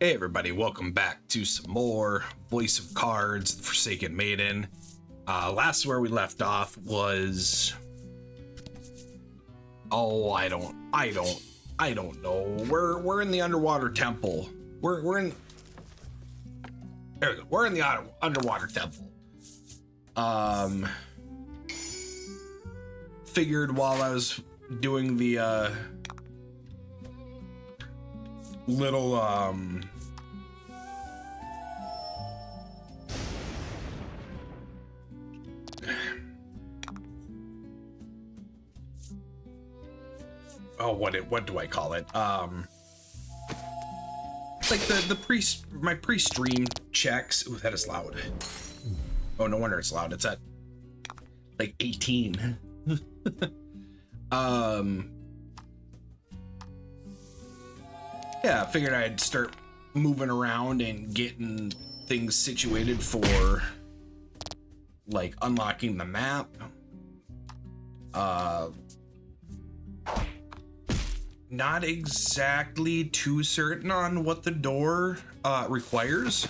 Hey everybody, welcome back to some more Voice of Cards, the Forsaken Maiden. Last where we left off was... Oh, I don't know. We're in the underwater temple. We're in... There we go. We're in the underwater temple. Figured while I was doing the, little, oh, what do I call it? Like my pre-stream checks. Ooh, that is loud. Oh, no wonder it's loud. It's at like 18. Yeah, I figured I'd start moving around and getting things situated for like unlocking the map. Not exactly too certain on what the door requires.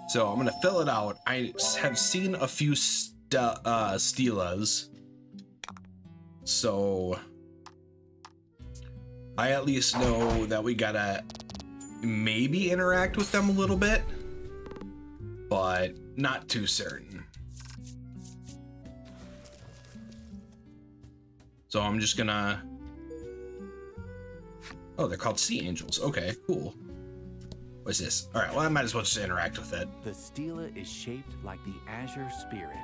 So I'm gonna fill it out. I have seen a few stelas, so I at least know that we gotta maybe interact with them a little bit, but not too certain. So I'm just gonna... Oh, they're called sea angels. Okay, cool. What's this? All right, well, I might as well just interact with it. The stela is shaped like the azure spirit,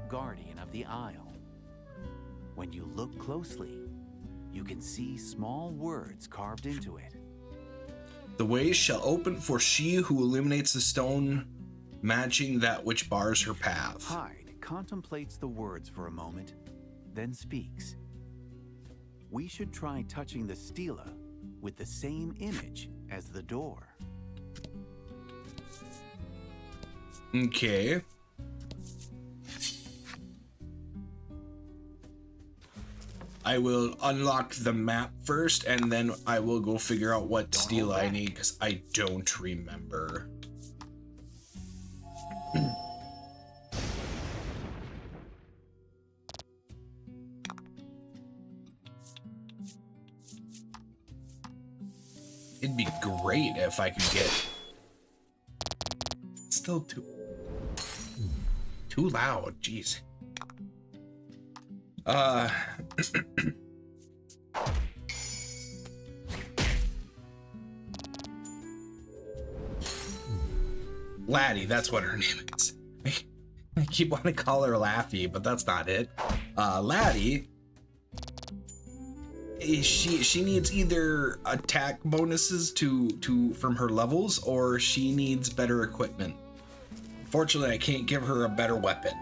guardian of the isle. When you look closely, you can see small words carved into it. The ways shall open for she who illuminates the stone, matching that which bars her path. Hyde contemplates the words for a moment, then speaks. We should try touching the stela with the same image as the door. Okay. I will unlock the map first, and then I will go figure out what stela I need, because I don't remember. It'd be great if I could get... Still too loud, jeez. Laty, that's what her name is. I keep wanting to call her Laffy, but that's not it. Laty, she needs either attack bonuses from her levels, or she needs better equipment. Fortunately, I can't give her a better weapon.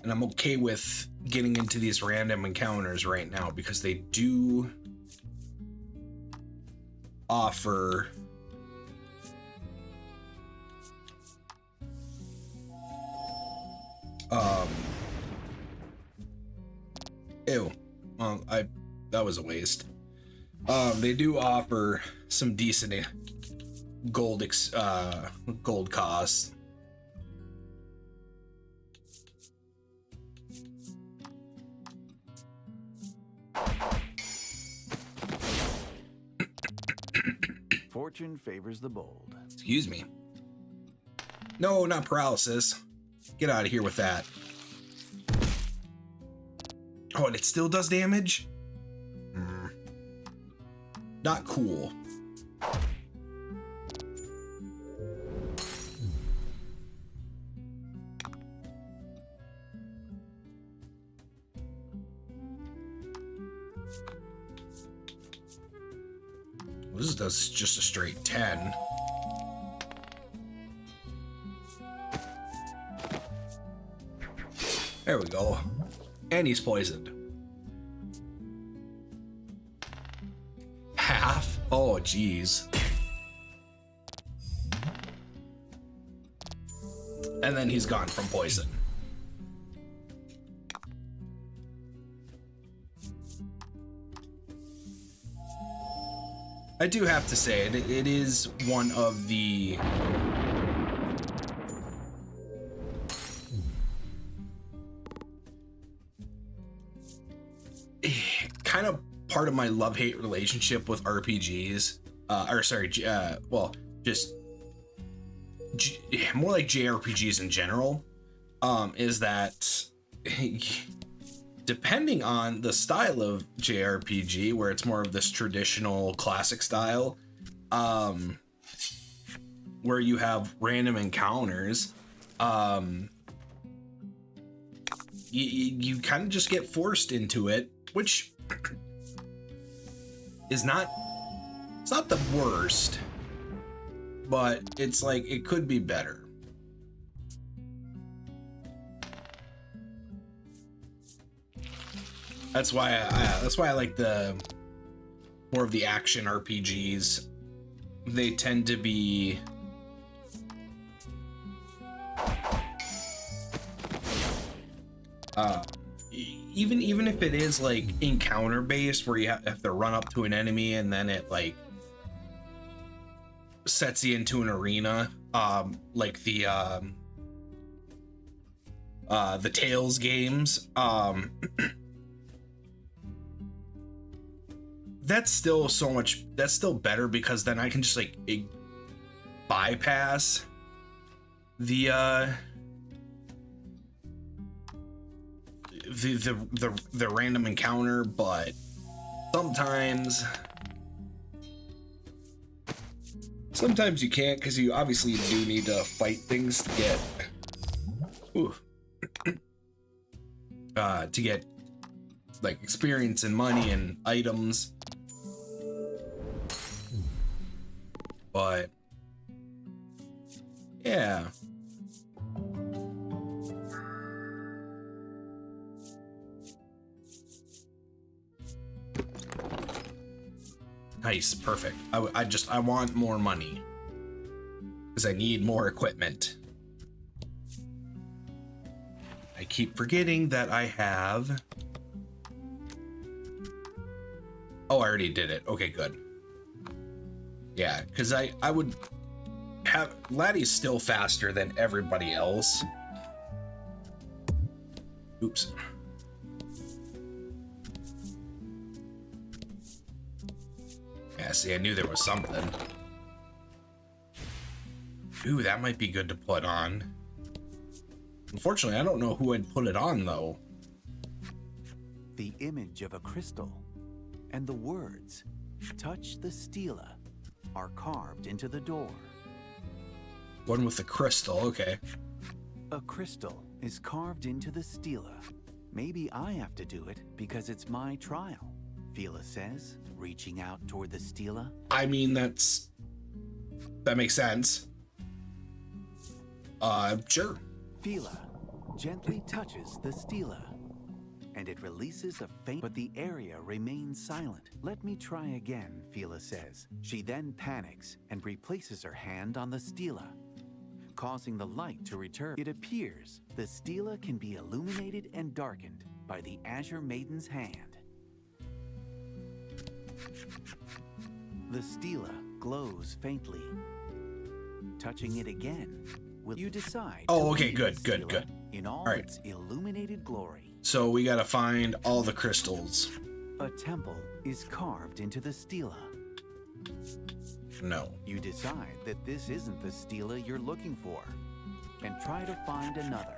And I'm okay with getting into these random encounters right now because they do offer ew. Well, that was a waste. They do offer some decent gold costs. Fortune favors the bold. Excuse me. No, not paralysis. Get out of here with that. Oh, and it still does damage? Not cool. This does just a straight 10. There we go. And he's poisoned. Half? Oh, geez. And then he's gone from poison. I do have to say, it is one of the kind of part of my love-hate relationship with RPGs, well, just more like JRPGs in general, is that depending on the style of JRPG, where it's more of this traditional classic style, where you have random encounters, you kind of just get forced into it, which is not, it's not the worst, but it's like, it could be better. That's why I like the more of the action RPGs. They tend to be even if it is like encounter based, where you have to run up to an enemy and then it like sets you into an arena, like the Tales games. That's still that's still better, because then I can just like bypass the random encounter. But sometimes you can't, because you obviously do need to fight things to get like experience and money and items. But yeah, nice, perfect. I want more money, because I need more equipment. I keep forgetting that I have. Oh, I already did it. Okay, good. Yeah, because I would have, Laty's still faster than everybody else. Oops. Yeah, see, I knew there was something. Ooh, that might be good to put on. Unfortunately, I don't know who I'd put it on, though. The image of a crystal and the words, "Touch the stela," are carved into the door. One with the crystal, okay. A crystal is carved into the stela. Maybe I have to do it because it's my trial, Fela says, reaching out toward the stela. I mean, that makes sense. Sure. Fela gently touches the stela, and it releases a faint, but the area remains silent. Let me try again, Fela says. She then panics and replaces her hand on the stela, causing the light to return. It appears the stela can be illuminated and darkened by the Azure Maiden's hand. The stela glows faintly. Touching it again, will you decide? Oh, okay, good. In all right. its illuminated glory. So we gotta find all the crystals. A temple is carved into the stela. No. You decide that this isn't the stela you're looking for, and try to find another.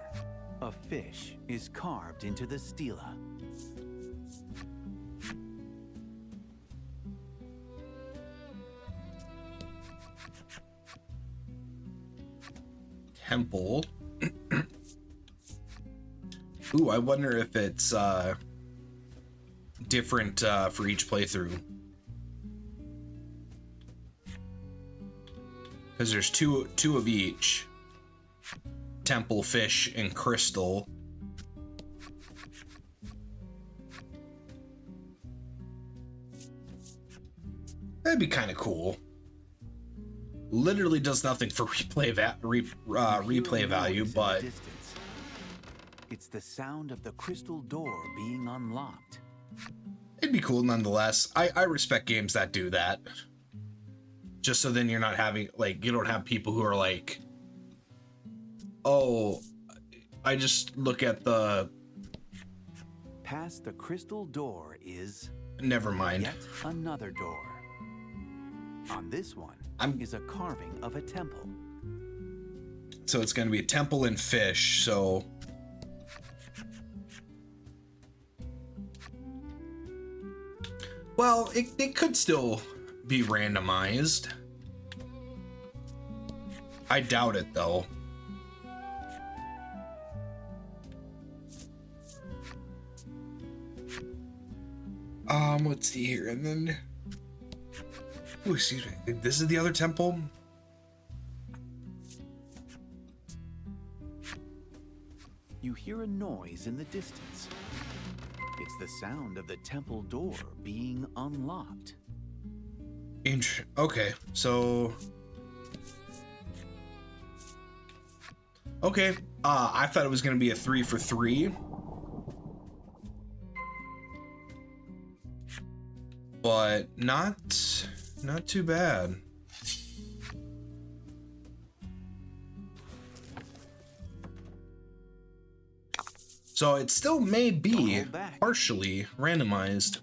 A fish is carved into the stela. Temple. Ooh, I wonder if it's different for each playthrough. Because there's two of each. Temple, fish, and crystal. That'd be kind of cool. Literally does nothing for replay value, but it's the sound of the crystal door being unlocked. It'd be cool nonetheless. I respect games that do that. Just so then you're not having, like, you don't have people who are like, oh, I just look at the... Past the crystal door is... Never mind. Yet another door. On this one is a carving of a temple. So it's going to be a temple and fish, so... Well, it could still be randomized. I doubt it, though. Let's see here, and then... Oh, excuse me. This is the other temple? You hear a noise in the distance. It's the sound of the temple door being unlocked. Okay, so... Okay, I thought it was going to be a 3 for 3. But not too bad. So it still may be partially randomized.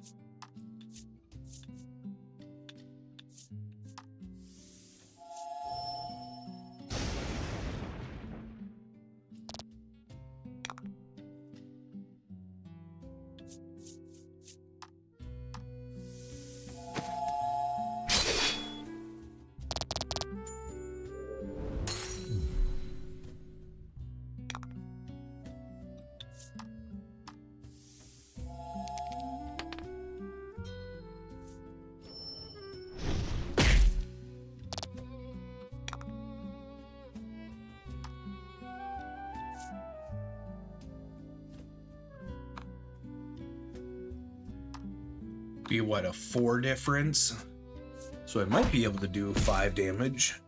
Be what, a 4 difference? So I might be able to do 5 damage.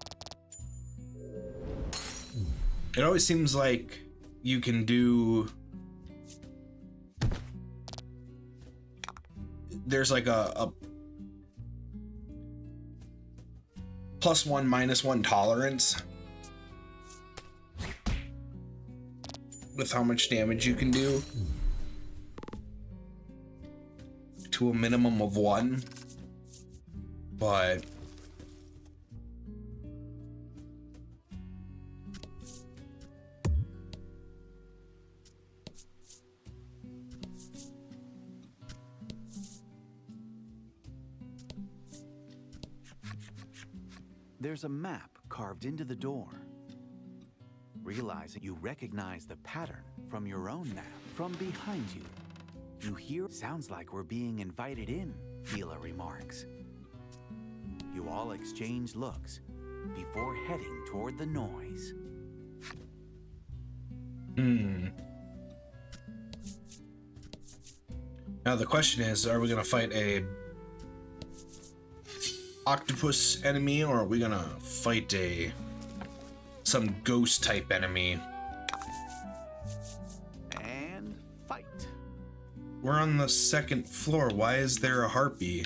It always seems like you can do... There's like a +1, -1 tolerance with how much damage you can do. To a minimum of 1, but there's a map carved into the door. Realizing you recognize the pattern from your own map from behind you. You hear, sounds like we're being invited in, Fila remarks. You all exchange looks before heading toward the noise. Now the question is, are we gonna fight a octopus enemy, or are we gonna fight some ghost type enemy? We're on the 2nd floor. Why is there a harpy?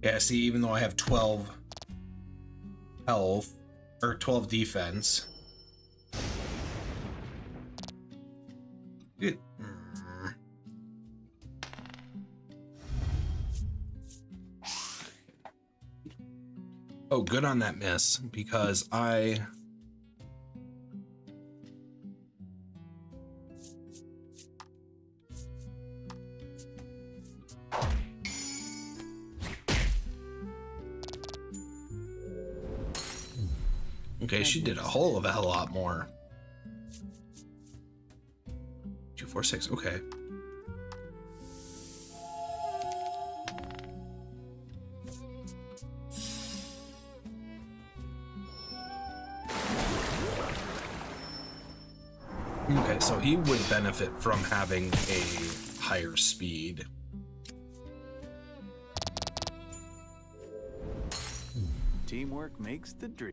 Yeah, see, even though I have 12 health, or 12 defense. Oh, good on that miss, because I... Okay, she did a whole of a hell lot more. 246, okay. Okay, so he would benefit from having a higher speed. Teamwork makes the dream.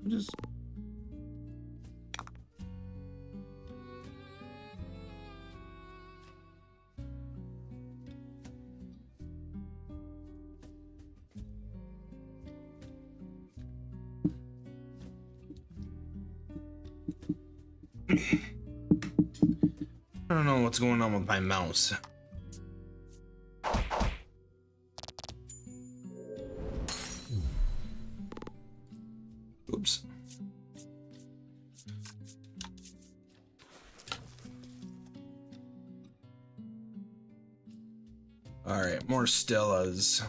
Just I don't know what's going on with my mouse. Oops. All right, more Stellas.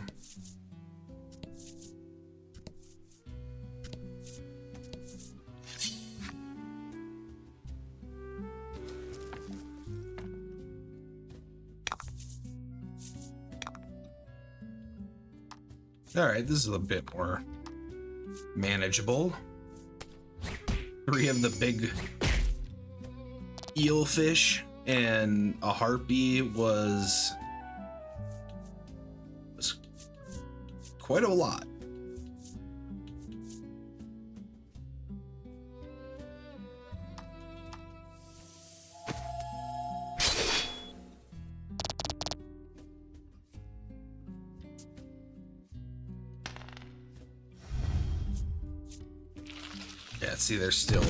All right, this is a bit more manageable. 3 of the big eelfish and a harpy was quite a lot. Yeah, see, they're still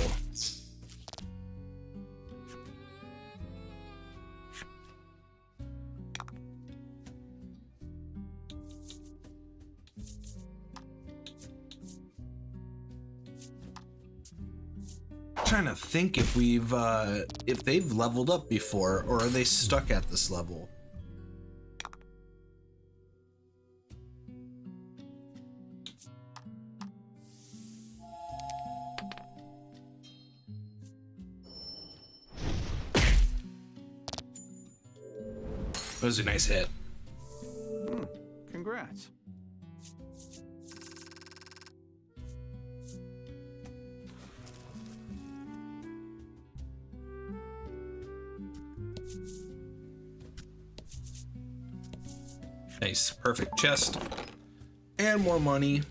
trying to think if we've if they've leveled up before, or are they stuck at this level? That was a nice hit. Congrats. Nice, perfect chest. And more money.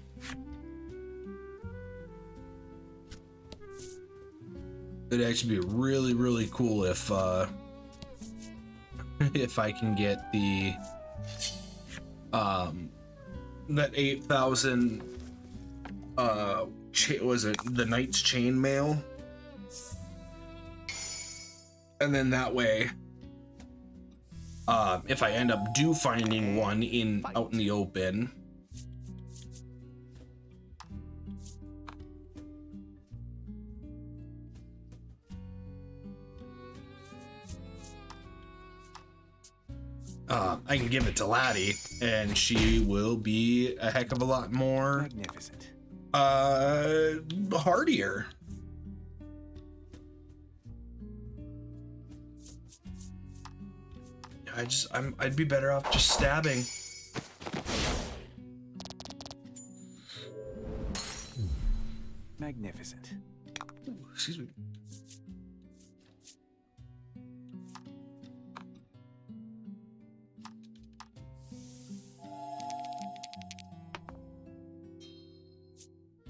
It'd actually be really, really cool if if I can get the that 8,000 was it the Knight's Chainmail, and then that way if I end up finding one out in the open, I can give it to Laty, and she will be a heck of a lot more Magnificent. hardier. I'd be better off just stabbing. Magnificent. Ooh, excuse me.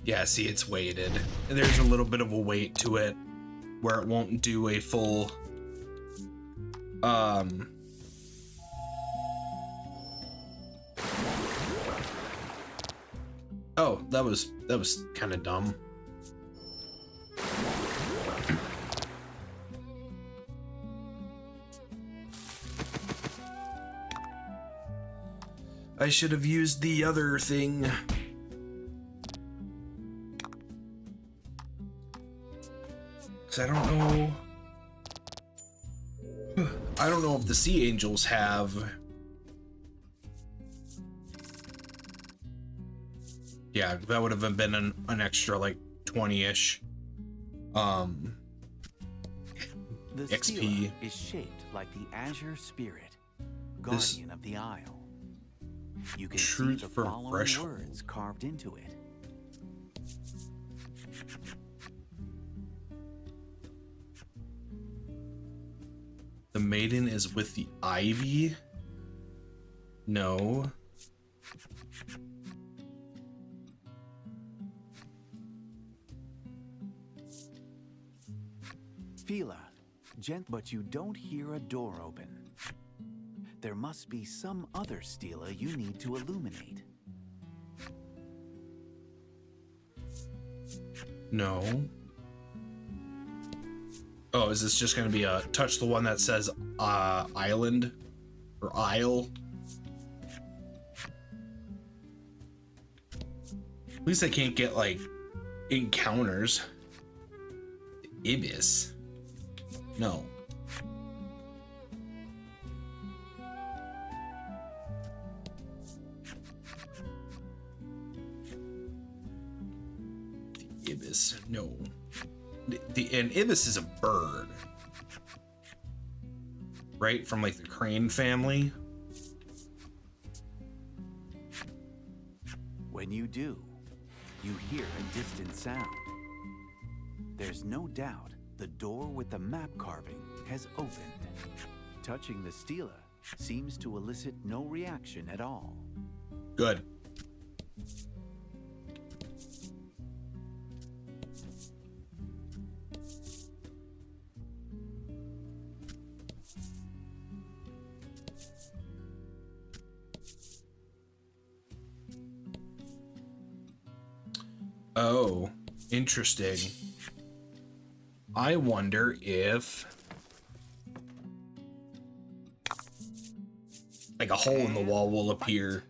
Yeah, see, it's weighted. There's a little bit of a weight to it where it won't do a full oh, that was kind of dumb. I should have used the other thing. Cause I don't know. I don't know if the Sea Angels have. Yeah, that would have been an extra like 20-ish. The XP. stela is shaped like the Azure Spirit, guardian of the Isle. You can see Truth the for following threshold. words carved into it. The maiden is with the ivy? No. Fila, but you don't hear a door open. There must be some other stela you need to illuminate. No. Oh, is this just gonna be a touch the one that says island or isle? At least I can't get like encounters. Ibis. No. The ibis. No. And ibis is a bird, right? From like the crane family. When you do, you hear a distant sound. There's no doubt the door with the map carving has opened. Touching the stela seems to elicit no reaction at all. Good. Oh, interesting. I wonder if like a hole in the wall will appear.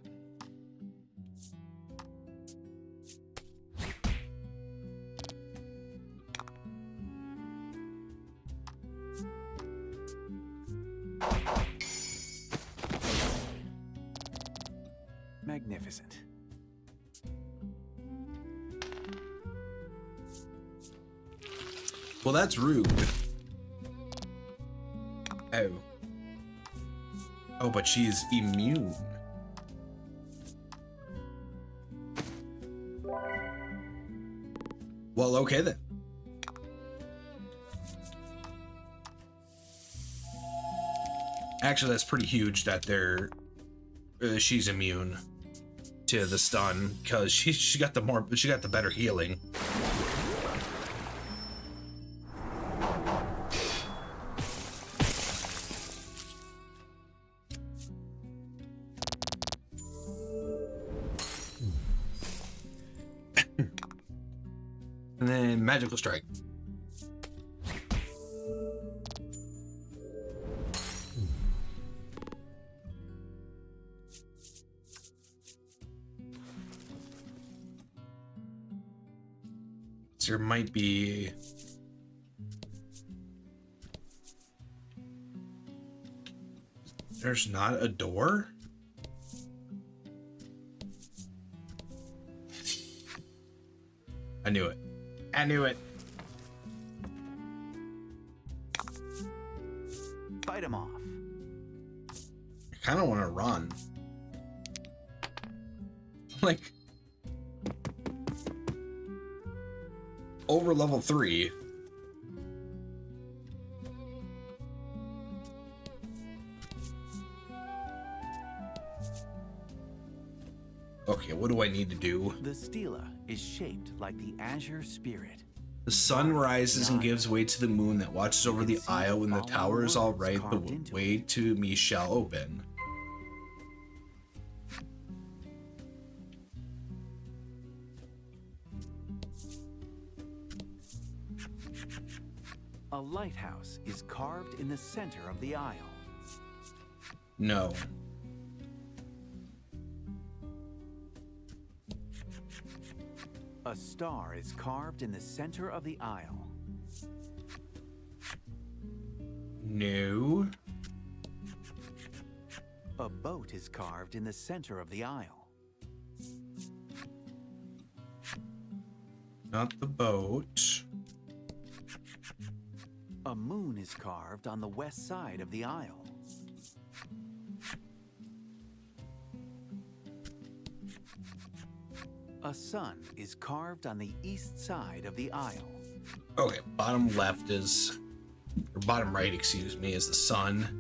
Magnificent. Well, that's rude. Oh. Oh, but she's immune. Well, okay then. Actually, that's pretty huge that she's immune to the stun because she got the better healing. And then magical strike. There might be there's not a door? I knew it. I knew it. Fight him off. I kind of want to run. Like over level 3. Okay, what do I need to do? The stela is shaped like the Azure Spirit. The sun rises and gives way to the moon that watches over the isle. When the tower is all right, the way to me shall open. A lighthouse is carved in the center of the isle. No. A star is carved in the center of the isle. No. A boat is carved in the center of the aisle. Not the boat. A moon is carved on the west side of the aisle. A sun is carved on the east side of the aisle. Okay, bottom left is, or bottom right, excuse me, is the sun.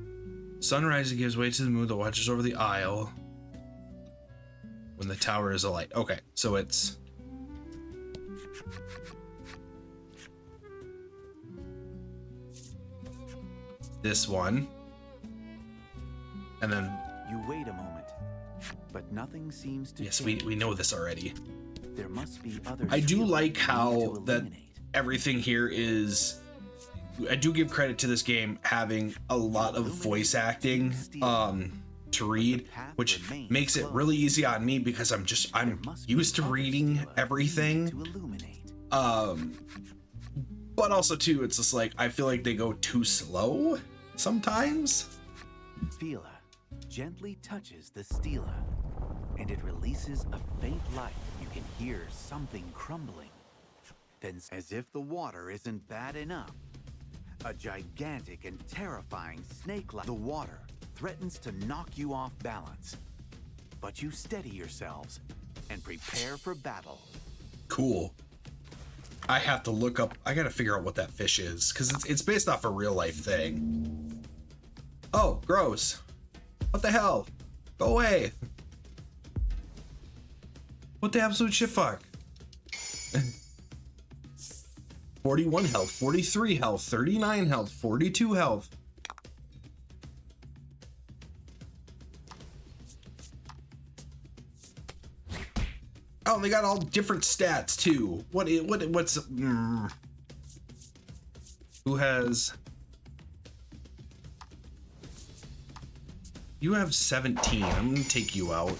Sunrise gives way to the moon that watches over the aisle when the tower is alight. Okay, so it's this one. And then You wait a moment, but nothing seems to yes, change. we know this already. There must be other I do skills like we need how to that eliminate. everything here is, I do give credit to this game having a lot of voice acting to read, which makes it really easy on me because I'm used to reading everything. To illuminate. But also too, it's just like I feel like they go too slow sometimes. Fela gently touches the stela, and it releases a faint light. You can hear something crumbling. Then, as if the water isn't bad enough, a gigantic and terrifying snake like the water threatens to knock you off balance. But you steady yourselves and prepare for battle. Cool. I have to look up, I gotta figure out what that fish is, because it's based off a real life thing. Oh, gross. What the hell? Go away. What the absolute shit fuck? 41 health, 43 health, 39 health, 42 health. Oh, they got all different stats too. What's who has? You have 17. I'm gonna take you out.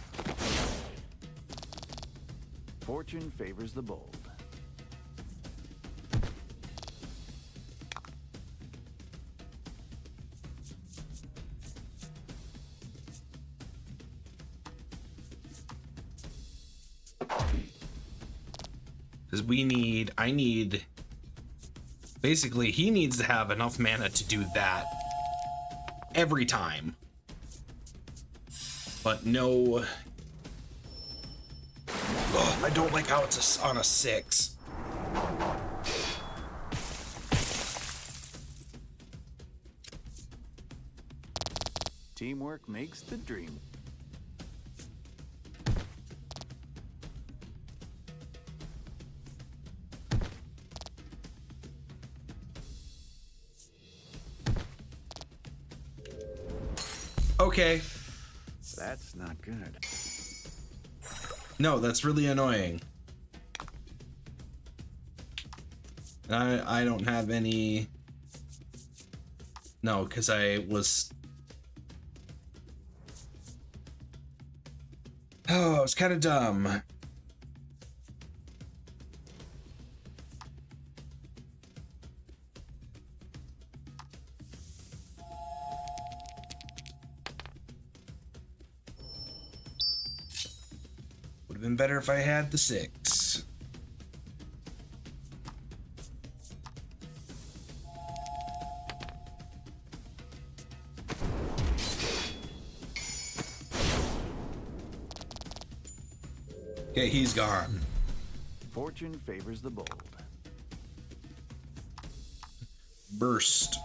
Fortune favors the bold. Because basically he needs to have enough mana to do that every time. But no. Ugh, I don't like how it's on a 6. Teamwork makes the dream. Okay. That's not good. No, that's really annoying. I don't have any. No, because I was. Oh, I was kind of dumb. Would have been better if I had the 6. Okay, he's gone. Fortune favors the bold. Burst.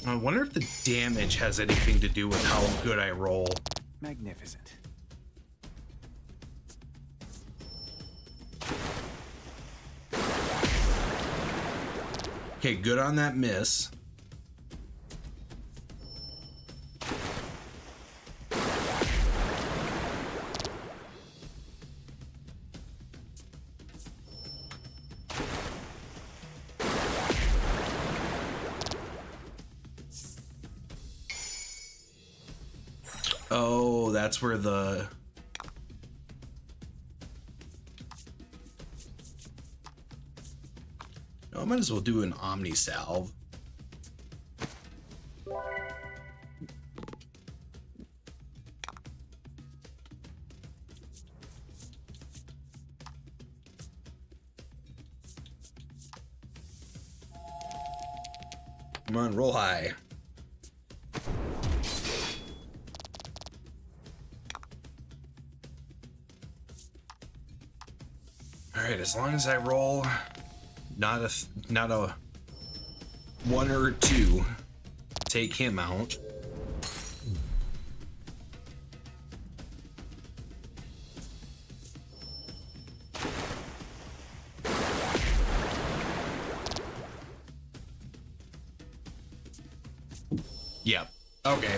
I wonder if the damage has anything to do with how good I roll. Magnificent. Okay, good on that miss. Oh, that's where the... I might as well do an Omni Salve. Come on, roll high. All right, as long as I roll not a 1 or 2, take him out. Yep. Okay.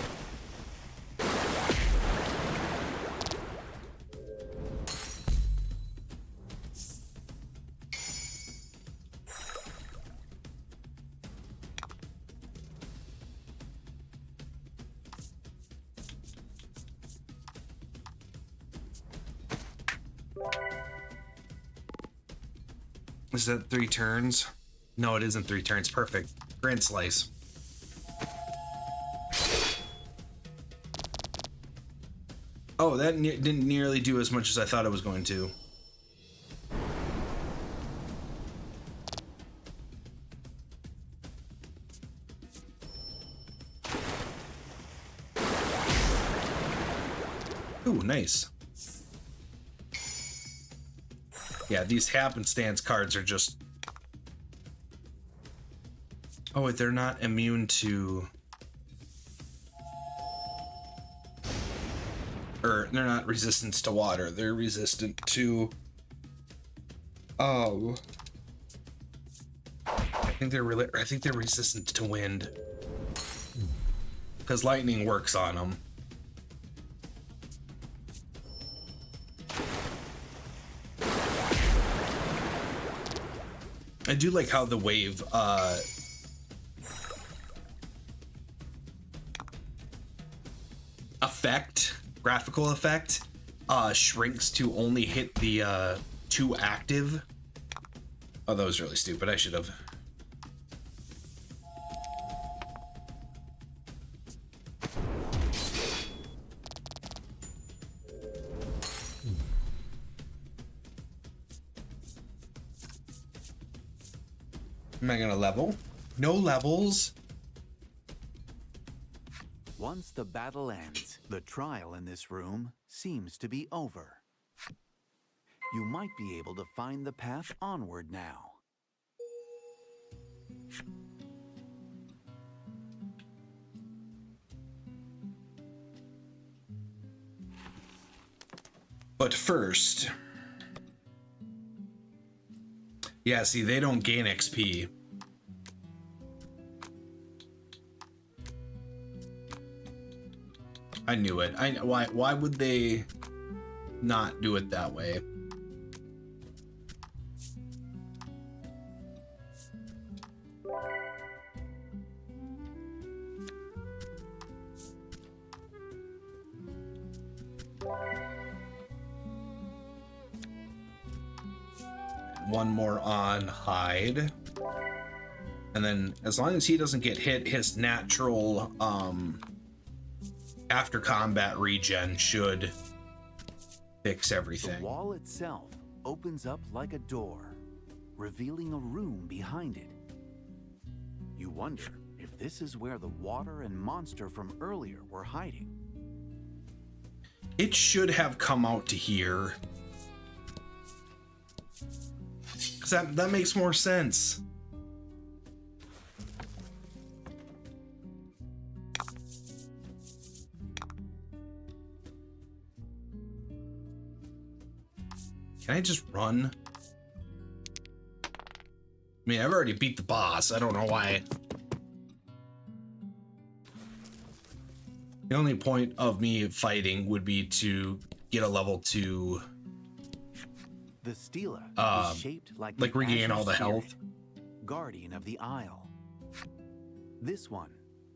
Is that 3 turns? No, it isn't 3 turns. Perfect. Grand slice. Oh, that didn't nearly do as much as I thought it was going to. Ooh, nice. Yeah, these happenstance cards are just... Oh, wait, they're not immune to... Or they're not resistant to water. They're resistant to... Oh. I think they're resistant to wind. Because lightning works on them. I do like how the wave graphical effect shrinks to only hit the 2 active. Oh, that was really stupid. I should have. Am I gonna level? No levels. Once the battle ends, the trial in this room seems to be over. You might be able to find the path onward now. But first... Yeah, see, they don't gain XP. I knew it. Why would they not do it that way? One more on hide. And then as long as he doesn't get hit, his natural after combat regen should fix everything. The wall itself opens up like a door, revealing a room behind it. You wonder if this is where the water and monster from earlier were hiding. It should have come out to here. 'Cause that makes more sense. Can I just run? I mean, I've already beat the boss. I don't know why. The only point of me fighting would be to get a level 2. The stela is shaped like regain all the health. Guardian of the Isle. This one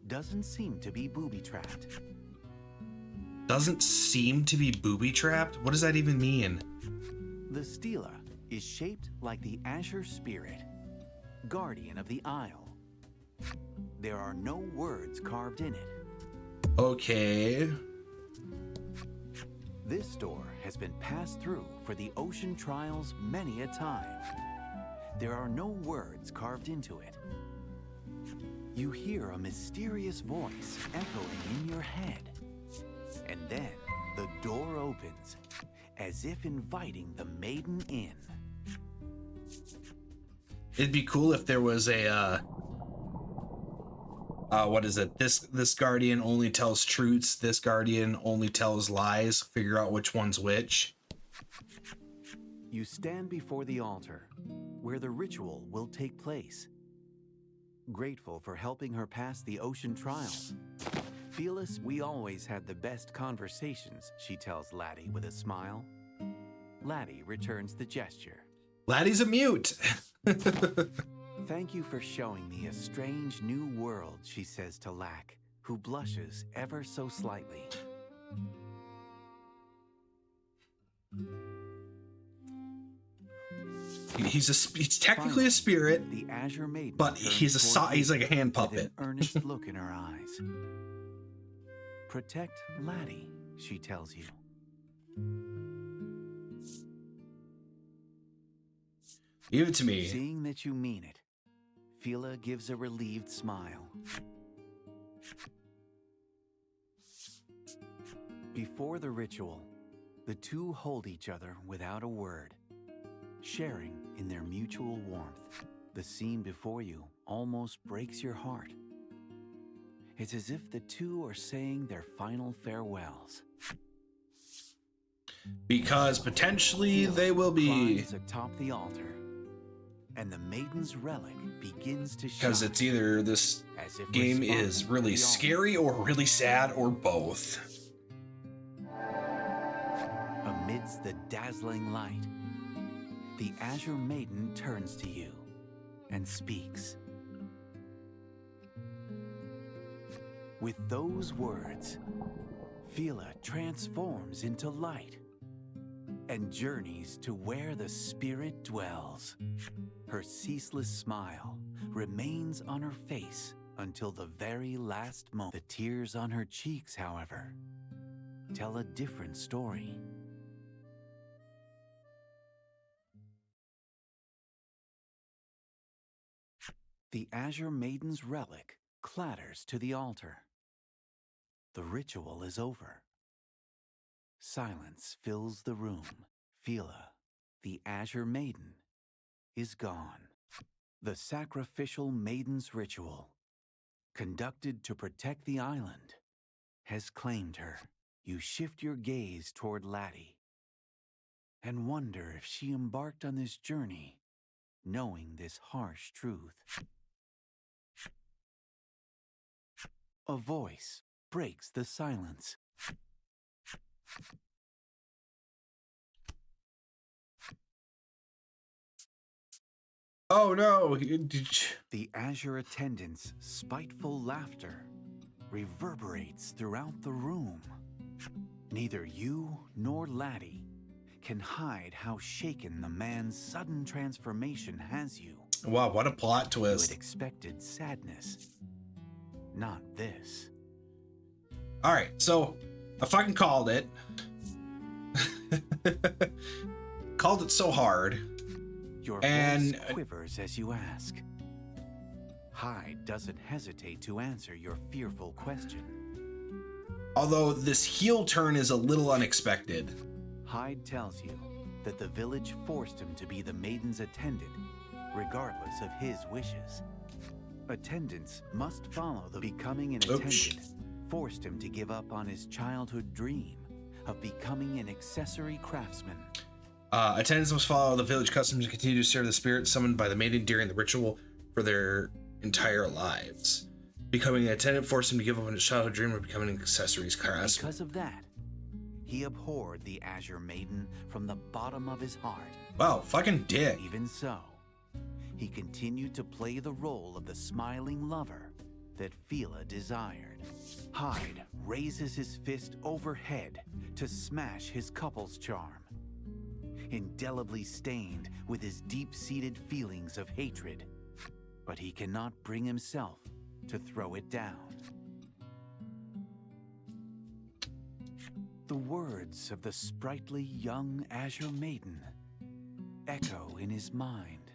doesn't seem to be booby-trapped. Doesn't seem to be booby-trapped? What does that even mean? The stela is shaped like the Asher Spirit, Guardian of the Isle. There are no words carved in it. Okay. This door has been passed through for the ocean trials many a time. There are no words carved into it. You hear a mysterious voice echoing in your head. And then the door opens, as if inviting the maiden in. It'd be cool if there was a what is it? This guardian only tells truths. This guardian only tells lies. Figure out which one's which. You stand before the altar, where the ritual will take place. Grateful for helping her pass the ocean trials. Fearless, we always had the best conversations, she tells Laty with a smile. Laty returns the gesture. Laty's a mute. Thank you for showing me a strange new world, she says to Lack, who blushes ever so slightly. He's technically a spirit, the Azure Maiden, but he's like a hand puppet. With an earnest look in her eyes. Protect Laty, she tells you. Give it to me. Seeing that you mean it, Fila gives a relieved smile. Before the ritual, the two hold each other without a word, sharing in their mutual warmth. The scene before you almost breaks your heart. It's as if the two are saying their final farewells. Because potentially they will be. Climbs atop the altar, and the maiden's relic begins to shine. Because it's either this game is really scary or really sad or both. Amidst the dazzling light, the Azure Maiden turns to you and speaks. With those words, Fila transforms into light and journeys to where the spirit dwells. Her ceaseless smile remains on her face until the very last moment. The tears on her cheeks, however, tell a different story. The Azure Maiden's relic clatters to the altar. The ritual is over. Silence fills the room. Fila, the Azure Maiden, is gone. The sacrificial maiden's ritual, conducted to protect the island, has claimed her. You shift your gaze toward Laty and wonder if she embarked on this journey knowing this harsh truth. A voice breaks the silence. Oh no! The Azure attendant's spiteful laughter reverberates throughout the room. Neither you nor Laty can hide how shaken the man's sudden transformation has you. Wow, what a plot You twist. had expected sadness, not this. Alright, so I fucking called it. Called it so hard. Your And voice quivers as you ask. Hyde doesn't hesitate to answer your fearful question. although this heel turn is a little unexpected. Hyde tells you that the village forced him to be the maiden's attendant, regardless of his wishes. Attendants must follow the becoming an attendant forced him to give up on his childhood dream of becoming an accessory craftsman. Attendants must follow the village customs and continue to serve the spirit summoned by the maiden during the ritual for their entire lives. Becoming an attendant forced him to give up on his childhood dream of becoming an accessories craftsman. Because of that, he abhorred the Azure Maiden from the bottom of his heart. Wow, fucking dick. Even so, he continued to play the role of the smiling lover that Fila desired. Hyde raises his fist overhead to smash his couple's charm, indelibly stained with his deep-seated feelings of hatred, but he cannot bring himself to throw it down. The words of the sprightly young Azure Maiden echo in his mind.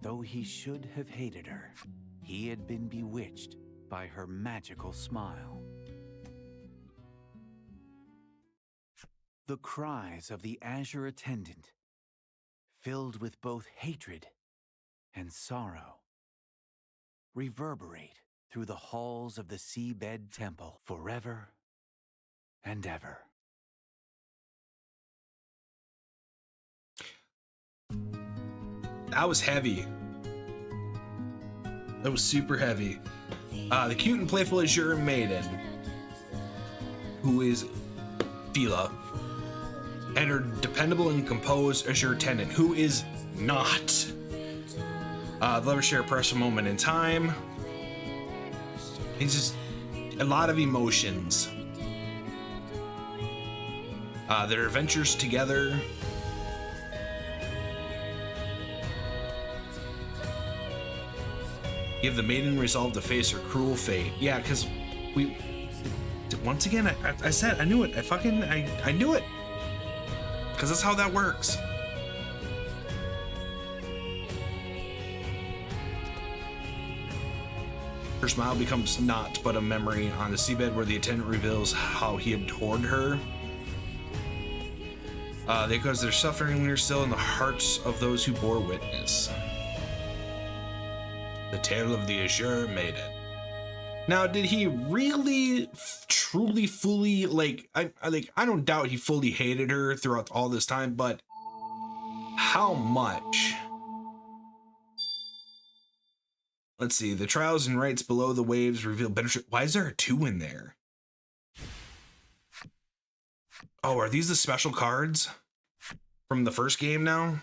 Though he should have hated her, he had been bewitched by her magical smile. The cries of the azure attendant, filled with both hatred and sorrow, reverberate through the halls of the seabed temple forever and ever. That was heavy. That was super heavy. The cute and playful azure maiden, who is Fila, and her dependable and composed azure attendant, who is not. The lovers share a personal moment in time. It's just a lot of emotions. Their adventures together. Give the maiden resolve to face her cruel fate. Yeah, because we... Once again, I said, I knew it. I knew it. Because that's how that works. Her smile becomes naught but a memory on the seabed where the attendant reveals how he abhorred her. Because their suffering lingers still in the hearts of those who bore witness. The tale of the Azure Maiden. Now, did he really, truly, fully, I don't doubt he fully hated her throughout all this time, but how much? Let's see. The trials and rites below the waves reveal better. Why is there a 2 in there? Oh, are these the special cards from the first game now?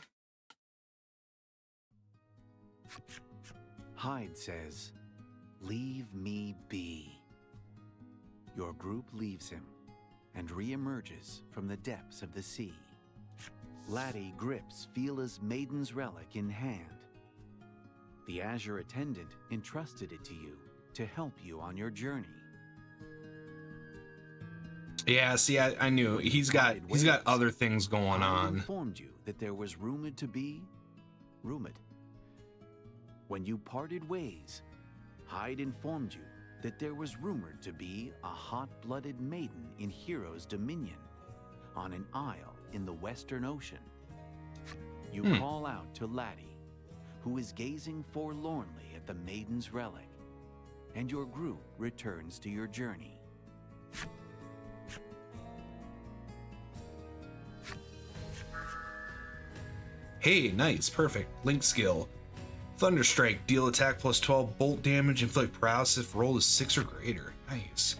Hyde says, "Leave me be." Your group leaves him and re-emerges from the depths of the sea. Laty grips Fila's maiden's relic in hand. The azure attendant entrusted it to you to help you on your journey. Yeah, see, I knew he's got other things going on. Informed you that there was rumored to be When you parted ways, Hyde informed you that there was rumored to be a hot-blooded maiden in Hero's Dominion on an isle in the Western Ocean. You call out to Laty, who is gazing forlornly at the maiden's relic, and your group returns to your journey. Hey, nice, perfect. Link skill. Thunderstrike, deal attack plus 12 bolt damage, inflict paralysis if roll is 6 or greater. Nice.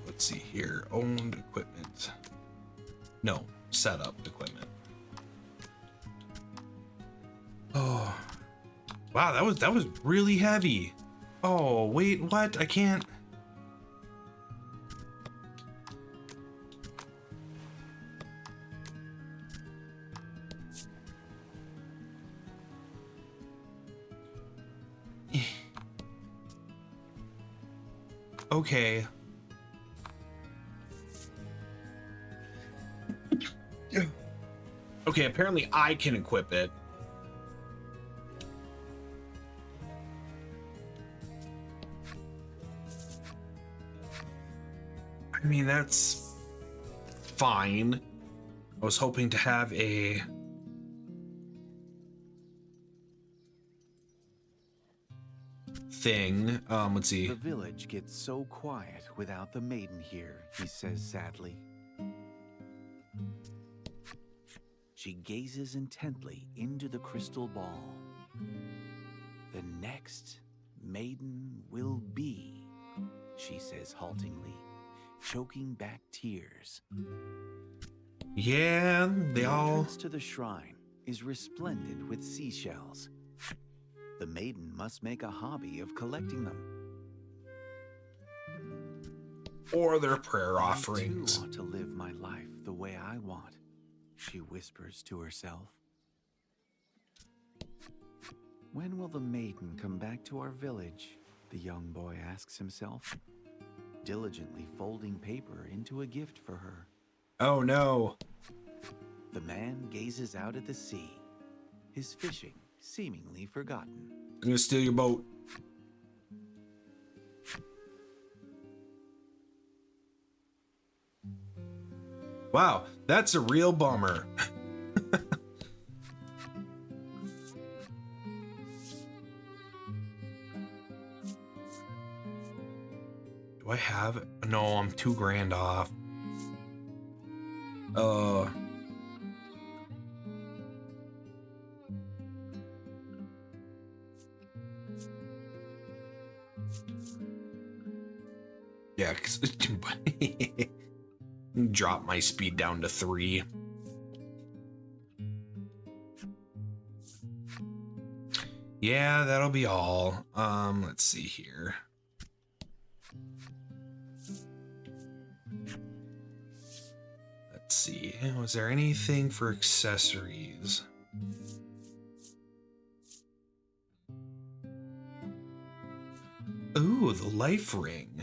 Let's see here. Owned equipment. No, setup equipment. Oh, wow, that was really heavy. Oh, wait, what? I can't. Okay. Okay, apparently I can equip it. I mean, that's fine. I was hoping to have a thing. Let's see. The village gets so quiet without the maiden here, he says sadly. She gazes intently into the crystal ball. The next maiden will be, she says haltingly, choking back tears. Yeah, they The all... entrance to the shrine is resplendent with seashells. The maiden must make a hobby of collecting them. or their prayer I offerings. too ought to live my life the way I want, she whispers to herself. When will the maiden come back to our village? The young boy asks himself, diligently folding paper into a gift for her. Oh no. The man gazes out at the sea, his fishing seemingly forgotten. I'm gonna steal your boat. Wow, that's a real bummer. Do I have it? No, I'm $2,000 off. Yeah, because drop my speed down to 3. Yeah, that'll be all. Let's see here. Let's see. Was there anything for accessories? Ooh, the life ring.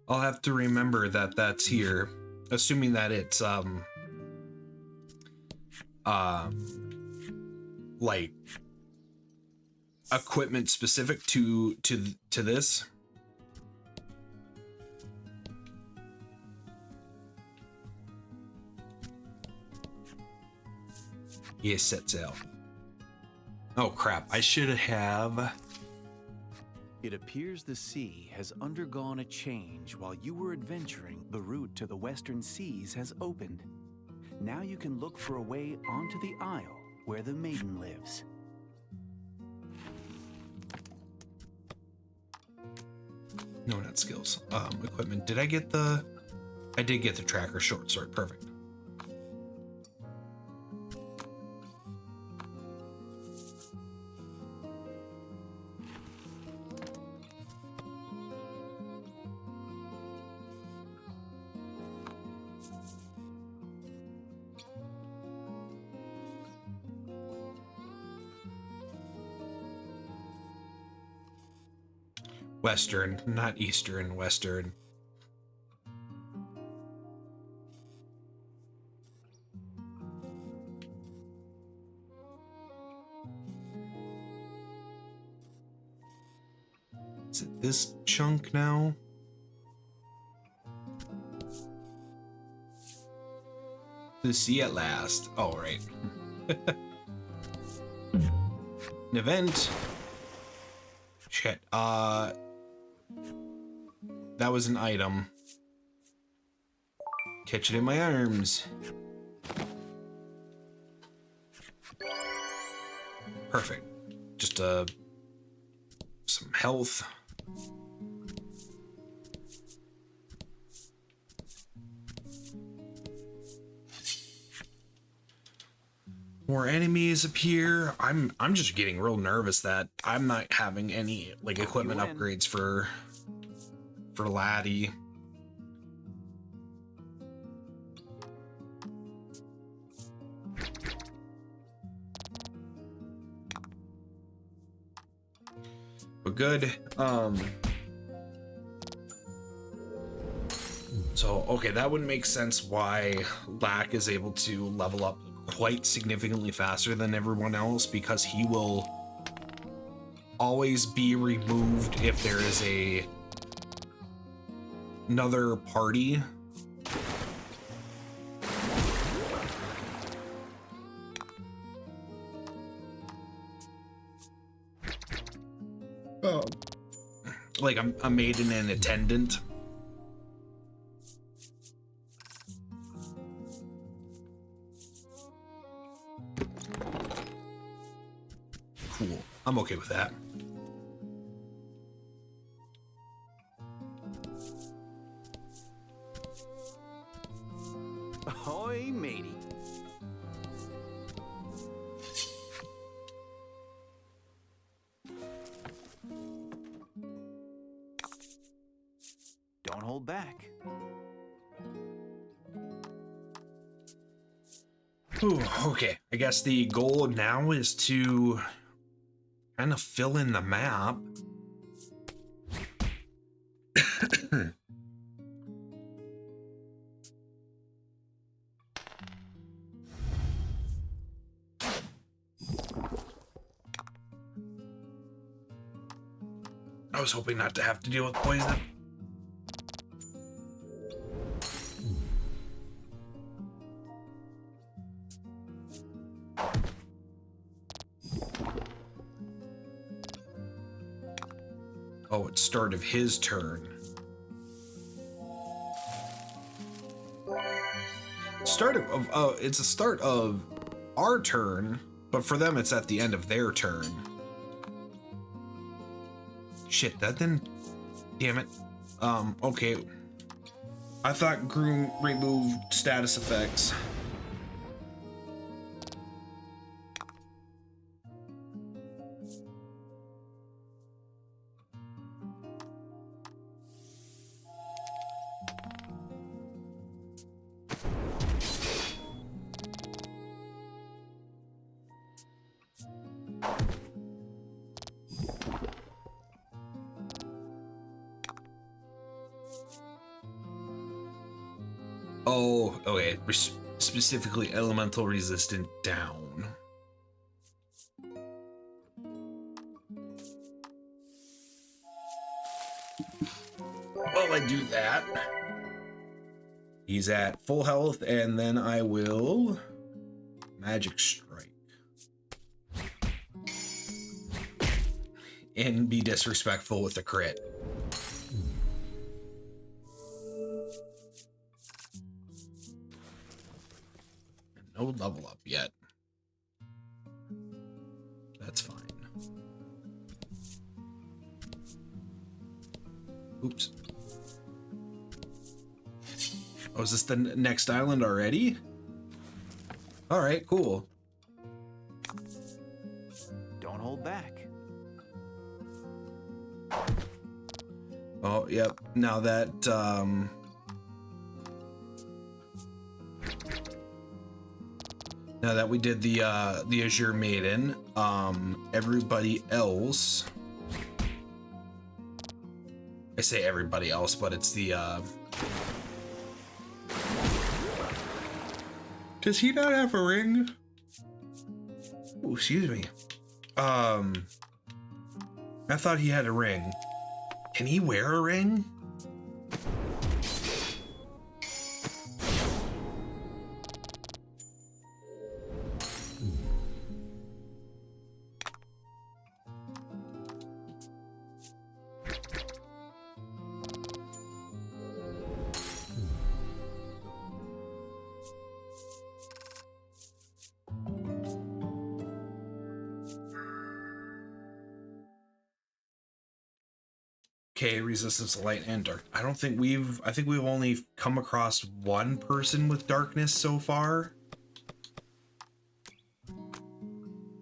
I'll have to remember that that's here, assuming that it's like equipment specific to this. Yes, set sail. Oh crap, I should have. It appears the sea has undergone a change while you were adventuring. The route to the western seas has opened. Now you can look for a way onto the isle where the maiden lives. No, not skills. Equipment. Did I get the... I did get the tracker short sword. Perfect. Western, not Eastern, Western. Is it this chunk now? The sea at last. Oh, right. An event. Shit. That was an item. Catch it in my arms. Perfect. Just some health. More enemies appear. I'm just getting real nervous that I'm not having any like equipment upgrades for Laty. But good. So okay, that would make sense why Lack is able to level up quite significantly faster than everyone else, because he will always be removed if there is another party. Oh. Like a maiden and attendant. Cool. I'm okay with that. hold back. Ooh, okay, I guess the goal now is to kind of fill in the map. I was hoping not to have to deal with poison. Oh, it's start of his turn. It's a start of our turn, but for them it's at the end of their turn. Shit, that didn't. Damn it. Okay. I thought Groom removed status effects. Oh, okay. Specifically elemental resistant down. Well, I do that. He's at full health, and then I will magic strike. And be disrespectful with the crit. No level up yet. That's fine. Oops. Oh, is this the next island already? All right, cool. Don't hold back. Oh, yep. Now that now that we did the Azure Maiden, everybody else, I say everybody else, but it's the does he not have a ring? Oh, excuse me. I thought he had a ring. Can he wear a ring? Okay, resistance to light and dark. I think we've only come across one person with darkness so far.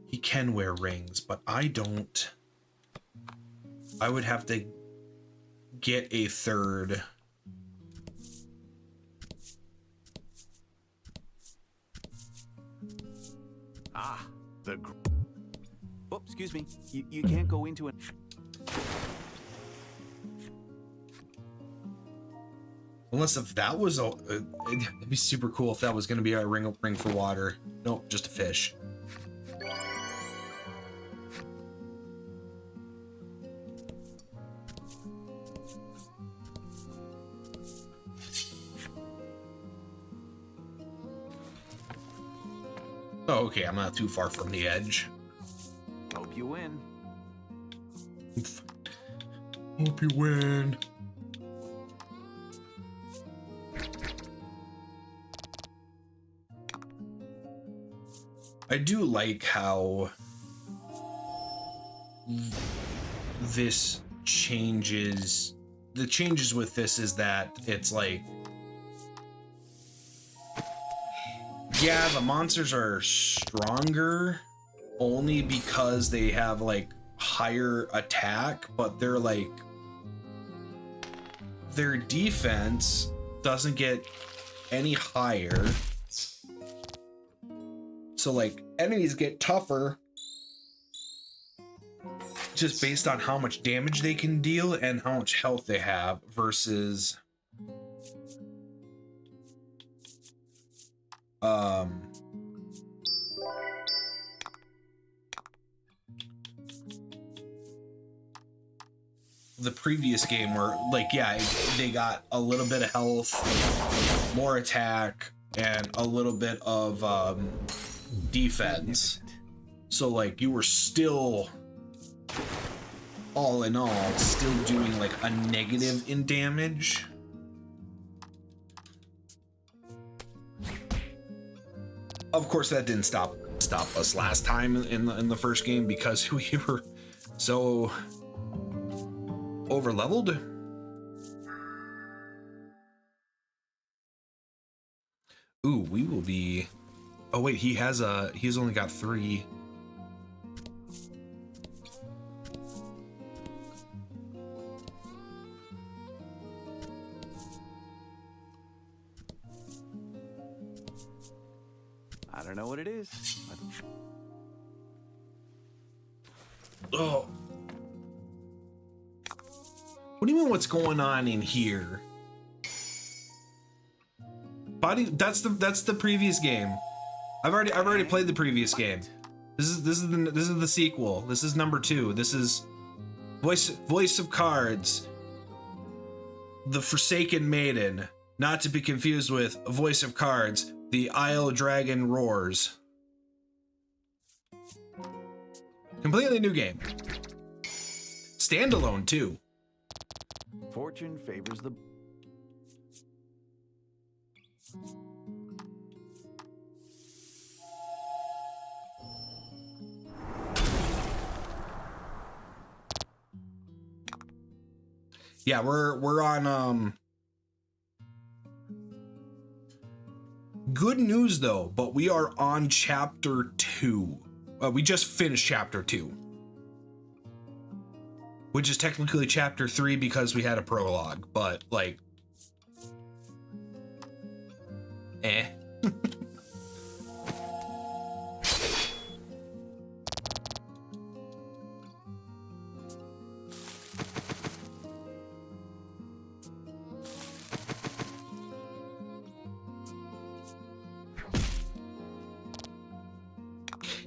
He can wear rings, but I don't. I would have to get a third. Ah, oh, excuse me. You can't go into it. Unless if that was it'd be super cool if that was going to be a ring for water. Nope, just a fish. Oh, okay, I'm not too far from the edge. Hope you win. Hope you win. I do like how this changes. The changes with this is that it's like, yeah, the monsters are stronger only because they have like higher attack, but they're like their defense doesn't get any higher. So like enemies get tougher just based on how much damage they can deal and how much health they have versus the previous game where like, yeah, they got a little bit of health, more attack, and a little bit of defense. So like you were still, all in all, still doing like a negative in damage. Of course, that didn't stop us last time in the first game because we were so over leveled. Ooh, we will be. Oh wait, he's only got 3. I don't know what it is. Oh. What do you mean what's going on in here? Body, that's the previous game. I've already played the previous game. This is the sequel. This is number 2. This is Voice of Cards. The Forsaken Maiden, not to be confused with Voice of Cards, The Isle Dragon Roars. Completely new game. Standalone too. Fortune favors the... Yeah, we're on good news though, but we are on chapter 2. We just finished chapter 2. Which is technically chapter 3 because we had a prologue, but like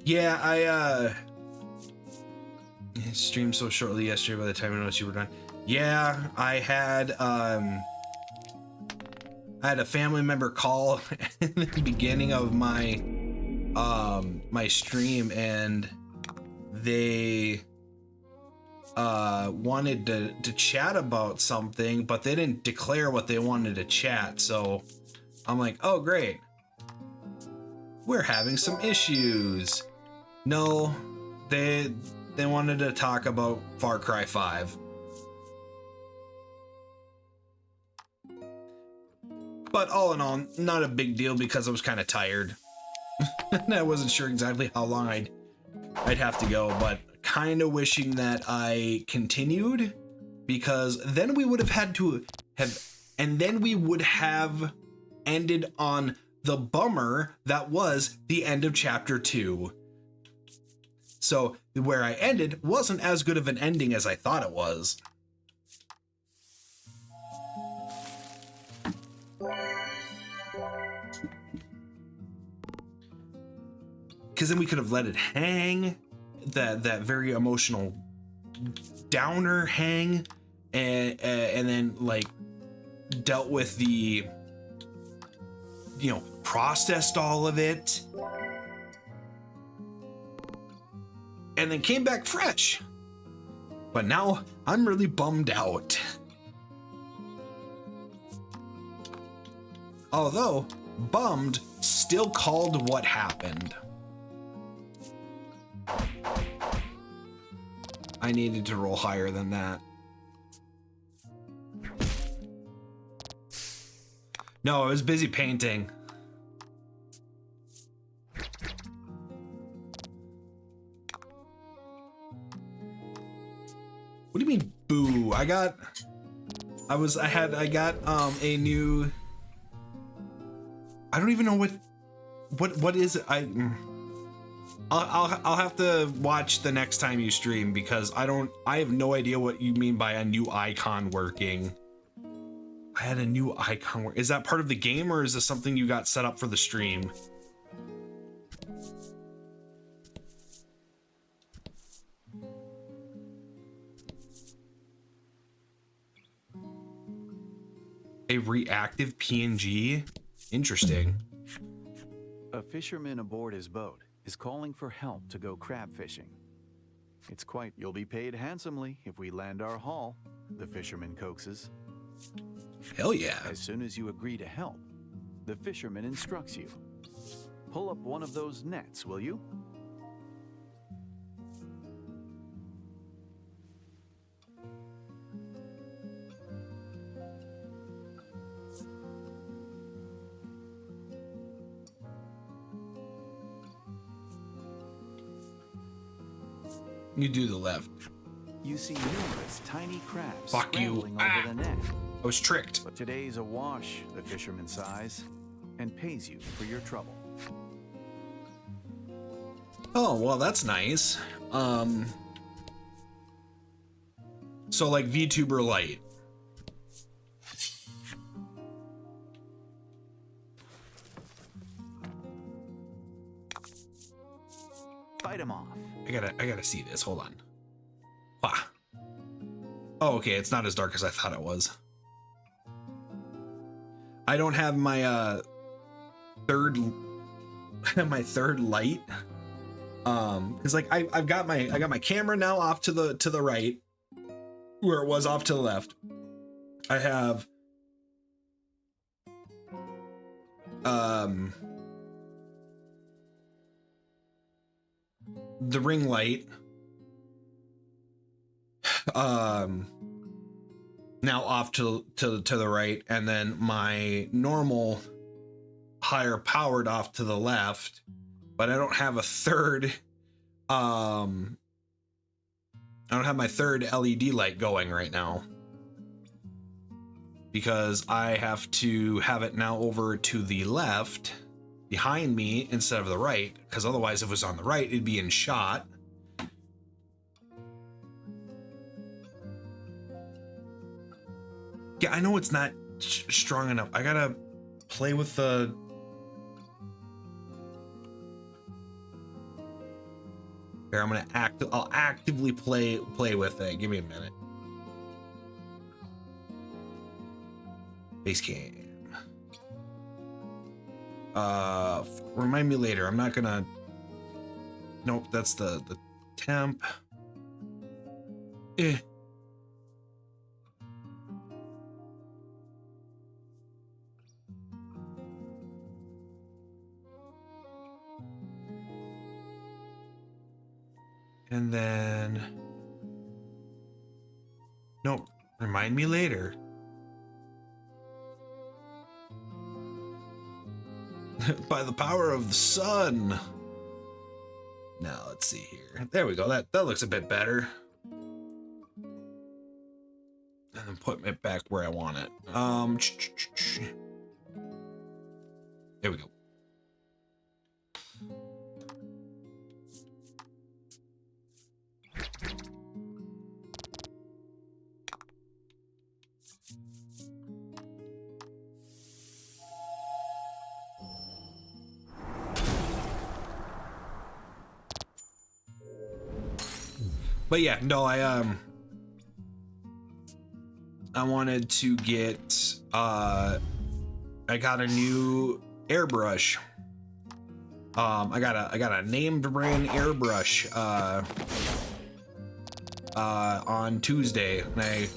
yeah, I streamed so shortly yesterday by the time I noticed you were done. Yeah, I had a family member call in the beginning of my my stream, and they wanted to chat about something, but they didn't declare what they wanted to chat. So I'm like, oh great, we're having some issues. No, they wanted to talk about Far Cry 5. But all in all, not a big deal because I was kind of tired. And I wasn't sure exactly how long I'd have to go, but kind of wishing that I continued, because then we would have had to have, and then we would have ended on the bummer that was the end of chapter 2. So where I ended wasn't as good of an ending as I thought it was. Because then we could have let it hang, that very emotional downer hang, and then like dealt with the, you know, processed all of it, and then came back fresh. But now I'm really bummed out. Although bummed still called what happened. I needed to roll higher than that. No, I was busy painting. What do you mean, boo? I got I got a new, I don't even know what is it. I'll have to watch the next time you stream, because I have no idea what you mean by a new icon working. I had a new icon work. Is that part of the game, or is this something you got set up for the stream? A reactive PNG? Interesting. A fisherman aboard his boat is calling for help to go crab fishing. It's quite, you'll be paid handsomely if we land our haul, the fisherman coaxes. Hell yeah. As soon as you agree to help, the fisherman instructs you. Pull up one of those nets, will you? You do the left. You see numerous tiny crabs Fuck you. scrambling over the net. I was tricked. But today's a wash, the fisherman sighs, and pays you for your trouble. Oh, well, that's nice. So like VTuber Lite. Fight him off. I gotta see this. Hold on. Wow. Oh, okay. It's not as dark as I thought it was. I don't have my third light. Because like I got my camera now off to the right, where it was off to the left. I have the ring light now off to the right, and then my normal higher powered off to the left, but I don't have a third I don't have my third LED light going right now, because I have to have it now over to the left behind me instead of the right, because otherwise if it was on the right it'd be in shot. Yeah, I know it's not strong enough. I gotta play with the... Here, I'm gonna I'll actively play with it. Give me a minute. Base cam. Remind me later. I'm not gonna... Nope, that's the temp. Eh. And then... Nope, remind me later. By the power of the sun. Now let's see here. There we go. That looks a bit better. And then put it back where I want it. There we go. But yeah, no, I wanted to get I got a new airbrush. I got a named brand airbrush on Tuesday, and I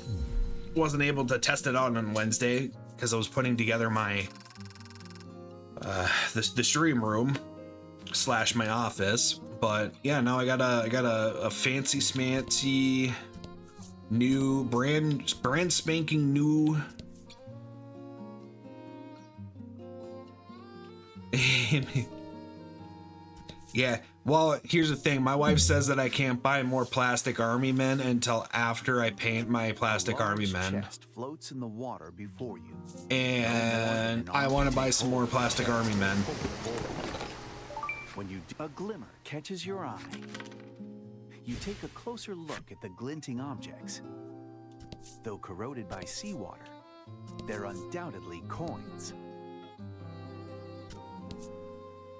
wasn't able to test it out on Wednesday because I was putting together my the stream room / my office. But yeah, now I got a fancy smancy new brand spanking new Yeah, well, here's the thing. My wife says that I can't buy more plastic army men until after I paint my plastic army men. Chest floats in the water before you. And I want to buy some more plastic army men. When a glimmer catches your eye, you take a closer look at the glinting objects. Though corroded by seawater, they're undoubtedly coins.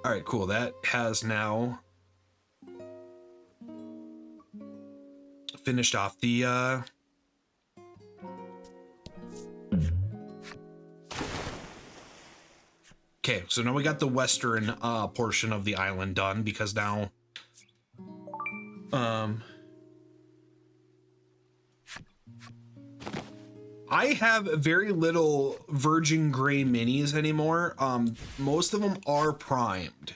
All right, cool. That has now finished off the okay, so now we got the western portion of the island done, because now I have very little virgin gray minis anymore. Most of them are primed.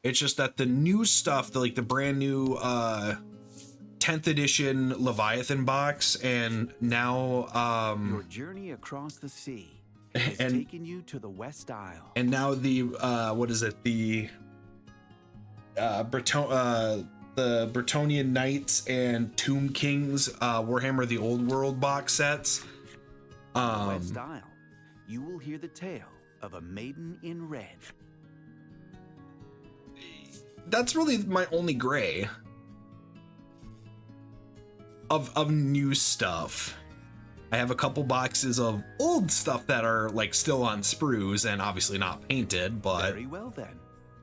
It's just that the new stuff, the brand new 10th edition Leviathan box, and now your journey across the sea has taken you to the West Isle. And now the what is it? The Bretonian Knights and Tomb Kings Warhammer the Old World box sets. West Isle, you will hear the tale of a maiden in red. That's really my only gray of new stuff. I have a couple boxes of old stuff that are still on sprues and obviously not painted, but very well then.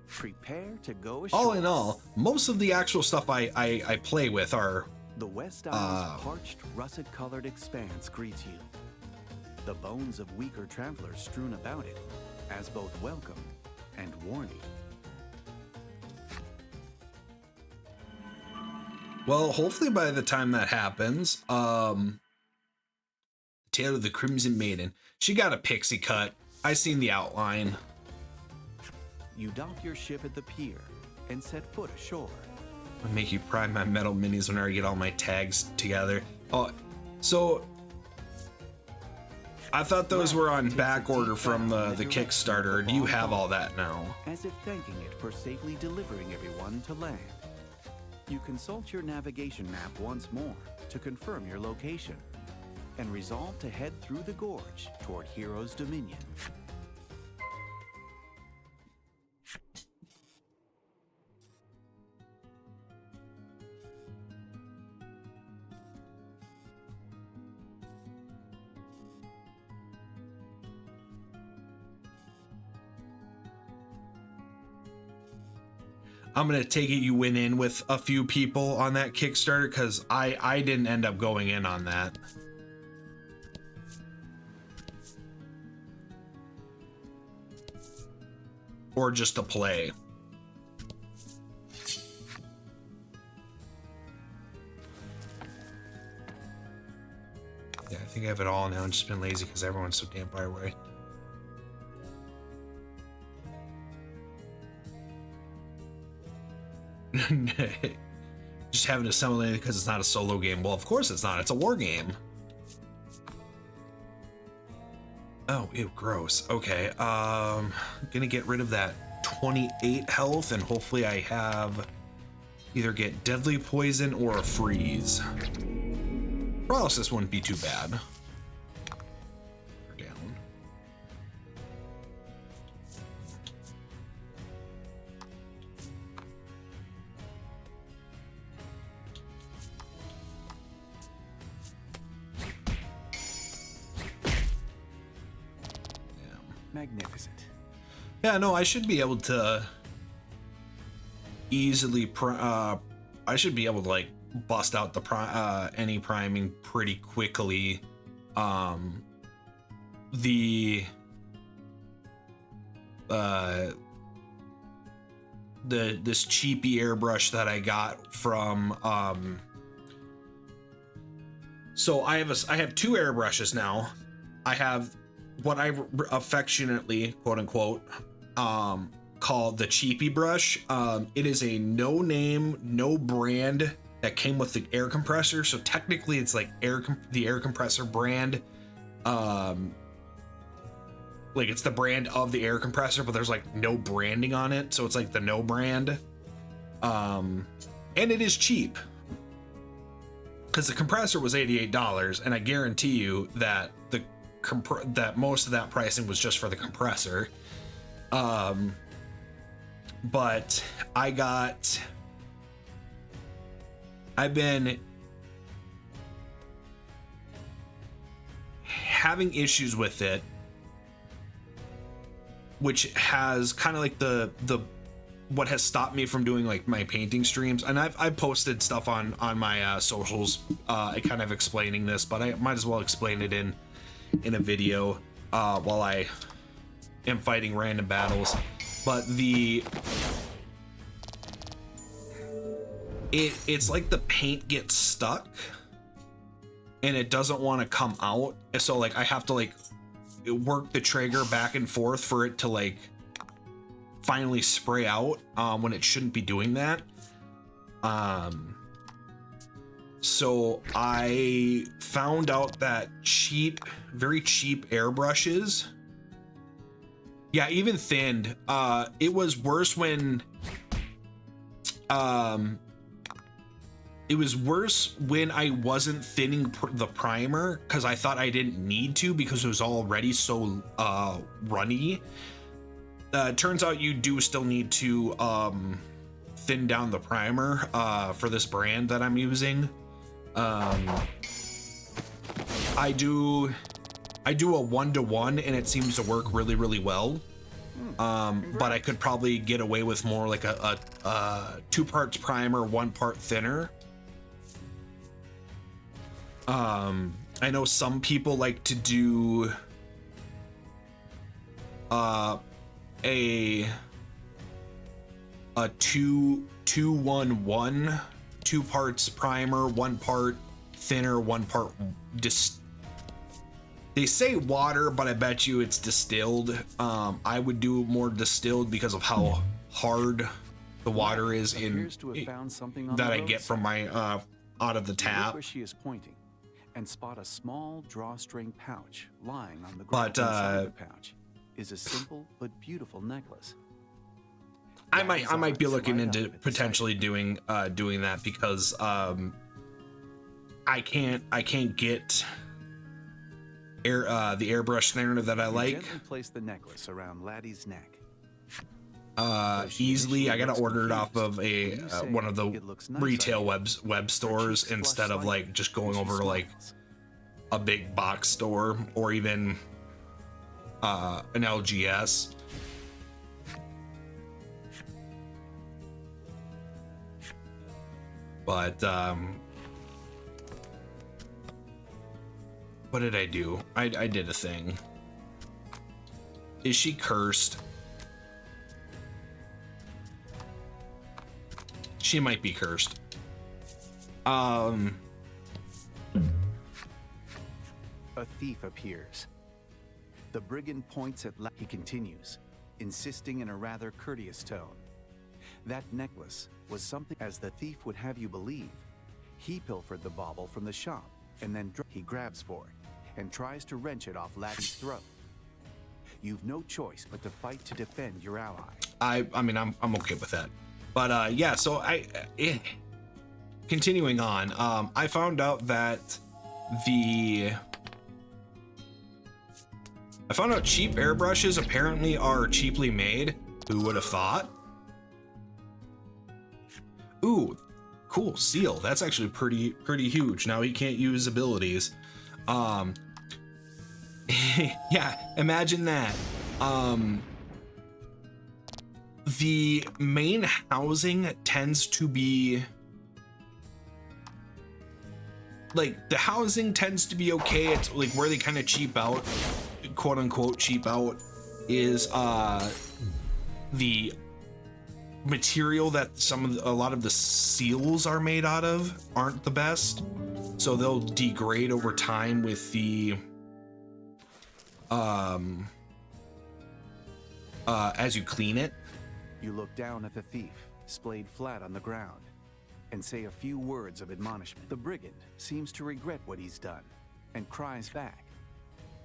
Prepare to go ashore. All in all, most of the actual stuff I play with are the West Isle's parched, russet-colored expanse greets you. The bones of weaker travelers strewn about it, as both welcome and warning. Well, hopefully by the time that happens, Tale of the Crimson Maiden. She got a pixie cut. I seen the outline. You dock your ship at the pier and set foot ashore. I'll make you prime my metal minis whenever I get all my tags together. Oh, so I thought those were on back order from the Kickstarter. Do you have all that now? As if thanking it for safely delivering everyone to land. You consult your navigation map once more to confirm your location and resolve to head through the gorge toward Hero's Dominion. I'm gonna take it you went in with a few people on that Kickstarter, because I didn't end up going in on that. Or just to play. Yeah, I think I have it all now. I've just been lazy because everyone's so damn far away. Just haven't assembled it because it's not a solo game. Well, of course it's not. It's a war game. Oh, ew, gross. Okay, gonna get rid of that 28 health, and hopefully I have either get deadly poison or a freeze. Paralysis wouldn't be too bad. We're down. Magnificent. Yeah, no, I should be able to easily I should be able to like bust out the any priming pretty quickly. This cheapy airbrush that I got from so I have two airbrushes now. I have what I affectionately, quote unquote, call the cheapy brush. It is a no name, no brand that came with the air compressor. So technically it's like the air compressor brand. Like it's the brand of the air compressor, but there's like no branding on it. So it's like the no brand. And it is cheap because the compressor was $88, and I guarantee you that that most of that pricing was just for the compressor. But I've been having issues with it, which has kind of like the what has stopped me from doing like my painting streams. And I've posted stuff on my socials kind of explaining this, but I might as well explain it in a video while I am fighting random battles. But it's like the paint gets stuck and it doesn't want to come out, so like I have to like work the trigger back and forth for it to like finally spray out when it shouldn't be doing that. So I found out that very cheap airbrushes, yeah, even thinned, it was worse when I wasn't thinning the primer, because I thought I didn't need to because it was already so runny. Turns out you do still need to thin down the primer for this brand that I'm using. I do a 1-to-1 and it seems to work really, really well. But I could probably get away with more like a 2 parts primer, 1 part thinner. I know some people like to do a 2-1-1, 2 parts primer, 1 part thinner, 1 part they say water, but I bet you it's distilled. I would do more distilled because of how hard the water is that I get from my out of the tap. Where she is pointing and spot a small drawstring pouch lying on the ground. But inside the pouch is a simple but beautiful necklace. I might be looking into potentially doing that, because I can't get the airbrush thinner that I like. Gently place the necklace around Laty's neck. Easily. I gotta order it off of one of the retail web stores instead of like just going over to like a big box store or even an LGS. But what did I do? I did a thing. Is she cursed? She might be cursed. A thief appears. The brigand points at Laty. He continues, insisting in a rather courteous tone. That necklace was something, as the thief would have you believe. He pilfered the bauble from the shop, and then he grabs for it and tries to wrench it off Laty's throat. You've no choice but to fight to defend your ally. I mean, I'm okay with that. But yeah, so continuing on, I found out that cheap airbrushes apparently are cheaply made. Who would have thought? Ooh, cool seal. That's actually pretty huge. Now he can't use abilities. Yeah, imagine that. The main housing tends to be like, the housing tends to be okay. It's like where they kind of cheap out, quote unquote cheap out, is the material that a lot of the seals are made out of aren't the best, so they'll degrade over time with the as you clean it. You look down at the thief, splayed flat on the ground, and say a few words of admonishment. The brigand seems to regret what he's done and cries back,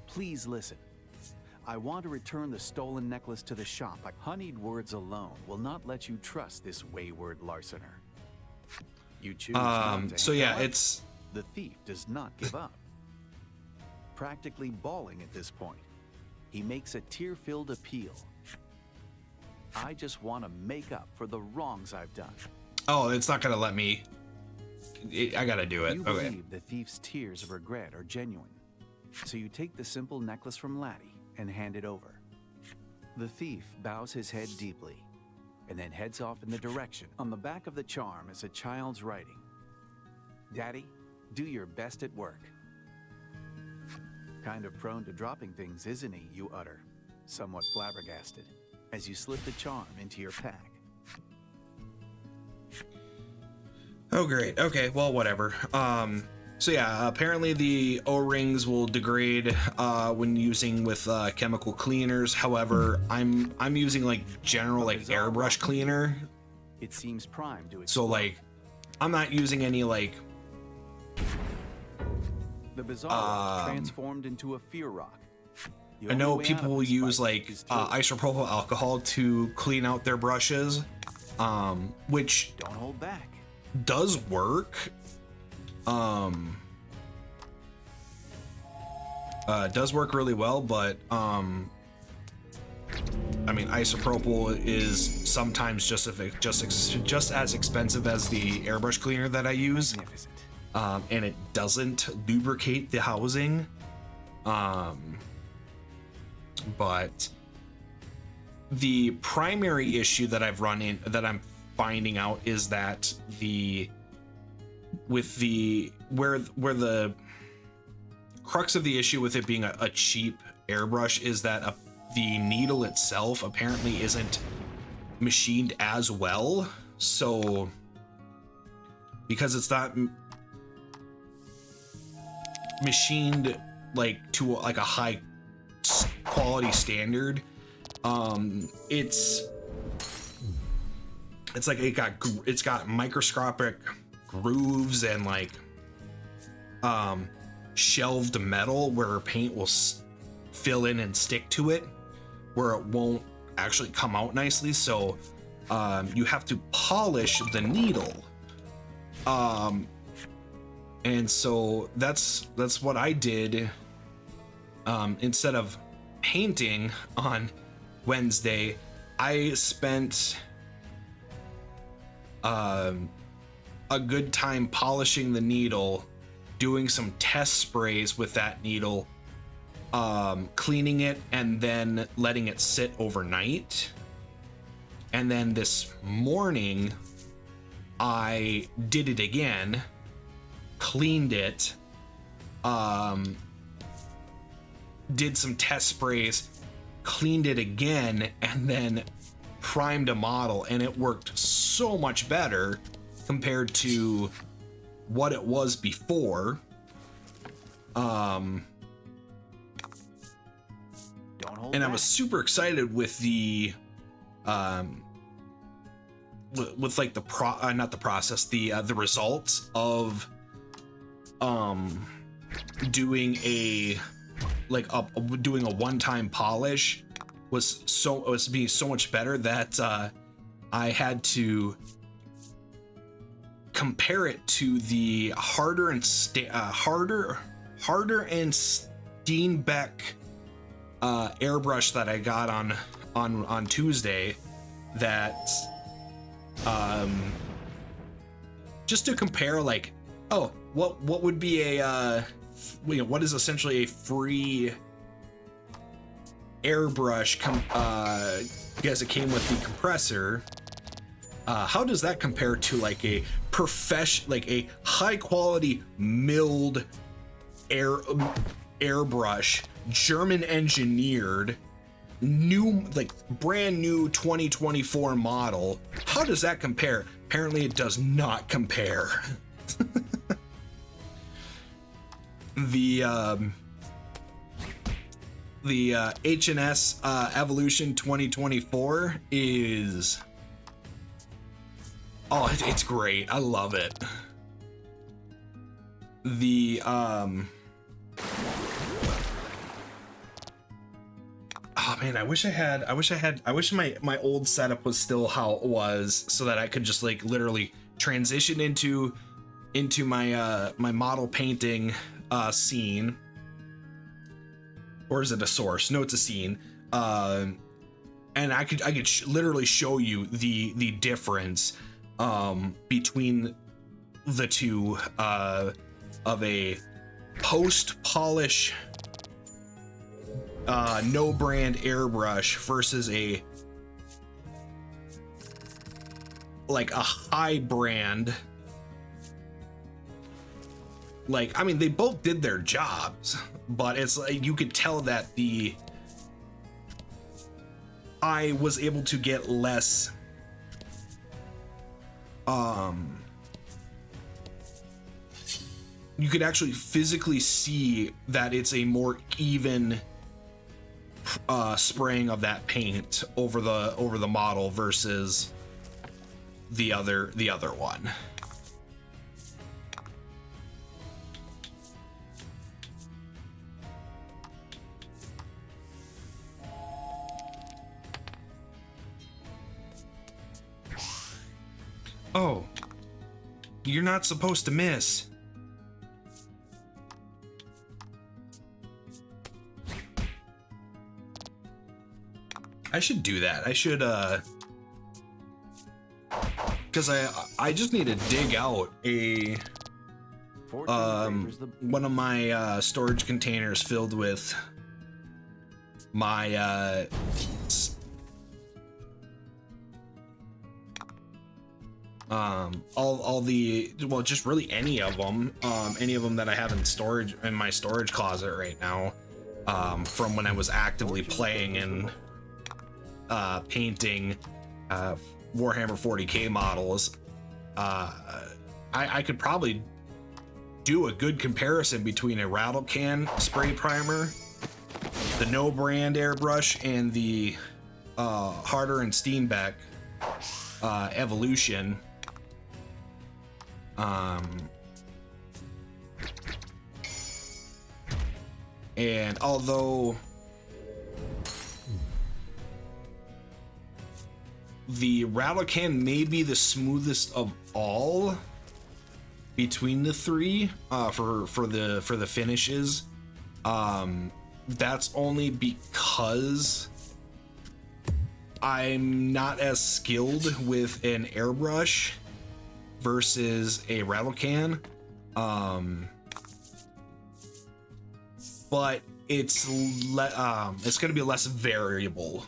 "Please listen. I want to return the stolen necklace to the shop. Honeyed words alone will not let you trust this wayward larcener. You choose not to. So yeah, However, it's the thief does not give up. Practically bawling at this point, he makes a tear-filled appeal. I just want to make up for the wrongs I've done. oh, it's not gonna let me. I gotta do it. You Okay. believe the thief's tears of regret are genuine, so you take the simple necklace from Laty and hand it over. The thief bows his head deeply and then heads off in the direction. On the back of the charm is a child's writing. Daddy, do your best at work. Kind of prone to dropping things, isn't he? You utter, somewhat flabbergasted, as you slip the charm into your pack. Oh, great. Okay, well, whatever. So yeah, apparently the O-rings will degrade when using with chemical cleaners. However, I'm using like general like airbrush cleaner. It seems primed to So like, I'm not using any like. The bizarre transformed into a fear rock. The I know only way out people of will this use fight like is to- isopropyl alcohol to clean out their brushes, which Don't hold back. does work. Does work really well, but I mean, isopropyl is sometimes just as expensive as the airbrush cleaner that I use, Magnificent. and it doesn't lubricate the housing. But the primary issue that I'm finding out is that where the crux of the issue with it being a cheap airbrush is that the needle itself apparently isn't machined as well. So because it's not machined like to like a high quality standard, it's like it's got microscopic grooves and like shelved metal where paint will fill in and stick to it, where it won't actually come out nicely. So you have to polish the needle, and so that's what I did. Instead of painting on Wednesday, I spent a good time polishing the needle, doing some test sprays with that needle, cleaning it, and then letting it sit overnight. And then this morning, I did it again, cleaned it, did some test sprays, cleaned it again, and then primed a model, and it worked so much better compared to what it was before. Don't hold And I back. was super excited with the with like the the results of doing a one-time polish was being so much better that I had to compare it to the Harder and Steenbeck airbrush that I got on Tuesday. That just to compare, like, oh, what would be a what is essentially a free airbrush because it came with the compressor. How does that compare to like a a high quality milled airbrush, German engineered, new, like brand new 2024 model? How does that compare? Apparently it does not compare. The H&S Evolution 2024 is, oh, it's great. I love it. Oh man, I wish my old setup was still how it was, so that I could just like literally transition into my my model painting scene. Or is it a source? No, it's a scene. And I could literally show you the difference between the two of a post polish no brand airbrush versus a high brand. Like, I mean, they both did their jobs, but it's like you could tell that I was able to get less you could actually physically see that it's a more even spraying of that paint over the model versus the other one. Oh, you're not supposed to miss. I should do that. I should because I just need to dig out a one of my storage containers filled with my all the, well, just really any of them that I have in storage in my storage closet right now, from when I was actively playing and painting Warhammer 40k models. I could probably do a good comparison between a rattle can spray primer, the no brand airbrush, and the Harder and Steenbeck Evolution. And although the rattle can may be the smoothest of all between the three for the finishes, that's only because I'm not as skilled with an airbrush versus a rattle can, but it's going to be less variable.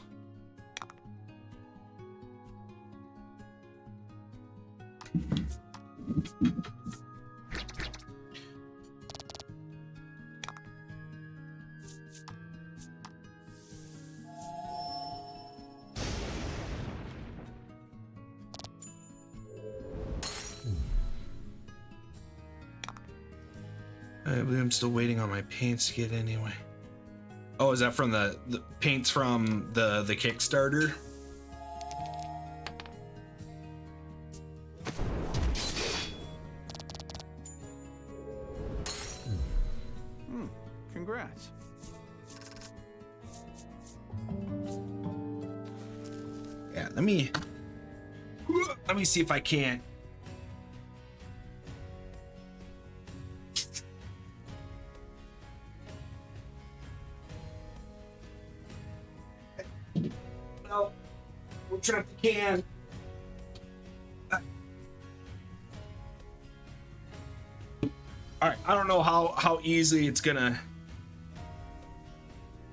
I'm still waiting on my paints to get anyway. Oh, is that from the paints from the Kickstarter? Congrats. Yeah, let me see if I can't. No, we'll try if we can. All right, I don't know how easy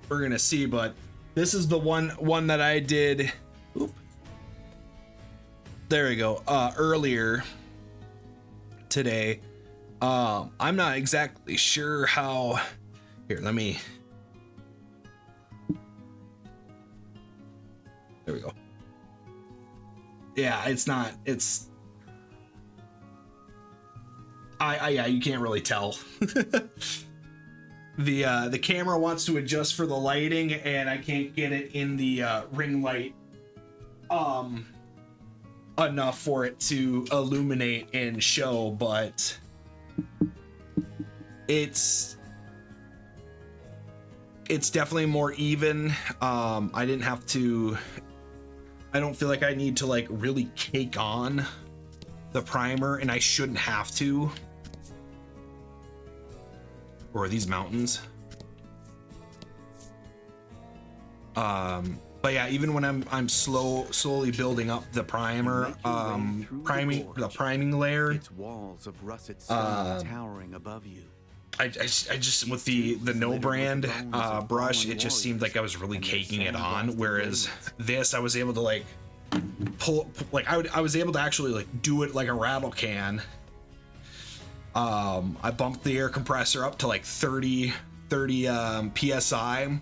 we're gonna see, but this is the one that I did. Oop. There we go. Earlier today. I'm not exactly sure how. Here, let me. There we go. Yeah, it's not. It's. Yeah, you can't really tell. The camera wants to adjust for the lighting, and I can't get it in the ring light enough for it to illuminate and show, but it's it's definitely more even. I didn't have to, I don't feel like I need to like really cake on the primer, and I shouldn't have to. Or are these mountains? But yeah, even when I'm slowly building up the primer, the priming layer, its walls of russet stone towering above you. I just with the no brand brush, it just seemed like I was really caking it on. Whereas this, I was able to like pull, like I was able to actually like do it like a rattle can. I bumped the air compressor up to like 30 psi.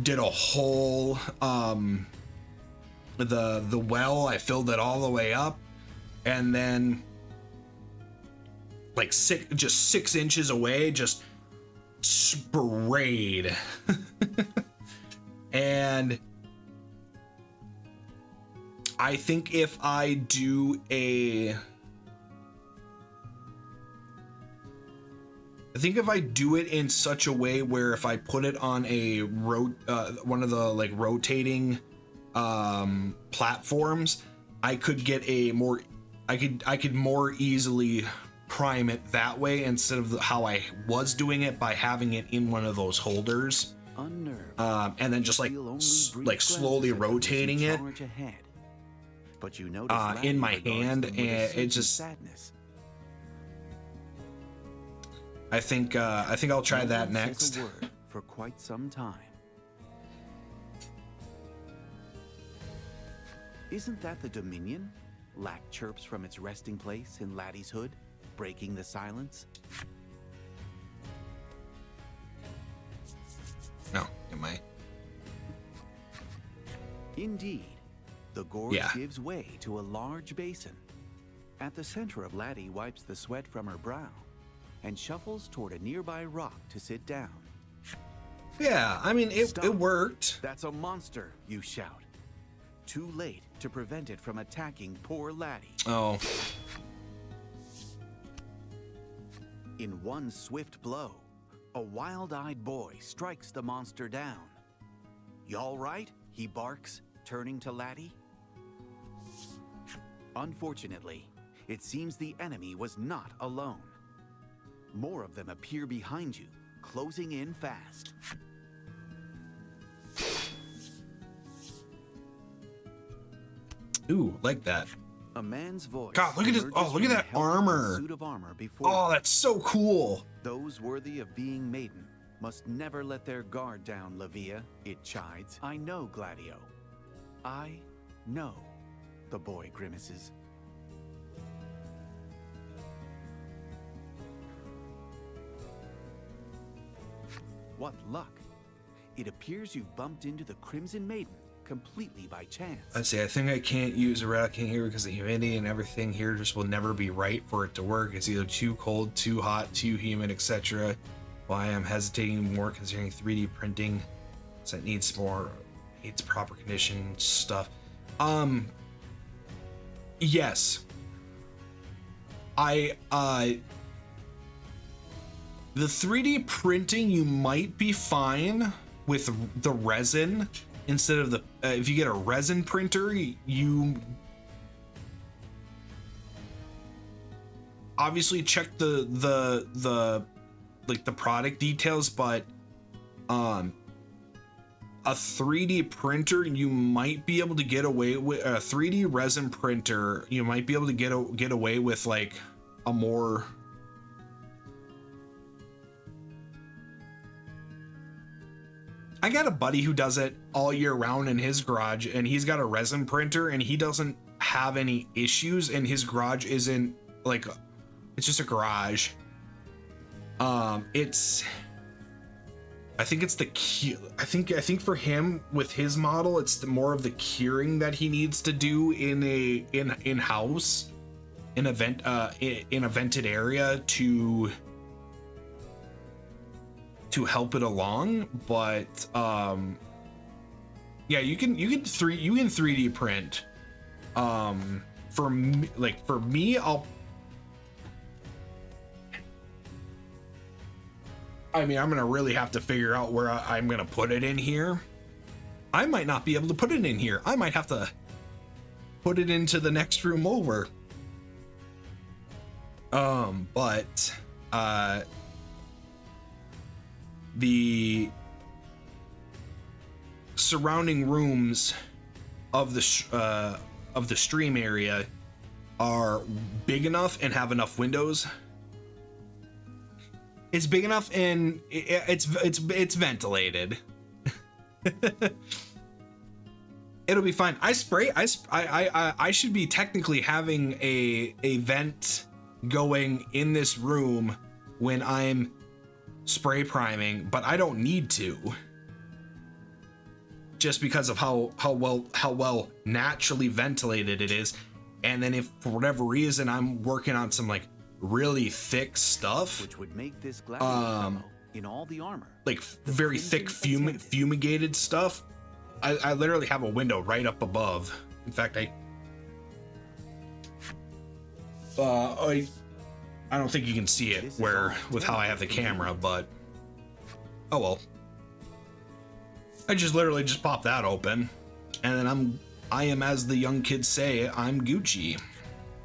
Did a whole the well, I filled it all the way up, and then like 6 inches away, just sprayed. And I think if I do it in such a way where if I put it on a one of the like rotating platforms, I could get I could more easily prime it that way instead of how I was doing it by having it in one of those holders, and then just like slowly rotating it but you in my hand, and it just sadness. I think I'll try that next. For quite some time. Isn't that the Dominion? Lack chirps from its resting place in Laty's hood, breaking the silence. No, am I? Indeed, the gorge gives way to a large basin. At the center of Laty wipes the sweat from her brow and shuffles toward a nearby rock to sit down. Yeah, I mean, it worked. That's a monster, you shout. Too late to prevent it from attacking poor Laty. Oh. In one swift blow, a wild-eyed boy strikes the monster down. You all right? He barks, turning to Laty. Unfortunately, it seems the enemy was not alone. More of them appear behind you, closing in fast. Ooh, like that. A man's voice. God, look at this! Oh, look at that armor! Suit of armor before oh, that's so cool. Those worthy of being maiden must never let their guard down, Lavia. It chides. I know, Gladio. I know. The boy grimaces. What luck! It appears you've bumped into the Crimson Maiden completely by chance. I think I can't use a Eradicating here because the humidity and everything here just will never be right for it to work. It's either too cold, too hot, too humid, etc. Why I'm hesitating more considering 3D printing, so it needs proper condition stuff. Yes. The 3D printing, you might be fine with the resin instead of the if you get a resin printer, you obviously check the like the product details, but a 3D printer, you might be able to get away with a 3D resin printer. You might be able to get away with like a more I got a buddy who does it all year round in his garage, and he's got a resin printer, and he doesn't have any issues, and his garage isn't like, it's just a garage. I think it's the key. I think for him with his model, it's more of the curing that he needs to do in a in-house, in a vented area to help it along. But yeah, you can 3D print. For me, I mean, I'm gonna really have to figure out where I'm gonna put it in here. I might not be able to put it in here. I might have to put it into the next room over. But the surrounding rooms of the stream area are big enough and have enough windows. It's big enough and it's ventilated. It'll be fine. I should be technically having a vent going in this room when I'm spray priming, but I don't need to. Just because of how well naturally ventilated it is. And then if for whatever reason I'm working on some like really thick stuff, which would make this glass in all the armor, like very thick fumigated stuff, I literally have a window right up above. In fact, I don't think you can see it with how I have the camera, but oh well. I literally just pop that open, and then I am, as the young kids say, I'm Gucci.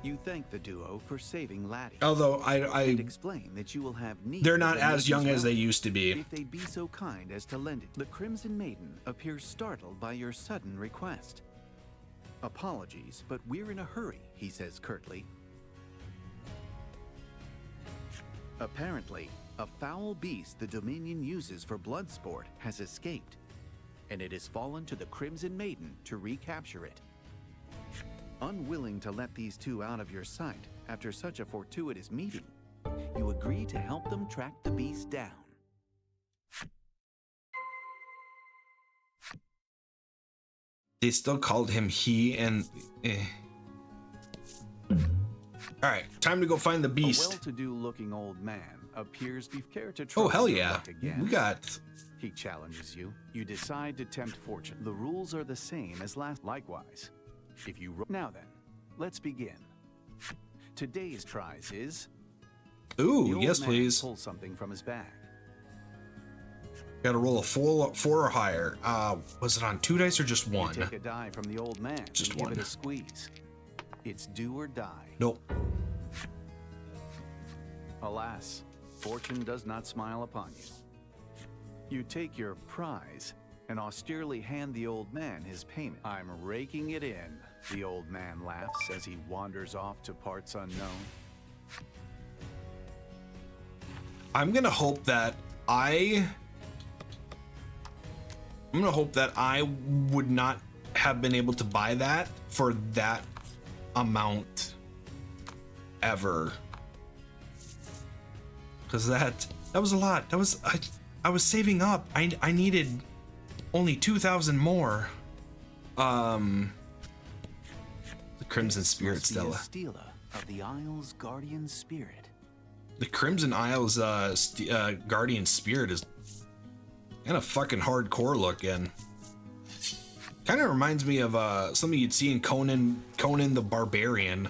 You thank the duo for saving Laty. Although I explain that you will have need. They're not as young as they used to be. If they'd be so kind as to lend it. The Crimson Maiden appears startled by your sudden request. Apologies, but we're in a hurry, he says curtly. Apparently, a foul beast the Dominion uses for blood sport has escaped, and it has fallen to the Crimson Maiden to recapture it. Unwilling to let these two out of your sight after such a fortuitous meeting, you agree to help them track the beast down. They still called him he and All right, time to go find the beast. A well-to-do looking old man appears to care to try. Oh hell yeah. We got. He challenges you. You decide to tempt fortune. The rules are the same as last. Likewise, if you now then, let's begin. Today's prize is. Ooh, yes please. Pull something from his bag. Got to roll a four or higher. Was it on 2 dice or just one? You take a die from the old man. Just and one. Give it a squeeze. It's do or die. Nope. Alas, fortune does not smile upon you. You take your prize and austerely hand the old man his payment. I'm raking it in, the old man laughs as he wanders off to parts unknown. I'm gonna hope that I would not have been able to buy that for that amount ever, because that was a lot. That was I was saving up. I needed only 2,000 more. The Crimson Spirit Stella. Of the Isle's guardian spirit. The Crimson Isle's guardian spirit is kind of fucking hardcore looking. Kind of reminds me of something you'd see in Conan the Barbarian.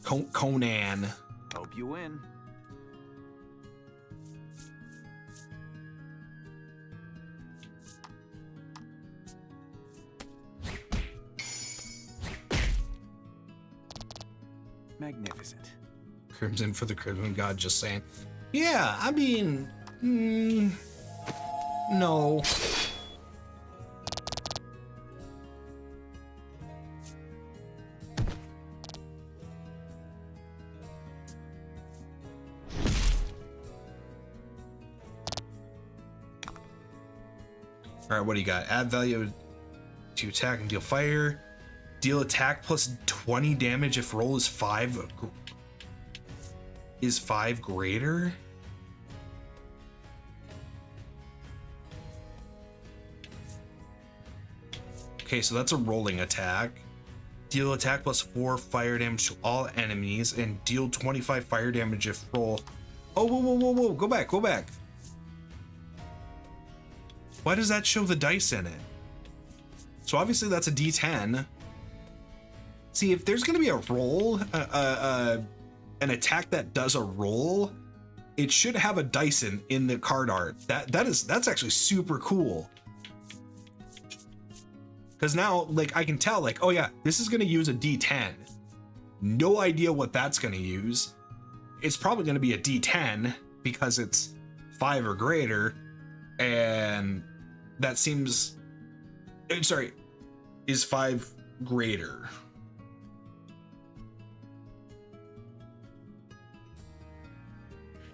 Conan. Hope you win. Magnificent. Crimson for the Crimson God, just saying. Yeah, I mean, no. All right, what do you got? Add value to attack and deal fire. Deal attack plus 20 damage if roll is 5. Is 5 greater? Okay, so that's a rolling attack. Deal attack plus 4 fire damage to all enemies and deal 25 fire damage if roll. Oh, whoa. Go back. Why does that show the dice in it? So obviously that's a D10. See, if there's gonna be a roll, an attack that does a roll, it should have a Dyson in the card art. That's actually super cool. Because now, like, I can tell, like, oh yeah, this is gonna use a D10. No idea what that's gonna use. It's probably gonna be a D10 because it's 5 or greater, and that seems, sorry, is 5 greater.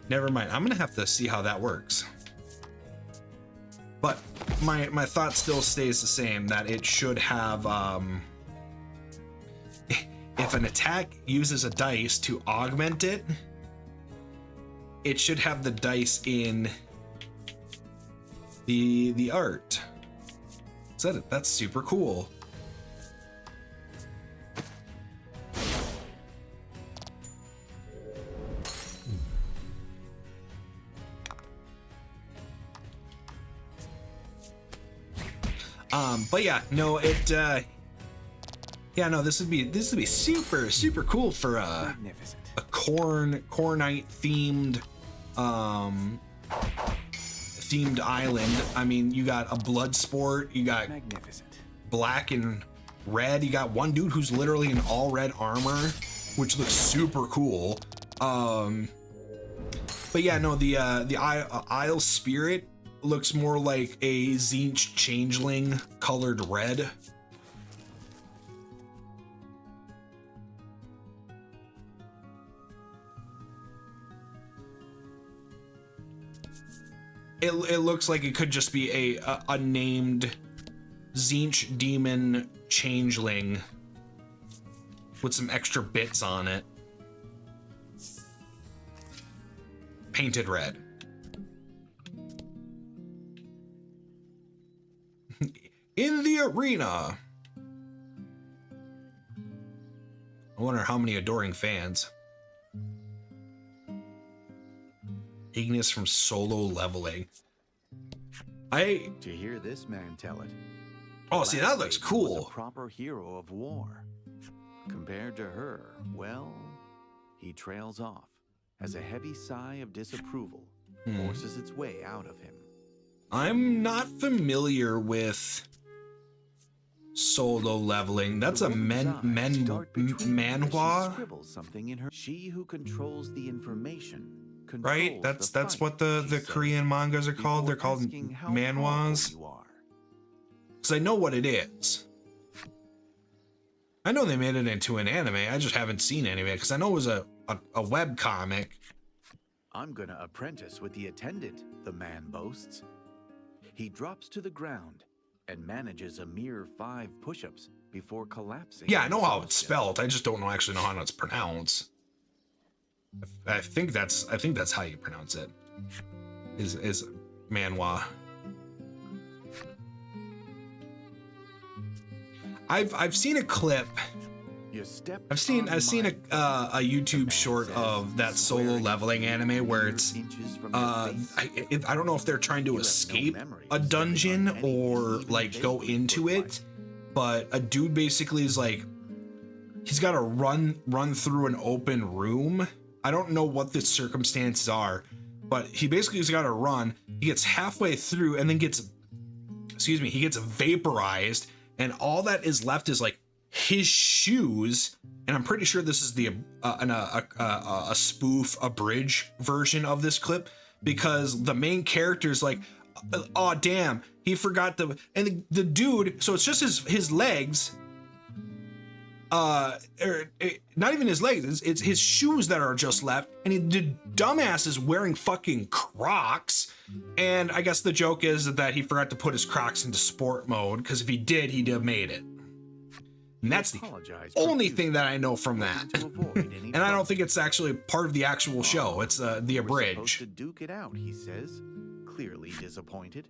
Never mind. I'm gonna have to see how that works. But my thought still stays the same, that it should have, if an attack uses a dice to augment it, it should have the dice in the art. That's super cool. But yeah, no, yeah, no, this would be super cool for a Cornite themed island. I mean, you got a blood sport, you got black and red, you got one dude who's literally in all red armor, which looks super cool. But yeah, no, the Isle Spirit looks more like a Tzeentch changeling colored red. It looks like it could just be a named Tzeentch demon changeling with some extra bits on it. Painted red. In the arena. I wonder how many adoring fans. Ignis from Solo Leveling. To hear this man tell it. Oh, see, that looks cool. Was a proper hero of war. Compared to her, well, he trails off as a heavy sigh of disapproval forces its way out of him. I'm not familiar with Solo Leveling. That's a manhwa. Scribbles something in her. She who controls the information. Right? That's what the Korean mangas are called. They're called manhwas. Because I know what it is. I know they made it into an anime. I just haven't seen any of it because I know it was a web comic. I'm gonna apprentice with the attendant, the man boasts. He drops to the ground and manages a mere 5 push-ups before collapsing. Yeah, I know how it's spelled. I just don't actually know how it's pronounced. I think that's how you pronounce it. Is manhwa. I've seen a clip. I've seen a YouTube short of that Solo Leveling anime where it's I don't know if they're trying to escape a dungeon or like go into it, but a dude basically is like, he's got to run through an open room. I don't know what the circumstances are, but he basically has got to run. He gets halfway through and then he gets vaporized, and all that is left is like his shoes. And I'm pretty sure this is a spoof, abridged version of this clip, because the main character's like, oh damn, he forgot and the dude, so it's just his legs, not even his legs, it's his shoes that are just left, and the dumbass is wearing fucking Crocs. And I guess the joke is that he forgot to put his Crocs into sport mode, because if he did, he'd have made it. And that's the only thing that I know from that. And I don't think it's actually part of the actual show. It's the abridged. To duke it out, he says, clearly disappointed.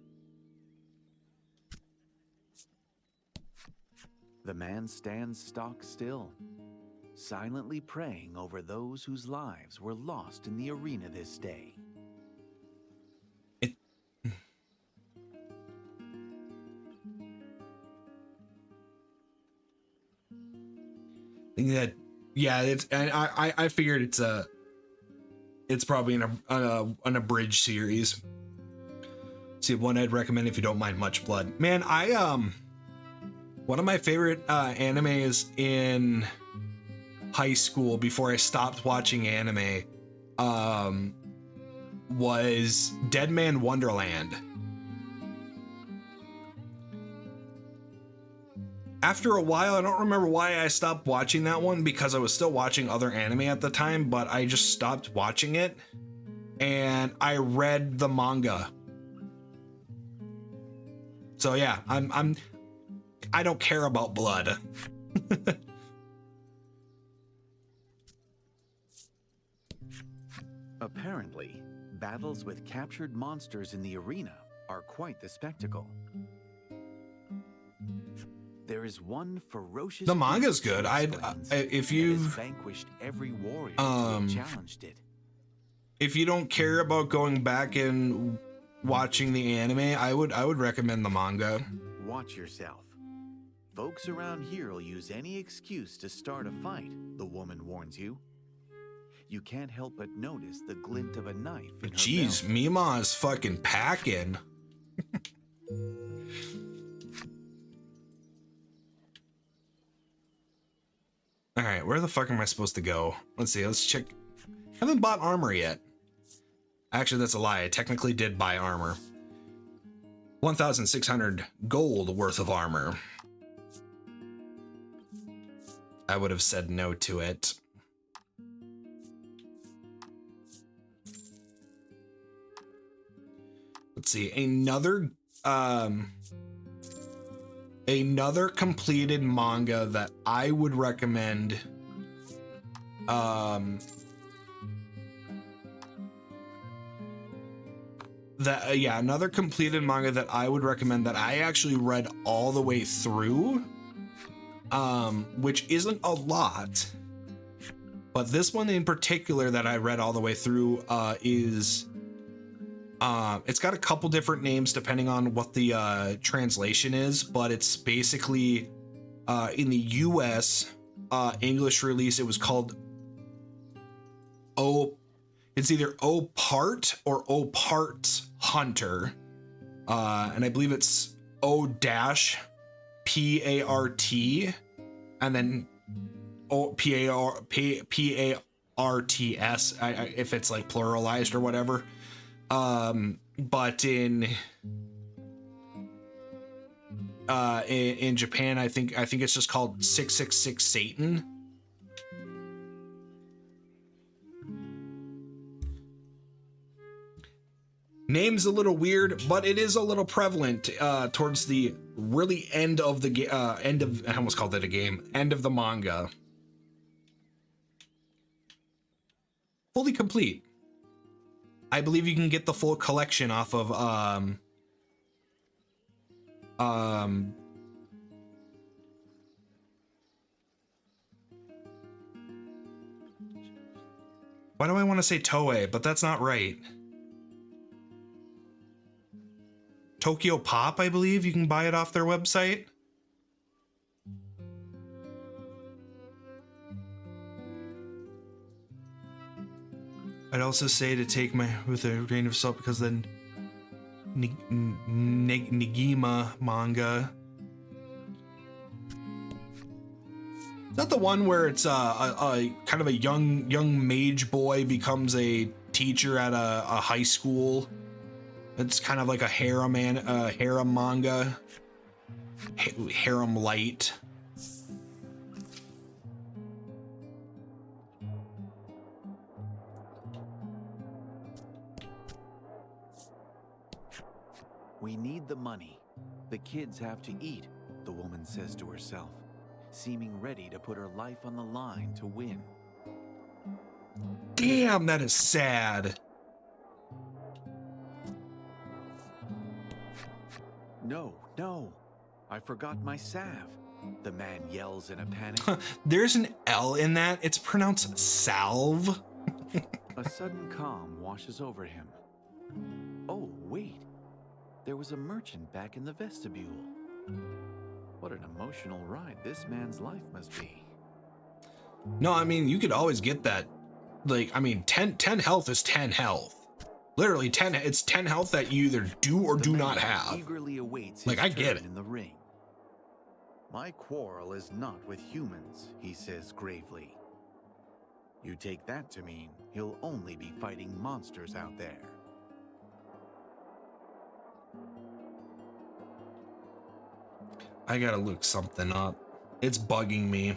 The man stands stock still, silently praying over those whose lives were lost in the arena this day. I figured it's probably an abridged series. See, one I'd recommend if you don't mind much blood. Man, one of my favorite animes in high school before I stopped watching anime was Dead Man Wonderland. After a while, I don't remember why I stopped watching that one, because I was still watching other anime at the time, but I just stopped watching it and I read the manga. So yeah, I don't care about blood. Apparently, battles with captured monsters in the arena are quite the spectacle. There is one ferocious. The manga's good. If you've vanquished every warrior to have challenged it. If you don't care about going back and watching the anime, I would recommend the manga. Watch yourself. Folks around here will use any excuse to start a fight, the woman warns you. You can't help but notice the glint of a knife in her Jeez, belt. Mima is fucking packing. All right, where the fuck am I supposed to go? Let's see, let's check. I haven't bought armor yet. Actually, that's a lie. I technically did buy armor. 1,600 gold worth of armor. I would have said no to it. Let's see, another completed manga that I would recommend. Another completed manga that I would recommend that I actually read all the way through, which isn't a lot, but this one in particular that I read all the way through is it's got a couple different names depending on what the translation is, but it's basically in the US English release, it was called it's either O Part or O Parts Hunter, and I believe it's O-PART and then PARTS if it's like pluralized or whatever. But in Japan, I think it's just called 666 Satan. Name's a little weird, but it is a little prevalent towards the really end of the I almost called it a game. End of the manga. Fully complete. I believe you can get the full collection off of why do I want to say Toei, but that's not right. Tokyo Pop, I believe you can buy it off their website. I'd also say to take my with a grain of salt, because then Nigima manga. Is that the one where it's a kind of a young mage boy becomes a teacher at a high school? It's kind of like a harem manga, harem light. We need the money. The kids have to eat, the woman says to herself, seeming ready to put her life on the line to win. Damn, that is sad. No, I forgot my salve, the man yells in a panic. There's an L in that. It's pronounced salve. A sudden calm washes over him. Oh, wait. There was a merchant back in the vestibule. What an emotional ride this man's life must be. No, I mean, you could always get that like, I mean, 10 health is 10 health. Literally 10, it's 10 health that you either do or do not have. Eagerly awaits like, his I get turn it. in the ring. My quarrel is not with humans, he says gravely. You take that to mean he'll only be fighting monsters out there. I gotta look something up. It's bugging me.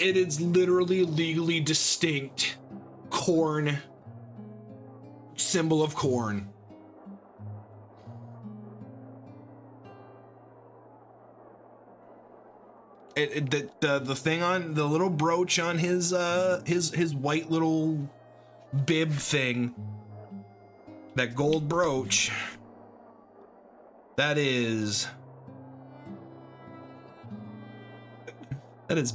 It is literally legally distinct corn, symbol of corn. The thing on the little brooch on his white little bib thing, that gold brooch, that is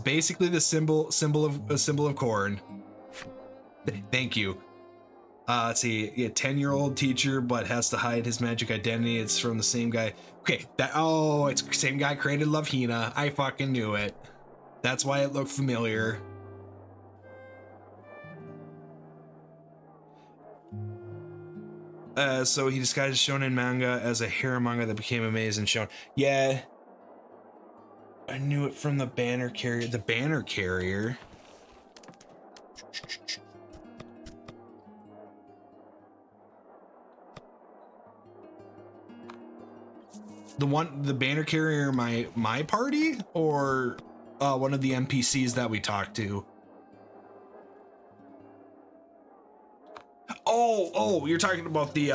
basically the symbol of corn. Thank you. Let's see. Yeah, 10-year-old teacher, but has to hide his magic identity. It's from the same guy. Okay, it's the same guy created Love Hina. I fucking knew it. That's why it looked familiar. So he disguised shonen manga as a harem manga that became a maiden shonen. Yeah. I knew it from the banner carrier. The banner carrier. The banner carrier, my party, or one of the NPCs that we talked to. Oh, you're talking about the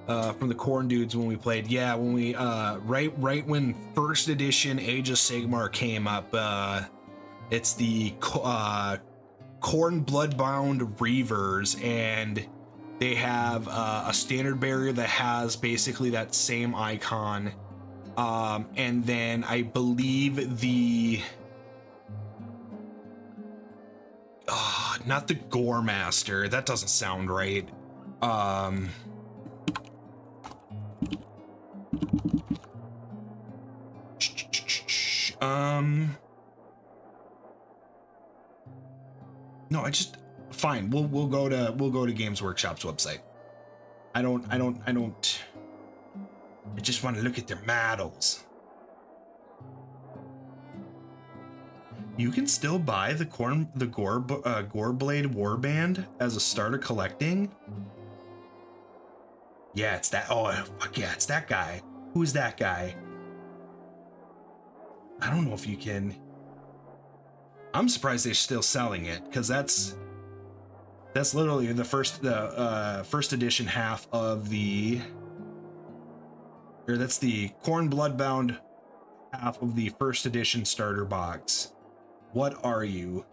from the Corn Dudes when we played. Yeah, when we right when first edition Age of Sigmar came up, it's the Corn Bloodbound Reavers, and they have a standard barrier that has basically that same icon, and then I believe the not the Gore Master. That doesn't sound right. No, fine. We'll go to Games Workshop's website. I just want to look at their models. You can still buy the Goreblade Warband as a starter collecting. Yeah, it's that. Oh, fuck yeah, it's that guy. Who is that guy? I don't know if you can. I'm surprised they're still selling it, because that's literally the first edition half of the, or that's the Corn Bloodbound half of the first edition starter box. What are you?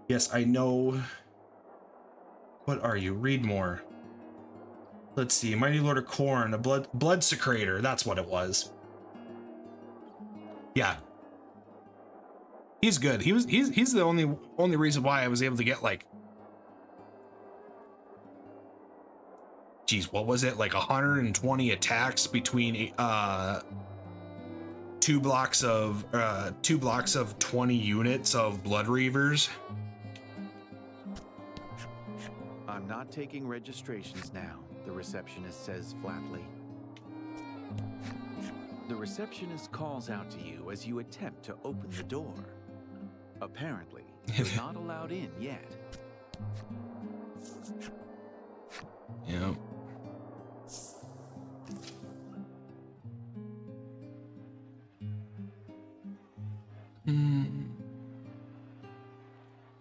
Yes, I know. What are you? Read more. Let's see. Mighty Lord of Corn, a blood secrator. That's what it was. Yeah. He's good. He's the only reason why I was able to get, like, geez, what was it? Like 120 attacks between two blocks of 20 units of Blood Reavers. I'm not taking registrations now, the receptionist says flatly. The receptionist calls out to you as you attempt to open the door. Apparently, you're not allowed in yet. Yeah.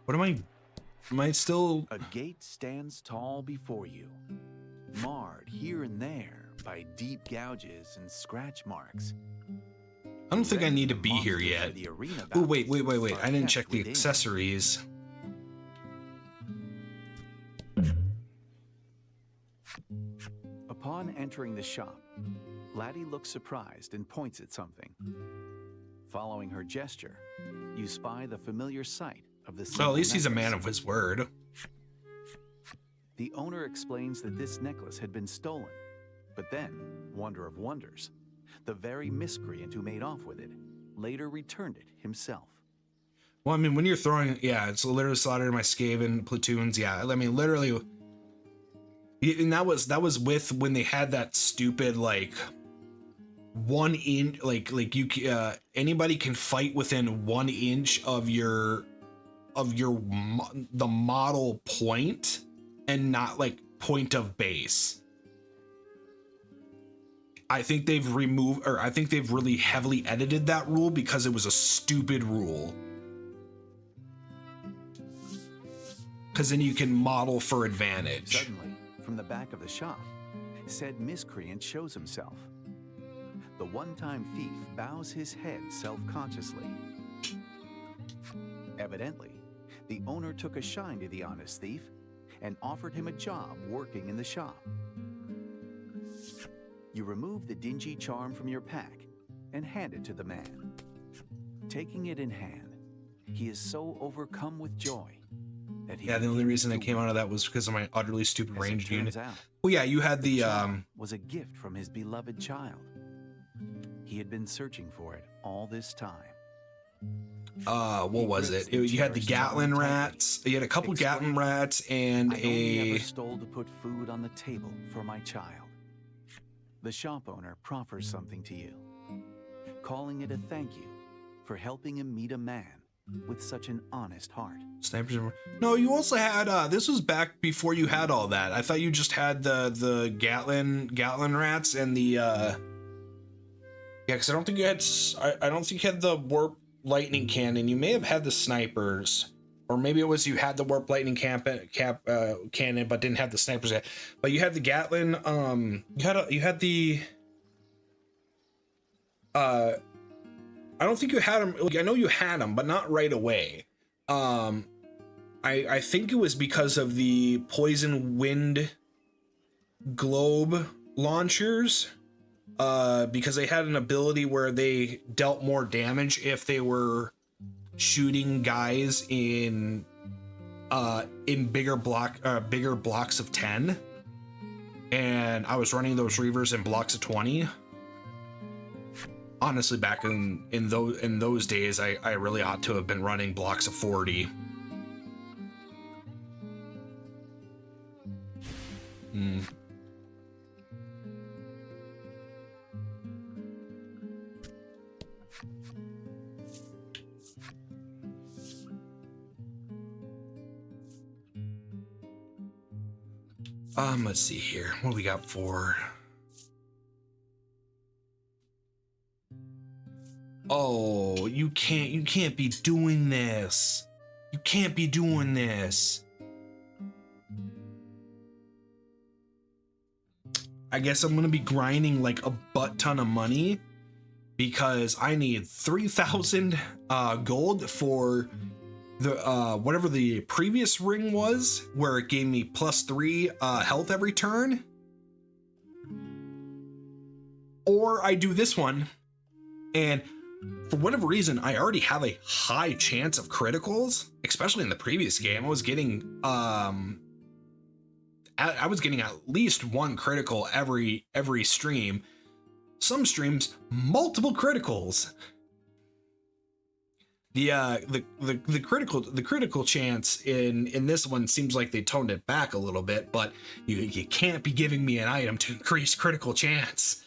What am I still? A gate stands tall before you, marred here and there by deep gouges and scratch marks. I don't think I need to be here yet. Oh, wait. I didn't check the accessories. Upon entering the shop, Laty looks surprised and points at something. Following her gesture, you spy the familiar sight of the Well, at least he's a necklace. man of his word. The owner explains that this necklace had been stolen, but then, wonder of wonders, the very miscreant who made off with it later returned it himself. Well, I mean, when you're throwing, yeah, it's literally slaughtered my Skaven platoons. Yeah, I mean, literally, and that was with when they had that stupid like 1 inch, like you anybody can fight within 1 inch of the model point and not like point of base. I think they've removed, or I think they've really heavily edited that rule because it was a stupid rule. Because then you can model for advantage. Suddenly, from the back of the shop, said miscreant shows himself. The one-time thief bows his head self-consciously. Evidently, the owner took a shine to the honest thief and offered him a job working in the shop. You remove the dingy charm from your pack and hand it to the man. Taking it in hand, he is so overcome with joy that he... Yeah, the only reason I came out of that was because of my utterly stupid ranged unit. Well, yeah, you had the was a gift from his beloved child. He had been searching for it all this time. What was it? You had the Gatlin rats. You had a couple Gatlin rats and I only ever stole to put food on the table for my child. The shop owner proffers something to you, calling it a thank you for helping him meet a man with such an honest heart. Snipers. No, you also had this was back before you had all that. I thought you just had the Gatlin rats and the yeah, because I don't think you had the warp lightning cannon. You may have had the snipers, or maybe it was you had the warp lightning cannon but didn't have the snipers yet. But you had the Gatlin. You had the I don't think you had them. Like, I know you had them, but not right away. I think it was because of the poison wind globe launchers. Because they had an ability where they dealt more damage if they were shooting guys in bigger blocks of 10, and I was running those reavers in blocks of 20. Honestly, back in those days, I really ought to have been running blocks of 40. Let's see here. What do we got for? Oh, you can't be doing this. You can't be doing this. I guess I'm gonna be grinding like a butt ton of money because I need 3,000 gold for the whatever the previous ring was, where it gave me +3 health every turn, or I do this one, and for whatever reason I already have a high chance of criticals. Especially in the previous game, I was getting I was getting at least 1 critical every stream. Some streams multiple criticals. The critical chance in this one seems like they toned it back a little bit, but you can't be giving me an item to increase critical chance.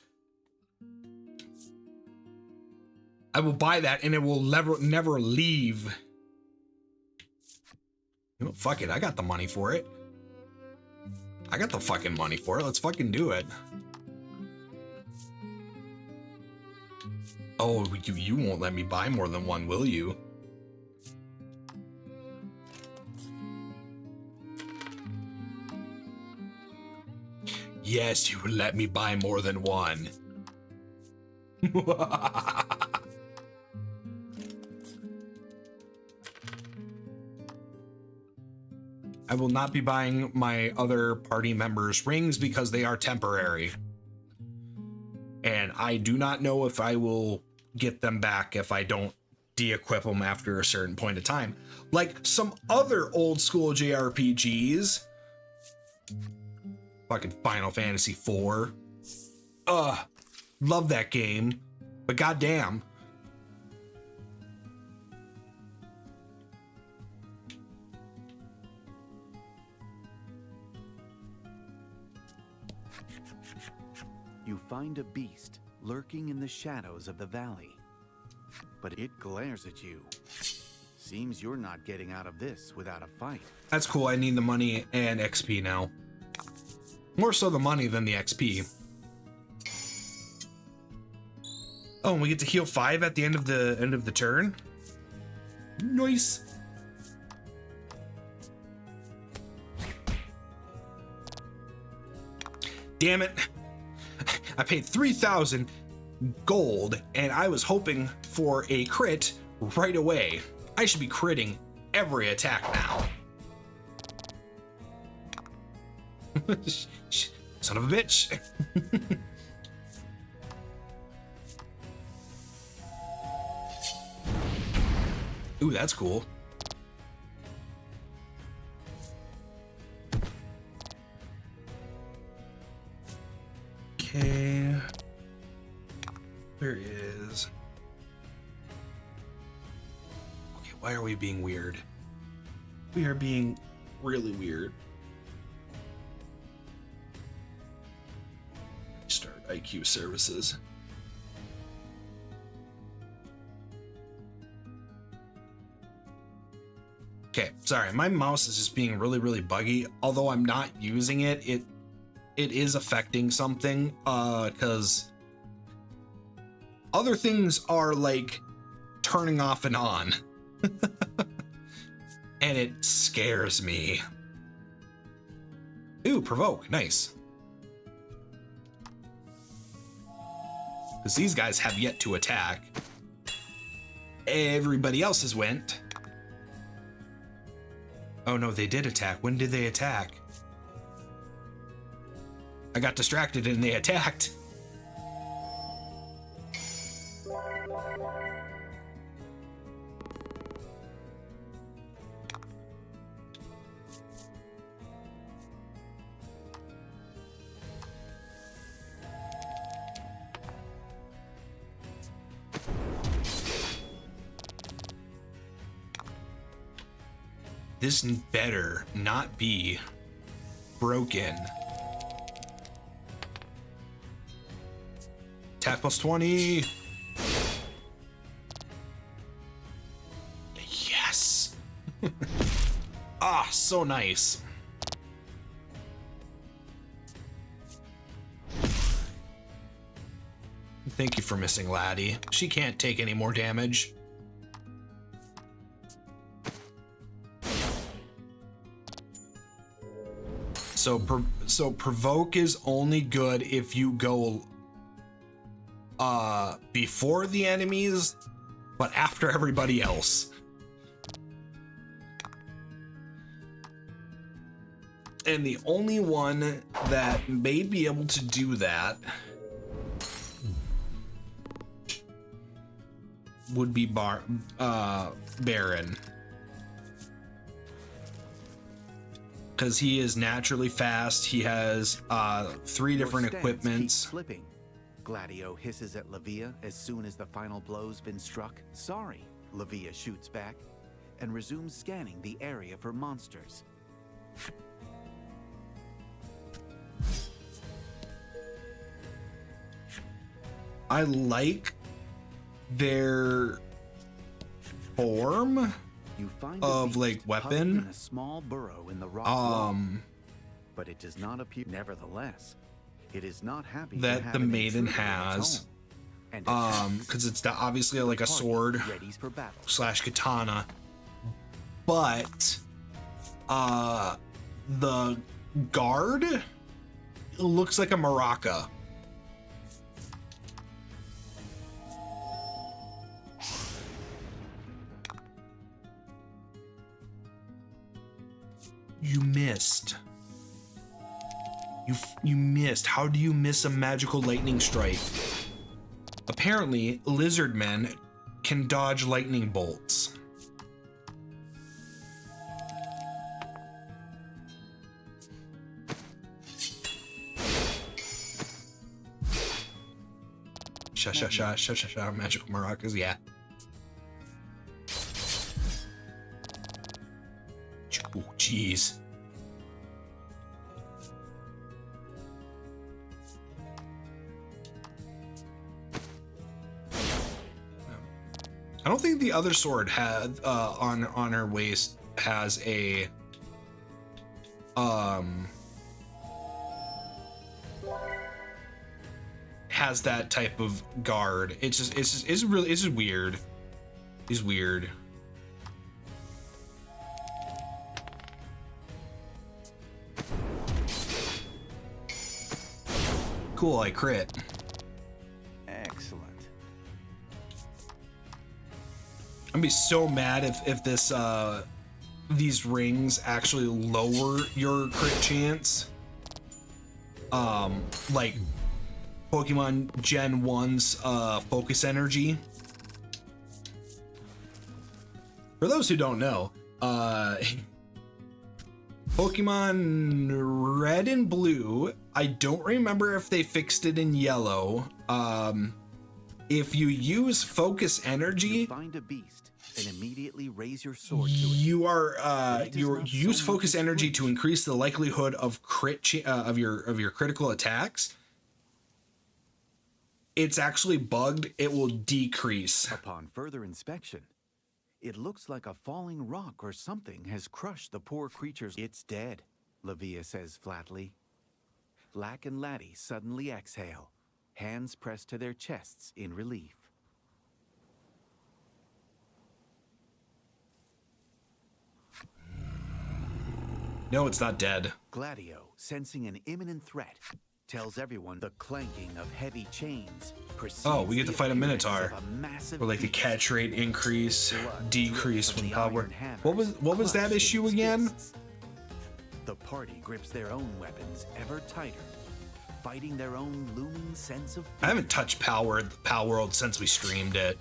I will buy that and it will never leave. You know, fuck it, I got the money for it. I got the fucking money for it. Let's fucking do it. Oh, you won't let me buy more than 1, will you? Yes, you will let me buy more than 1. I will not be buying my other party members rings because they are temporary. And I do not know if I will get them back if I don't de-equip them after a certain point of time. Like some other old school JRPGs. Fucking Final Fantasy IV. Love that game. But goddamn. You find a beast lurking in the shadows of the valley, but it glares at you. Seems you're not getting out of this without a fight. That's cool. I need the money and XP now. More so the money than the XP. Oh, and we get to heal 5 at the end of the turn. Nice. Damn it. I paid 3,000 gold and I was hoping for a crit right away. I should be critting every attack now. Son of a bitch. Ooh, that's cool. Okay. Where is... Okay, why are we being weird? We are being really weird. Start IQ services. Okay, sorry, my mouse is just being really buggy. Although I'm not using it, it is affecting something, because other things are like turning off and on. And it scares me. Ooh, provoke, nice. Because these guys have yet to attack. Everybody else has went. Oh no, they did attack. When did they attack? I got distracted and they attacked. This better not be broken. Attack plus 20. Yes. Ah, so nice. Thank you for missing Laty. She can't take any more damage. So provoke is only good if you go before the enemies, but after everybody else. And the only one that may be able to do that would be Baron. Because he is naturally fast. He has 3 different equipments. Flipping. Gladio hisses at Lavia as soon as the final blow's been struck. Sorry, Lavia shoots back and resumes scanning the area for monsters. I like their form You find of like weapon. in a small burrow in the rock wall, but it does not appear. Nevertheless, it is not happy to that have the an maiden intruder in its has. home, and Because it's obviously like a sword readies for battle. / katana, but the guard looks like a maraca. You missed. You missed. How do you miss a magical lightning strike? Apparently, lizard men can dodge lightning bolts. Sha, magical maracas, yeah. Oh, jeez. I don't think the other sword had on her waist has a has that type of guard. It's just weird. It's weird. Cool, I crit. Excellent. I'm gonna be so mad if this these rings actually lower your crit chance. Like Pokemon Gen 1's focus energy. For those who don't know, Pokemon Red and Blue, I don't remember if they fixed it in Yellow. If you use focus energy, Find a beast and immediately raise your sword to it. you use focus energy to increase the likelihood of of your critical attacks. It's actually bugged. It will decrease. Upon further inspection, it looks like a falling rock or something has crushed the poor creature's. It's dead, Lavia says flatly. Lack and Laty suddenly exhale, hands pressed to their chests in relief. No, it's not dead. Gladio, sensing an imminent threat, tells everyone the clanking of heavy chains. Oh, we get to fight a Minotaur. Massive Or like the catch rate increase, decrease from power. What was that issue again? The party grips their own weapons ever tighter, fighting their own looming sense of fear. I haven't touched Pal World since we streamed it.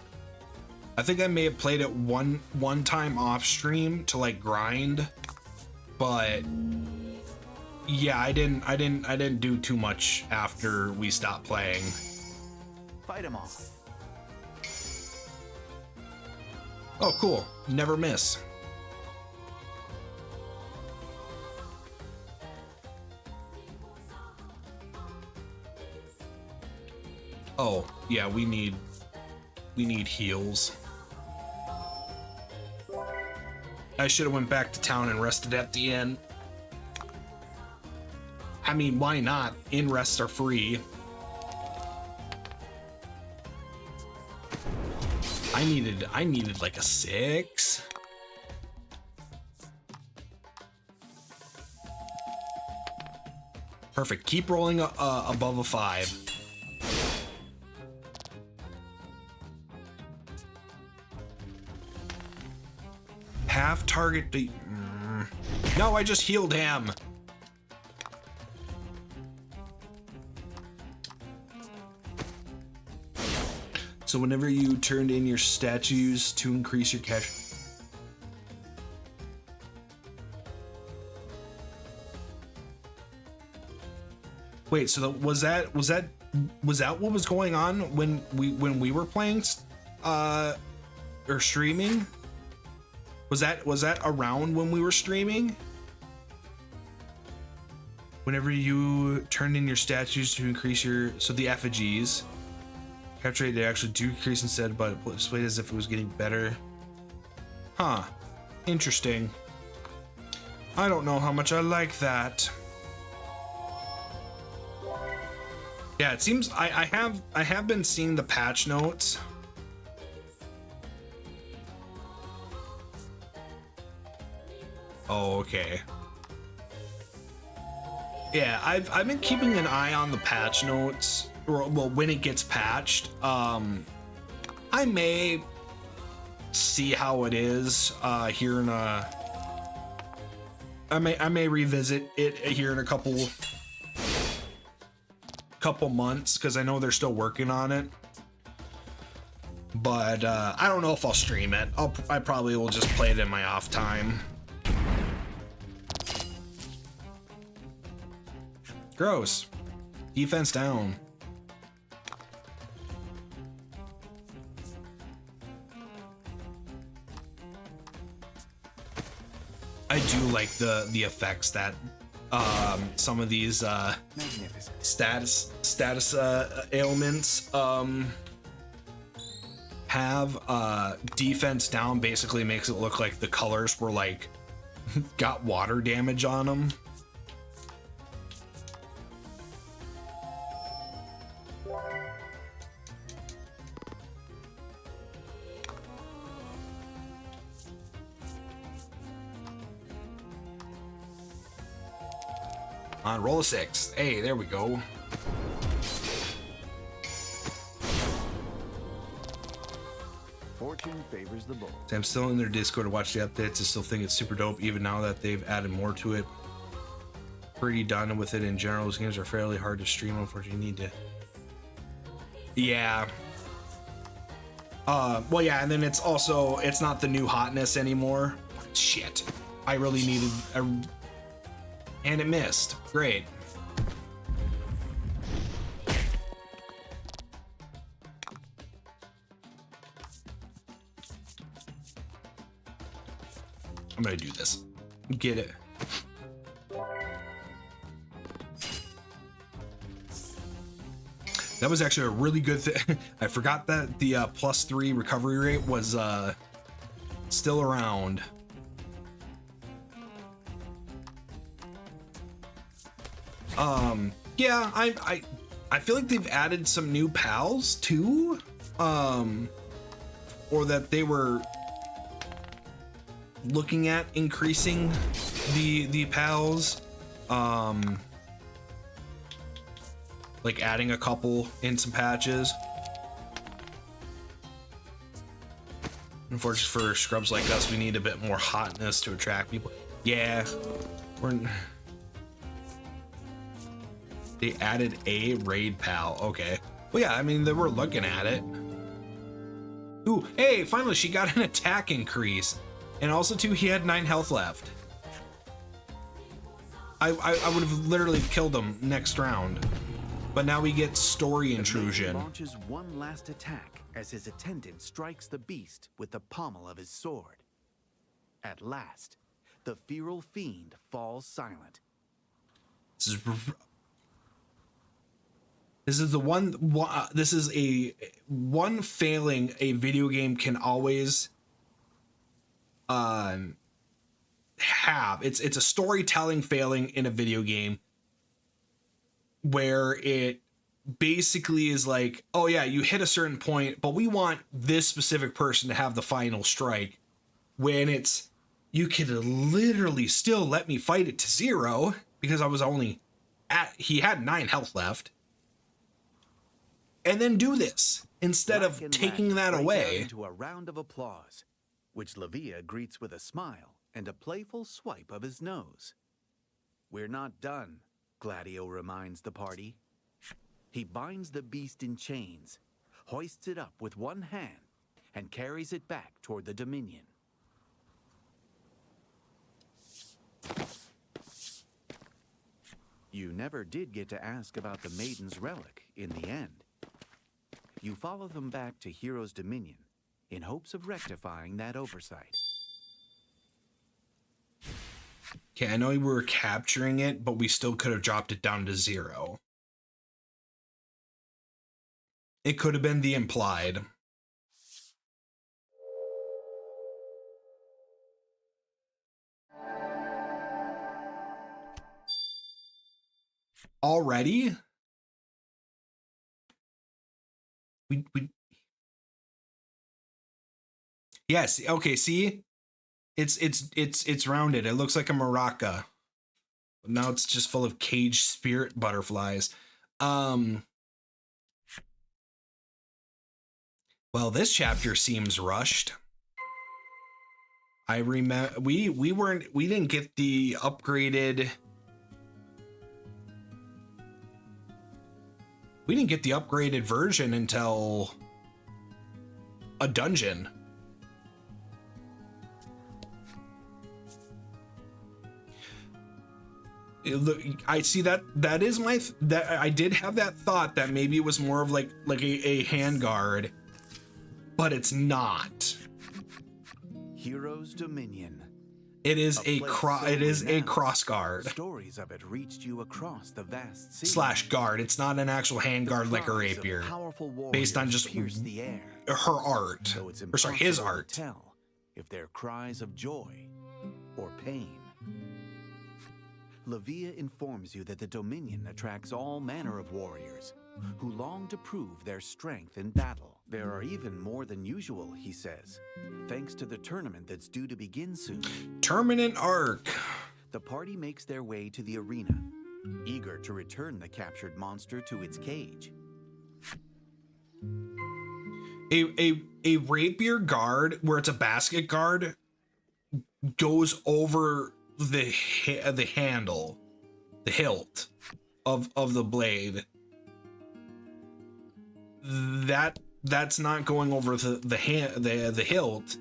I think I may have played it one time off stream to like grind, but yeah, I didn't do too much after we stopped playing. Fight them off. Oh, cool. Never miss. Oh, yeah, we need heals. I should have went back to town and rested at the inn. I mean, why not? Inn rests are free. I needed like a 6. Perfect. Keep rolling above a 5. Half target. No, I just healed him. So whenever you turned in your statues to increase your cash. Wait, so was that what was going on when we were playing or streaming? Was that around when we were streaming? Whenever you turned in your statues to increase your the effigies. Capture rate, they actually do decrease instead, but it displayed as if it was getting better. Huh. Interesting. I don't know how much I like that. Yeah, it seems I have been seeing the patch notes. Oh, okay. Yeah, I've been keeping an eye on the patch notes. Well, when it gets patched, I may see how it is here in I may revisit it here in a couple months because I know they're still working on it. But I don't know if I'll stream it. I probably will just play it in my off time. Gross. Defense down. I do like the effects that some of these status ailments have. Defense down basically makes it look like the colors were like got water damage on them. On roll a 6. Hey, there we go. Fortune favors the bold. I'm still in their Discord to watch the updates. I still think it's super dope, even now that they've added more to it. Pretty done with it in general. Those games are fairly hard to stream. Unfortunately, you need to. Yeah. Well, yeah, and then it's not the new hotness anymore. Shit. I really needed and it missed. Great. I'm gonna do this. Get it. That was actually a really good thing. I forgot that the +3 recovery rate was still around. Yeah, I feel like they've added some new pals too, or that they were looking at increasing the pals, like adding a couple in some patches. Unfortunately for scrubs like us, we need a bit more hotness to attract people. Yeah, they added a raid pal. Okay. Well, yeah, I mean, they were looking at it. Ooh, hey, finally she got an attack increase. And also, too, he had 9 health left. I would have literally killed him next round. But now we get story intrusion. He launches one last attack as his attendant strikes the beast with the pommel of his sword. At last, the feral fiend falls silent. This is a one failing a video game can always have. It's a storytelling failing in a video game where it basically is like, oh yeah, you hit a certain point, but we want this specific person to have the final strike, when it's, you could literally still let me fight it to 0 because I was only he had 9 health left. And then do this instead of taking that away. Into a round of applause, which Lavia greets with a smile and a playful swipe of his nose. We're not done, Gladio reminds the party. He binds the beast in chains, hoists it up with one hand, and carries it back toward the Dominion. You never did get to ask about the Maiden's relic in the end. You follow them back to Hero's Dominion in hopes of rectifying that oversight. Okay, I know we were capturing it, but we still could have dropped it down to 0. It could have been the implied. Already? We yes, okay, see? It's rounded. It looks like a maraca. Now it's just full of caged spirit butterflies. Well, this chapter seems rushed. I remember we didn't get the upgraded. We didn't get the upgraded version until a dungeon. I see that is my that I did have that thought that maybe it was more of like a handguard, but it's not. Heroes Dominion. It is a cross guard. Stories of it reached you across the vast sea. Slash guard. It's not an actual handguard like a rapier. Based on just the air. Her art. Or sorry, his art. To tell if they're cries of joy or pain. Lavia informs you that the Dominion attracts all manner of warriors who long to prove their strength in battle. There are even more than usual, he says, thanks to the tournament that's due to begin soon. Terminant Arc. The party makes their way to the arena, eager to return the captured monster to its cage. A rapier guard, where it's a basket guard, goes over the handle, the hilt of the blade. That's not going over the hilt.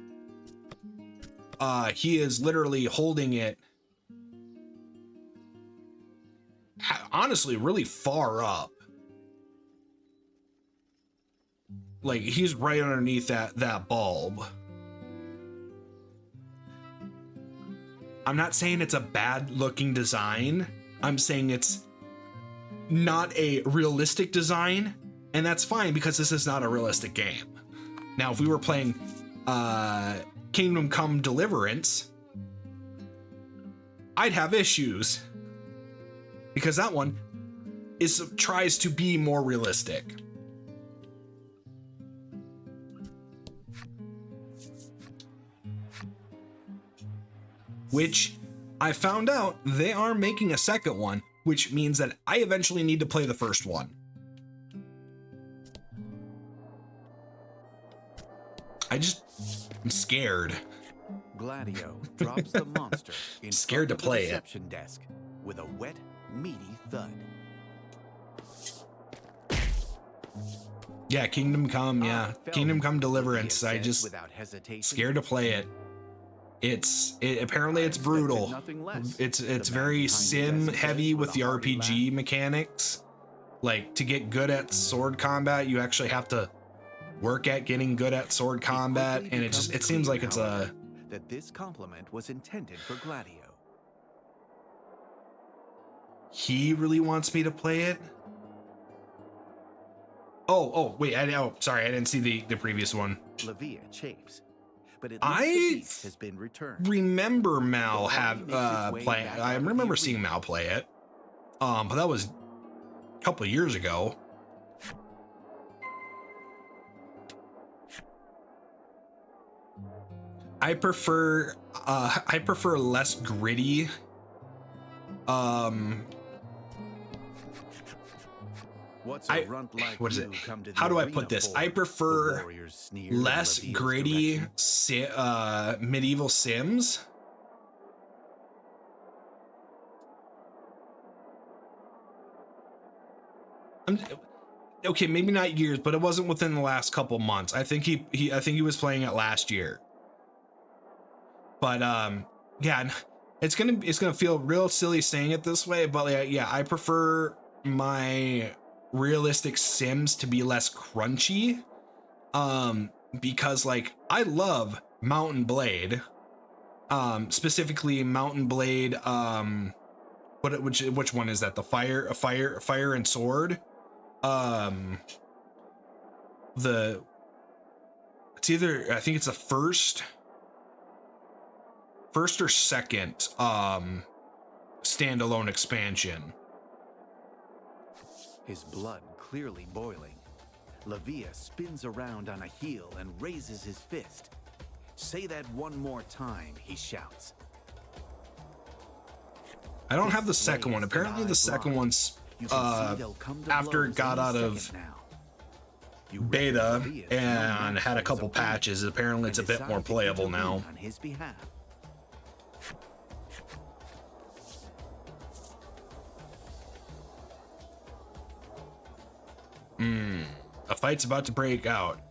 He is literally holding it, honestly, really far up. Like he's right underneath that bulb. I'm not saying it's a bad looking design. I'm saying it's not a realistic design, and that's fine because this is not a realistic game. Now, if we were playing Kingdom Come Deliverance, I'd have issues because that one tries to be more realistic. Which I found out they are making a second one, which means that I eventually need to play the first one. I'm scared. Gladio drops the monster in scared to play the reception desk with a wet, meaty thud. Yeah, Kingdom Come, yeah. Kingdom Come Deliverance. I just scared to play it. Apparently it's brutal. It's very sim heavy with the RPG mechanics. Like, to get good at sword combat, you actually have to work at getting good at sword combat, and it seems like it's a that this compliment was intended for Gladio. He really wants me to play it. Oh wait, sorry, I didn't see the previous one. Lavia chafes. But I has been returned. Remember Mal play. I remember seeing Mal play it, but that was a couple of years ago. I prefer less gritty. What is it? How do I put this? I prefer less gritty medieval Sims. Okay, maybe not years, but it wasn't within the last couple months. I think he was playing it last year. But yeah, it's gonna feel real silly saying it this way, but yeah, I prefer my realistic Sims to be less crunchy, because like I love Mountain Blade, specifically Mountain Blade, which one is that? The fire and sword, it's either, I think it's the first or second standalone expansion. His blood clearly boiling, Lavia spins around on a heel and raises his fist. "Say that one more time," he shouts. I don't have the second one. Apparently the second one's after it got out of beta and had a couple patches. Apparently it's a bit more playable now. On his behalf, A fight's about to break out.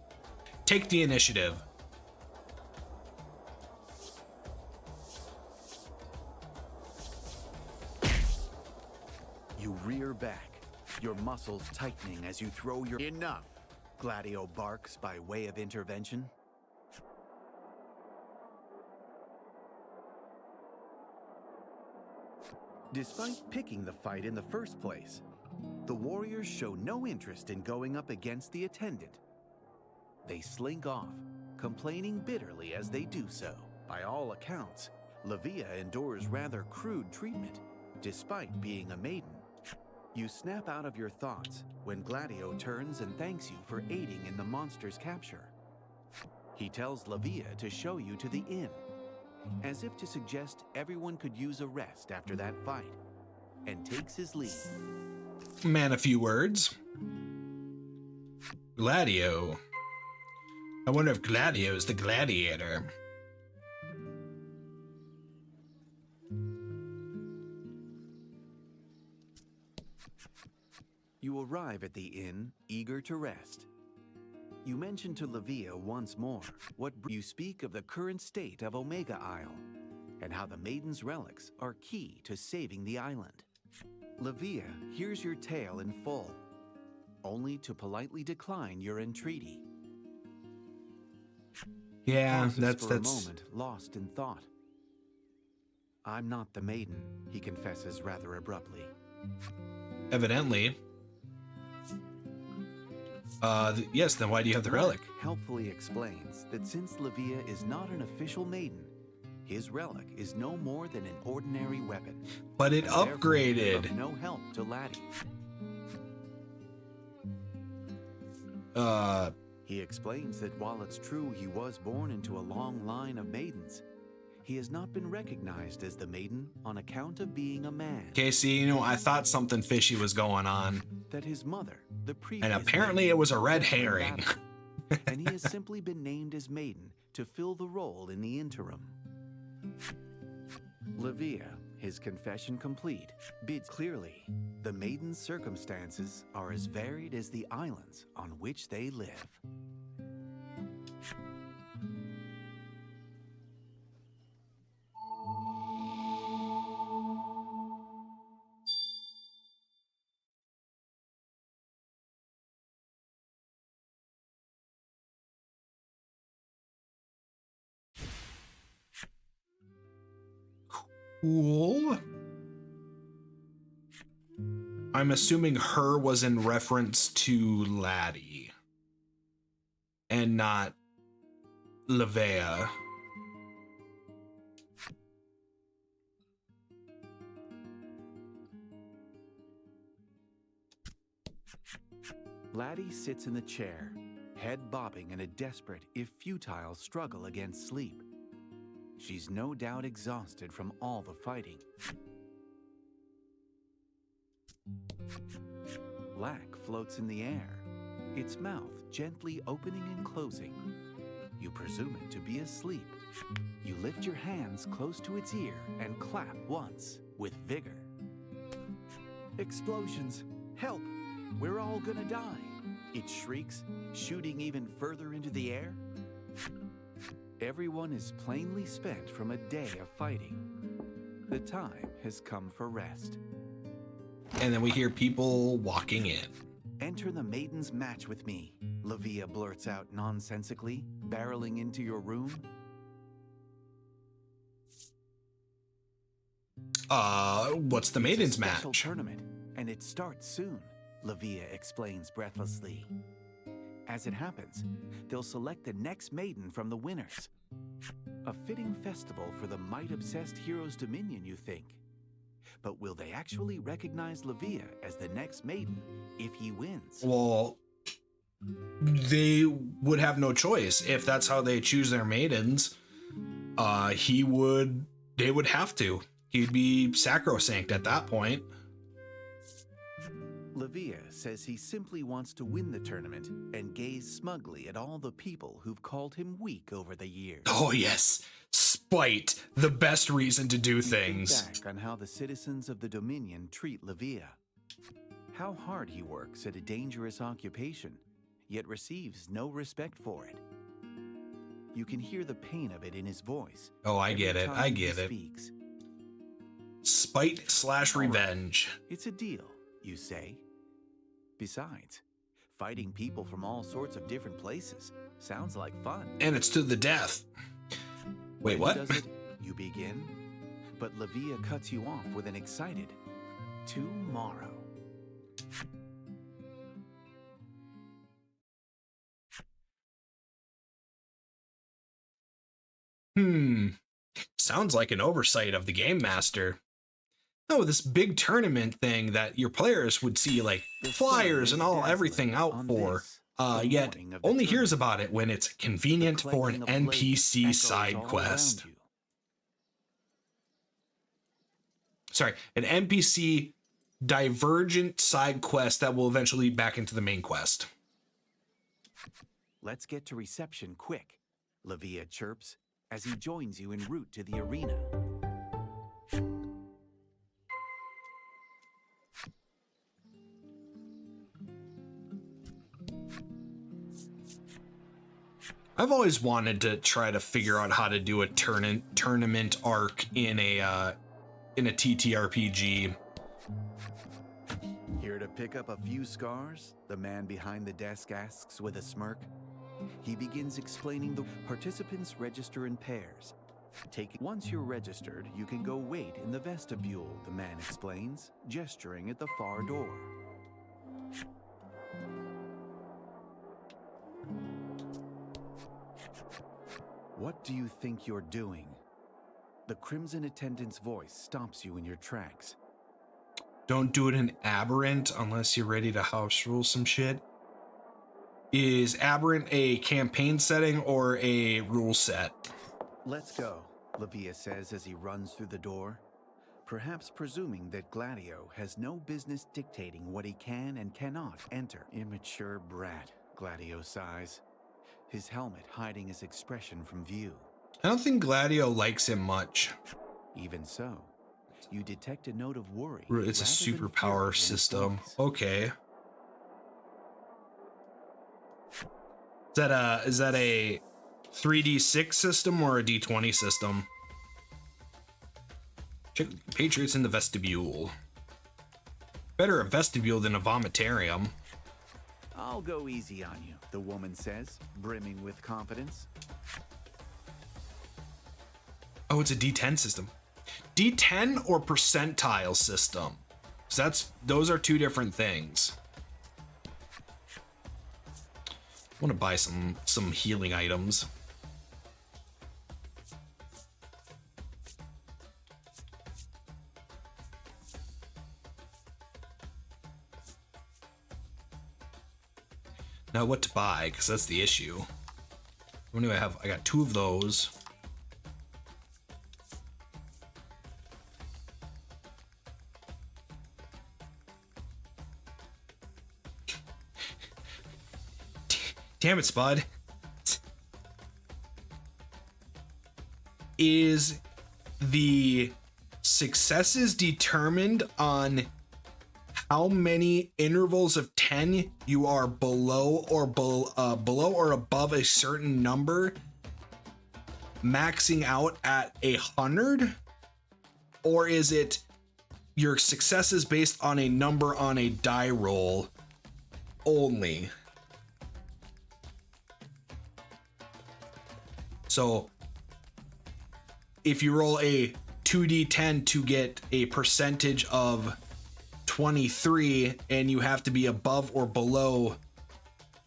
Take the initiative. You rear back, your muscles tightening as you throw your... Enough! Gladio barks by way of intervention. Despite picking the fight in the first place, the warriors show no interest in going up against the attendant. They slink off, complaining bitterly as they do so. By all accounts, Lavia endures rather crude treatment, despite being a maiden. You snap out of your thoughts when Gladio turns and thanks you for aiding in the monster's capture. He tells Lavia to show you to the inn, as if to suggest everyone could use a rest after that fight, and takes his leave. Man, a few words. Gladio. I wonder if Gladio is the gladiator. You arrive at the inn, eager to rest. You mention to Lavia once more what you speak of the current state of Omega Isle, and how the maiden's relics are key to saving the island. Lavia hears your tale in full, only to politely decline your entreaty. Yeah, Pauses that's for a moment, lost in thought. I'm not the maiden, he confesses rather abruptly. evidently. Yes, then why do you have the relic? Helpfully explains that since Lavia is not an official maiden, his relic is no more than an ordinary weapon. But it and therefore upgraded. of no help to Laty. He explains that while it's true he was born into a long line of maidens, he has not been recognized as the maiden on account of being a man. Casey, you know, I thought something fishy was going on. That his mother, the previous And apparently maiden, it was a red died in herring. battle, and he has simply been named as maiden to fill the role in the interim. Lavia, his confession complete, bids clearly, the maiden's circumstances are as varied as the islands on which they live. Cool. I'm assuming her was in reference to Laty and not Lavea. Laty sits in the chair, head bobbing in a desperate, if futile, struggle against sleep. She's no doubt exhausted from all the fighting. Lack floats in the air, its mouth gently opening and closing. You presume it to be asleep. You lift your hands close to its ear and clap once, with vigor. Explosions! Help! We're all gonna die! It shrieks, shooting even further into the air. Everyone is plainly spent from a day of fighting. The time has come for rest. And then we hear people walking in. Enter the maiden's match with me, Lavia blurts out nonsensically, barreling into your room. What's the maiden's It's a special match? tournament, and it starts soon, Lavia explains breathlessly. As it happens, they'll select the next maiden from the winners. A fitting festival for the might-obsessed hero's dominion, you think. But will they actually recognize Lavia as the next maiden if he wins? Well, they would have no choice. If that's how they choose their maidens, they would have to. He'd be sacrosanct at that point. Lavia says he simply wants to win the tournament and gaze smugly at all the people who've called him weak over the years. Oh yes, spite, the best reason to do things. Think back on how the citizens of the Dominion treat Lavia. how hard he works at a dangerous occupation, yet receives no respect for it. You can hear the pain of it in his voice. Oh, I get it. I get it. Speaks. Spite / revenge. It's a deal, you say. Besides, fighting people from all sorts of different places sounds like fun. And it's to the death. Wait, what? Does it? You begin, but Lavia cuts you off with an excited tomorrow. Sounds like an oversight of the game master. Oh, this big tournament thing that your players would see like flyers and everything out for, yet only hears about it when it's convenient for an NPC side quest. Sorry, an NPC divergent side quest that will eventually lead back into the main quest. Let's get to reception quick, Lavia chirps as he joins you en route to the arena. I've always wanted to try to figure out how to do a tournament arc in a TTRPG. Here to pick up a few scars? The man behind the desk asks with a smirk. He begins explaining the participants register in pairs. Once you're registered, you can go wait in the vestibule, the man explains, gesturing at the far door. What do you think you're doing? The crimson attendant's voice stops you in your tracks. Don't do it in Aberrant unless you're ready to house rule some shit. Is Aberrant a campaign setting or a rule set? Let's go, Lavia says as he runs through the door, perhaps presuming that Gladio has no business dictating what he can and cannot enter. Immature brat, Gladio sighs, his helmet hiding his expression from view. I don't think Gladio likes him much. Even so, you detect a note of worry. It's a superpower system. Okay. Is that a 3d6 system or a d20 system? Check Patriots in the vestibule. Better a vestibule than a vomitarium. I'll go easy on you, the woman says, brimming with confidence. Oh, it's a D10 system. D10 or percentile system? So those are two different things. I want to buy some healing items. Now what to buy, because that's the issue. What do I have? I got 2 of those. Damn it, Spud. Is the successes determined on how many intervals of 10 you are below or above a certain number, maxing out at 100? Or is it your successes based on a number on a die roll only? So if you roll a 2d10 to get a percentage of 23 and you have to be above or below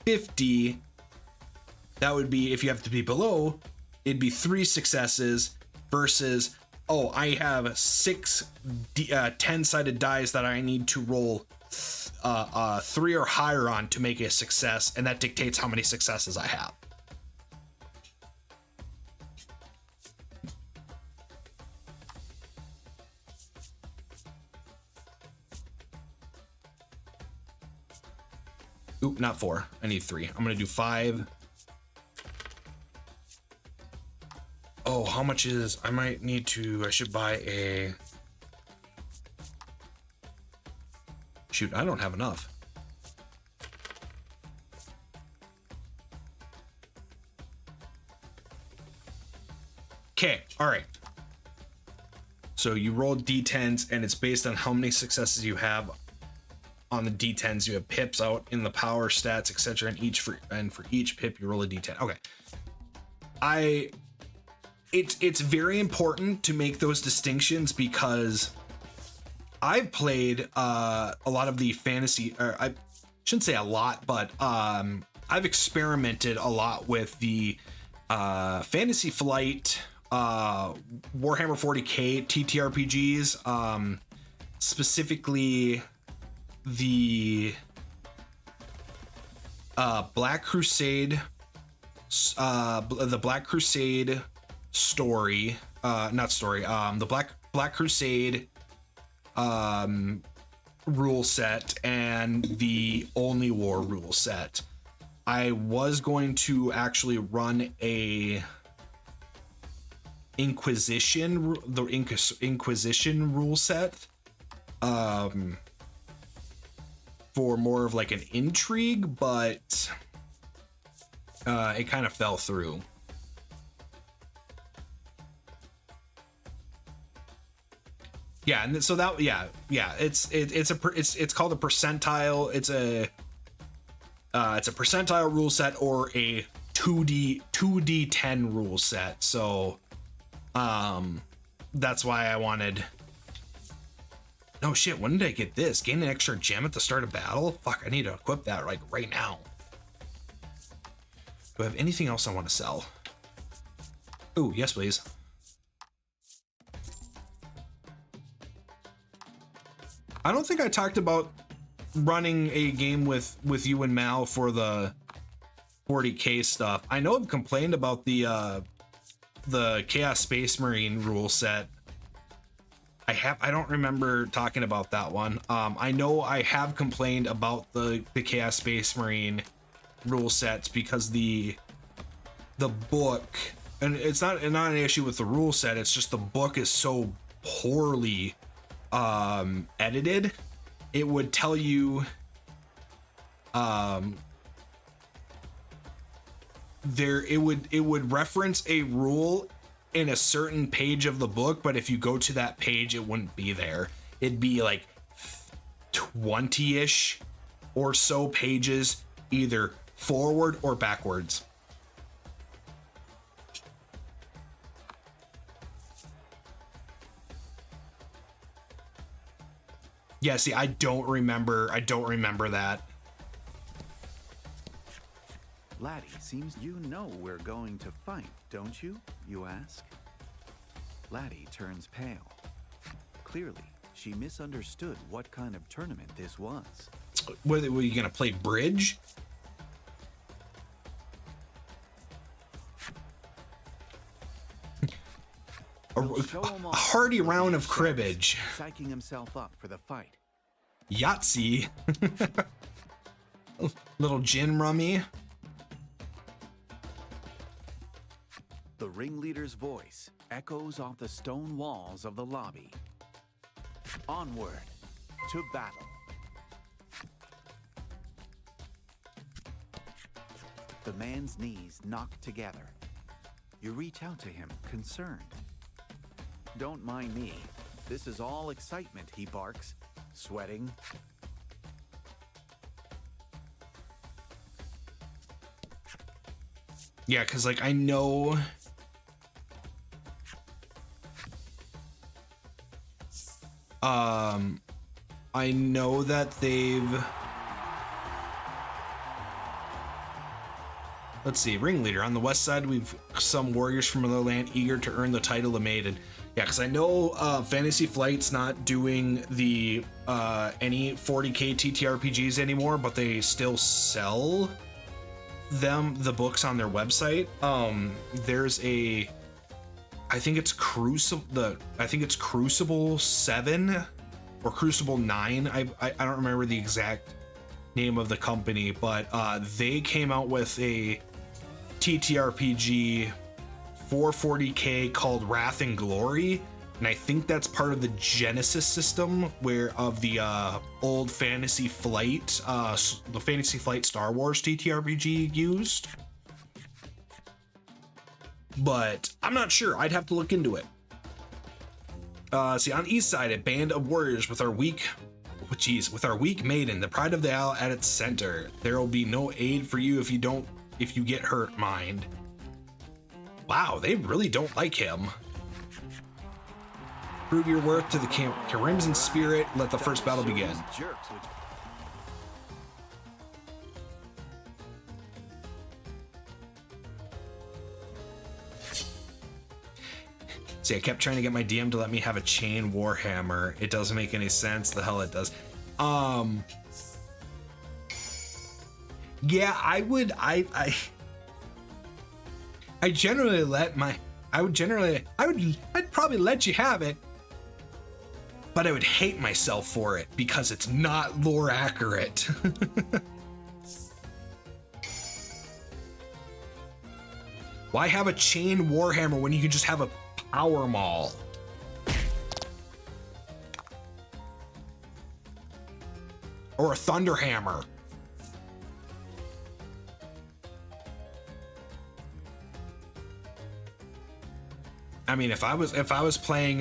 50, that would be, if you have to be below, it'd be 3 successes versus, oh, I have 6 10-sided dice that I need to roll 3 or higher on to make a success, and that dictates how many successes I have. Oop, not 4. I need 3. I'm gonna do 5. Oh, how much is... I might need to... I should buy a... Shoot, I don't have enough. Okay, all right. So you roll d10s, and it's based on how many successes you have on the d10s. You have pips out in the power stats, etc. And for each pip, you roll a d10. Okay. It's very important to make those distinctions because I've played a lot of the fantasy, or I shouldn't say a lot, but I've experimented a lot with the Fantasy Flight, Warhammer 40k TTRPGs, specifically the Black Crusade, the Black Crusade story, the Black Crusade rule set and the Only War rule set. I was going to actually run a Inquisition rule set for more of like an intrigue, but it kind of fell through. Yeah, and so that it's called a percentile. It's a percentile rule set or a 2d10 rule set. So that's why I wanted. No shit, when did I get this? Gain an extra gem at the start of battle? Fuck, I need to equip that like right now. Do I have anything else I want to sell? Ooh, yes please. I don't think I talked about running a game with you and Mal for the 40k stuff. I know I've complained about the Chaos Space Marine rule set. I don't remember talking about that one. I know I have complained about the Chaos Space Marine rule sets because the book, and it's not an issue with the rule set, it's just the book is so poorly edited. It would tell you it would reference a rule in a certain page of the book, but if you go to that page it wouldn't be there. It'd be like 20-ish or so pages either forward or backwards. Yeah, see, I don't remember that. Laty, seems you know we're going to fight, don't you? You ask. Laty turns pale. Clearly, she misunderstood what kind of tournament this was. Were you gonna play bridge? A hearty round of cribbage. Psyching himself up for the fight. Yahtzee. Little gin rummy. The ringleader's voice echoes off the stone walls of the lobby. Onward to battle. The man's knees knock together. You reach out to him, concerned. Don't mind me. This is all excitement, he barks, sweating. Yeah, because like I know that they've, let's see, ringleader on the west side, we've some warriors from another land eager to earn the title of maiden. Yeah, because I know Fantasy Flight's not doing the any 40k TTRPGs anymore, but they still sell the books on their website. There's a, I think it's Crucible 7 or Crucible 9. I don't remember the exact name of the company, but they came out with a TTRPG for 40k called Wrath and Glory, and I think that's part of the Genesis system where of the old Fantasy Flight, the Fantasy Flight Star Wars TTRPG used. But I'm not sure. I'd have to look into it. See, on the east side, a band of warriors with our weak maiden, the pride of the isle at its center. There will be no aid for you if you get hurt, mind. Wow, they really don't like him. Prove your worth to the Crimson Spirit. Let the first battle begin. See, I kept trying to get my DM to let me have a chain warhammer. It doesn't make any sense. The hell it does. Yeah, I would I'd probably let you have it, but I would hate myself for it because it's not lore accurate. Why have a chain warhammer when you can just have a power maul? Or a thunder hammer? I mean, if I was playing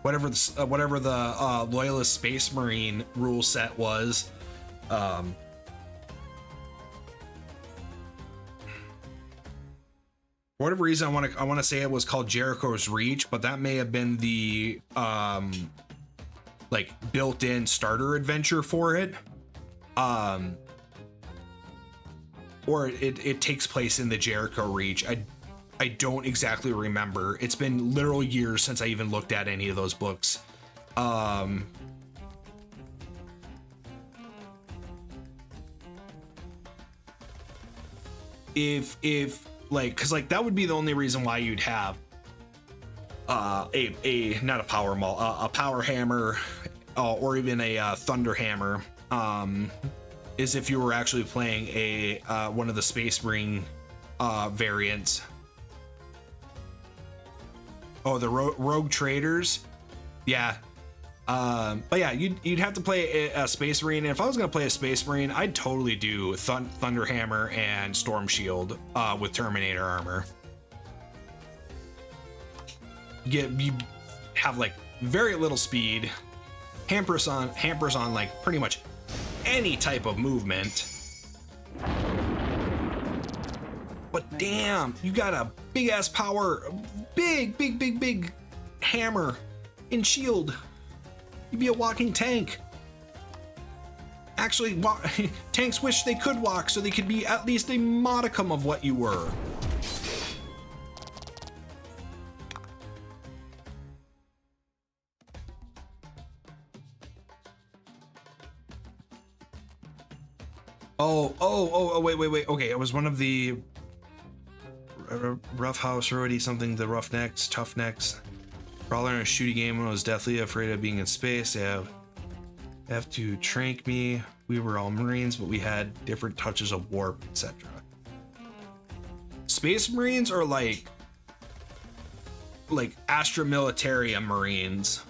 whatever the Loyalist Space Marine rule set was, for whatever reason, I want to say it was called Jericho's Reach, but that may have been the like built-in starter adventure for it, or it takes place in the Jericho Reach. I don't exactly remember. It's been literal years since I even looked at any of those books. If like, cause like that would be the only reason why you'd have a not a power maul, a power hammer, or even a thunder hammer, is if you were actually playing a one of the Space Marine variants. Oh, the Rogue Traders, yeah. But yeah, you'd have to play a Space Marine, and if I was gonna play a Space Marine, I'd totally do Thunder Hammer and Storm Shield with Terminator armor. You have like very little speed, hampers on like pretty much any type of movement. But damn, you got a big ass power, big hammer and shield. You'd be a walking tank. Actually, tanks wish they could walk so they could be at least a modicum of what you were. Oh, wait. Okay, it was one of the rough house roadie something, the roughnecks, toughnecks. Brawler in a shooty game when I was deathly afraid of being in space. They have to trank me. We were all Marines, but we had different touches of warp, etc. Space Marines are like Astra Militaria Marines.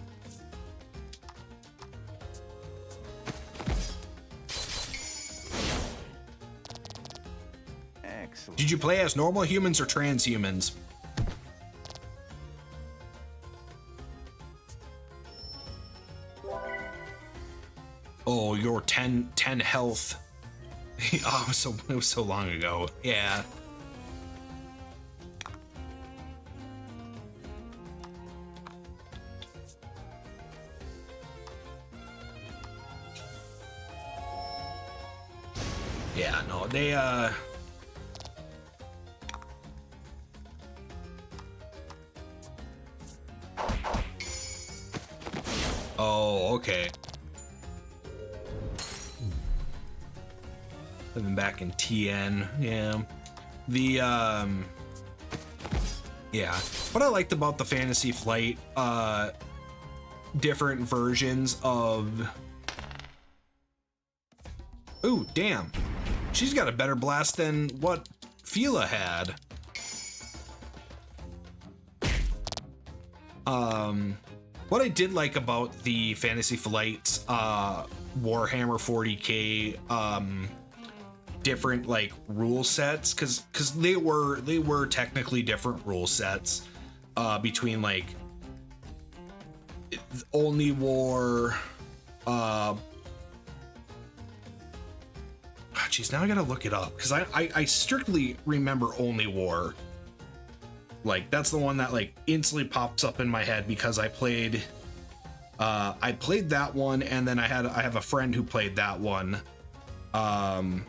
Excellent. Did you play as normal humans or transhumans? Oh, your 10 health. Oh, it was so long ago. Yeah. Yeah, no, they oh, okay. Living back in TN, yeah. Yeah. What I liked about the Fantasy Flight, different versions of. Ooh, damn. She's got a better blast than what Fila had. What I did like about the Fantasy Flight Warhammer 40K different like rule sets, because they were technically different rule sets between like Only War. Geez, now I gotta look it up, because I strictly remember Only War. Like, that's the one that like instantly pops up in my head because I played that one, and then I have a friend who played that one. Let's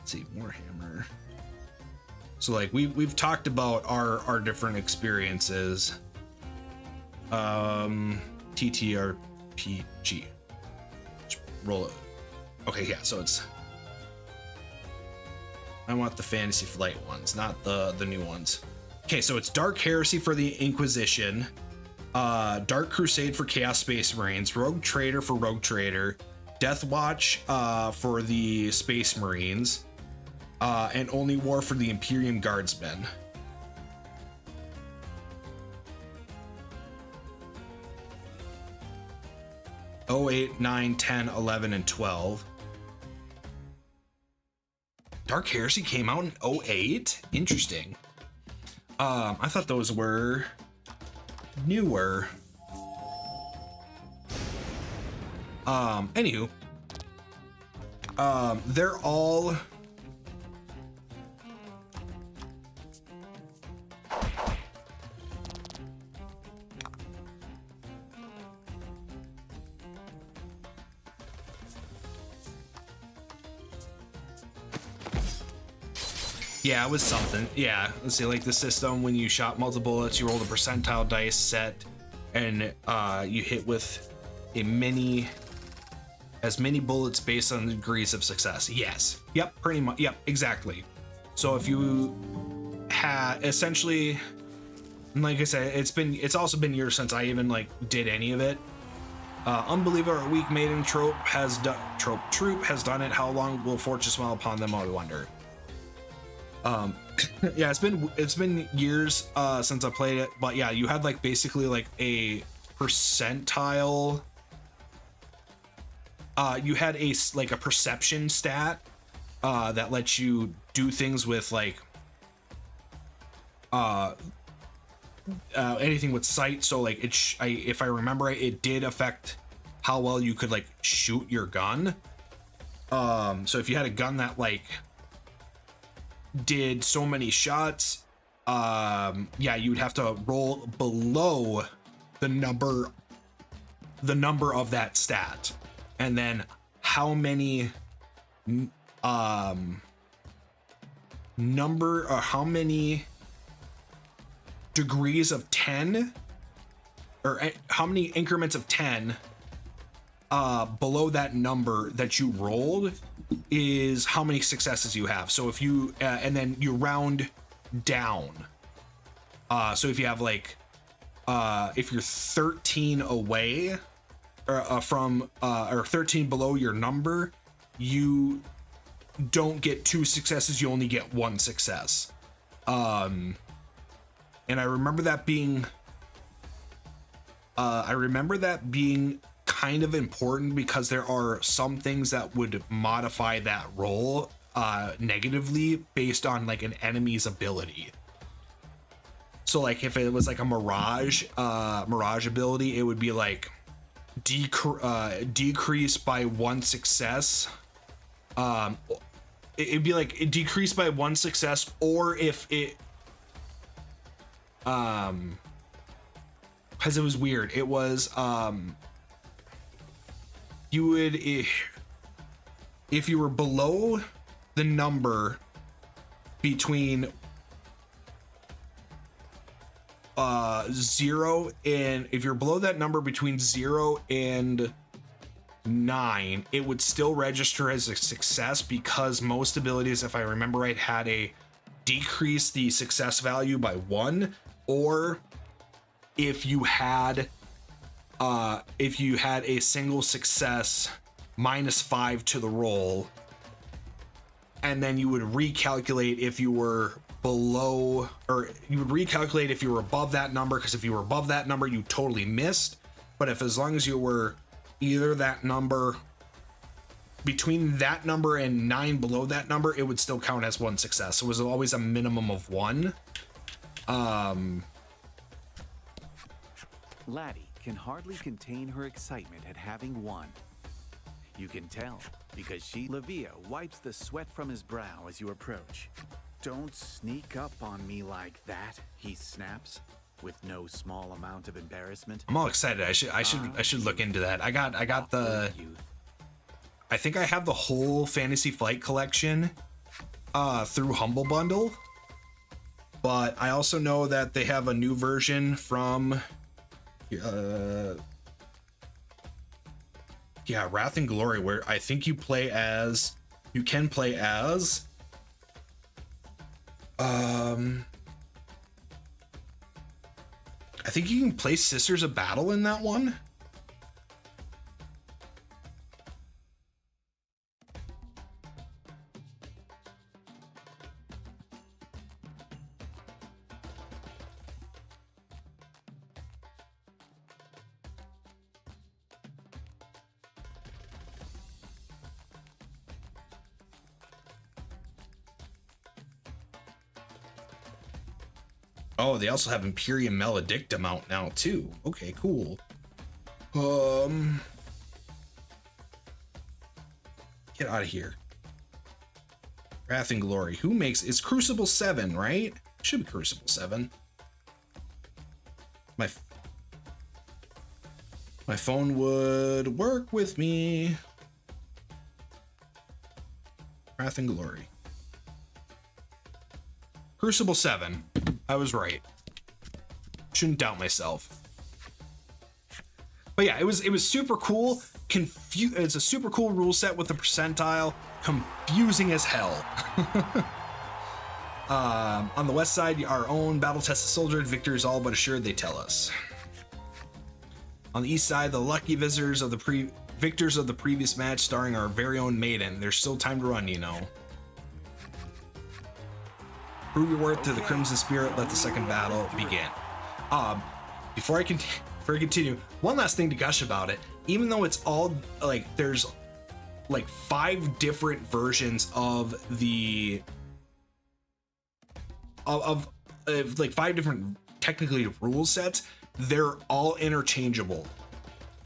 see, Warhammer. So like we've talked about our different experiences. TTRPG. Roll it. Okay, yeah, so it's, I want the Fantasy Flight ones, not the new ones. Okay, so it's Dark Heresy for the Inquisition, Dark Crusade for Chaos Space Marines, Rogue Trader for Rogue Trader, Death Watch for the Space Marines, and Only War for the Imperium Guardsmen. Oh, 8, 9, 10, 11, and 12. Dark Heresy came out in 08? Interesting. I thought those were newer. Anywho. They're all... Yeah, it was something. Yeah, let's see, like the system, when you shot multiple bullets, you rolled a percentile dice set, and you hit with as many bullets based on the degrees of success. Yes. Yep, pretty much. Yep, exactly. So if you had essentially, like I said, it's also been years since I even like did any of it. Unbeliever Weak Maiden trope has done it. How long will fortune smile upon them, I wonder. Yeah, it's been years since I played it, but yeah, you had like basically like a percentile. You had a perception stat that lets you do things with like anything with sight. So like if I remember right, it did affect how well you could like shoot your gun. So if you had a gun that like did so many shots, yeah, you'd have to roll below the number of that stat, and then how many how many degrees of 10, or how many increments of 10 below that number that you rolled is how many successes you have. So if you and then you round down, so if you have like if you're 13 away from or 13 below your number, you don't get 2 successes, you only get 1 success. And I remember that being kind of important, because there are some things that would modify that roll negatively based on like an enemy's ability. So like if it was like a mirage ability, it would be like decrease by 1 success. It'd be like decreased by 1 success, or if it because it was weird, it was you would, if you were below the number between 0 and, if you're below that number between 0 and 9, it would still register as a success, because most abilities, if I remember right, had a decrease the success value by 1, or if you had a single success, -5 to the roll, and then you would recalculate if you were below, or you would recalculate if you were above that number, because if you were above that number, you totally missed. But if, as long as you were either that number, between that number and 9 below that number, it would still count as 1 success. So it was always a minimum of 1. Laty can hardly contain her excitement at having won. You can tell because Lavia wipes the sweat from his brow as you approach. Don't sneak up on me like that, he snaps, with no small amount of embarrassment. I'm all excited. I should look into that. I got the, I think I have the whole Fantasy Flight collection through Humble Bundle, but I also know that they have a new version from Wrath and Glory, where I think you can play as I think you can play Sisters of Battle in that one. Oh, they also have Imperium Maledictum out now too. Okay, cool. Get out of here. Wrath and Glory. Who makes, it's Crucible 7, right? Should be Crucible 7. My phone would work with me. Wrath and Glory. Crucible 7. I was right. Shouldn't doubt myself. But yeah, it was super cool. It's a super cool rule set with the percentile. Confusing as hell. On the west side, our own battle-tested soldier. Victory is all but assured, they tell us. On the east side, the lucky victors of the previous match, starring our very own Maiden. There's still time to run, you know. Prove your worth to the Crimson Spirit. Let the second battle begin. Before I continue, one last thing to gush about it. Even though it's all like there's like 5 different versions of the like 5 different technically rule sets, they're all interchangeable.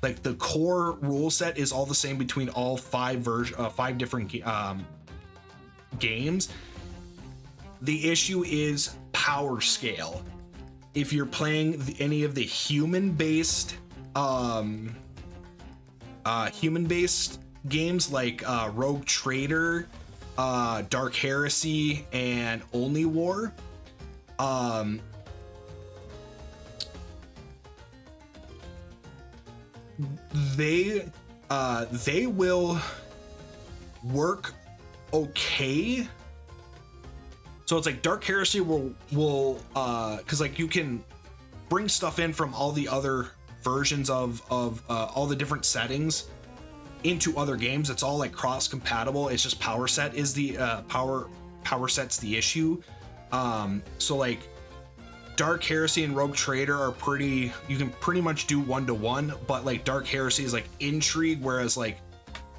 Like the core rule set is all the same between all 5 different games. The issue is power scale. If you're playing any of the human-based games like Rogue Trader, Dark Heresy, and Only War, they will work okay. So it's like Dark Heresy will because like you can bring stuff in from all the other versions of all the different settings into other games. It's all like cross compatible. It's just power set is the power set's the issue. So like Dark Heresy and Rogue Trader are you can pretty much do 1-to-1, but like Dark Heresy is like intrigue, whereas like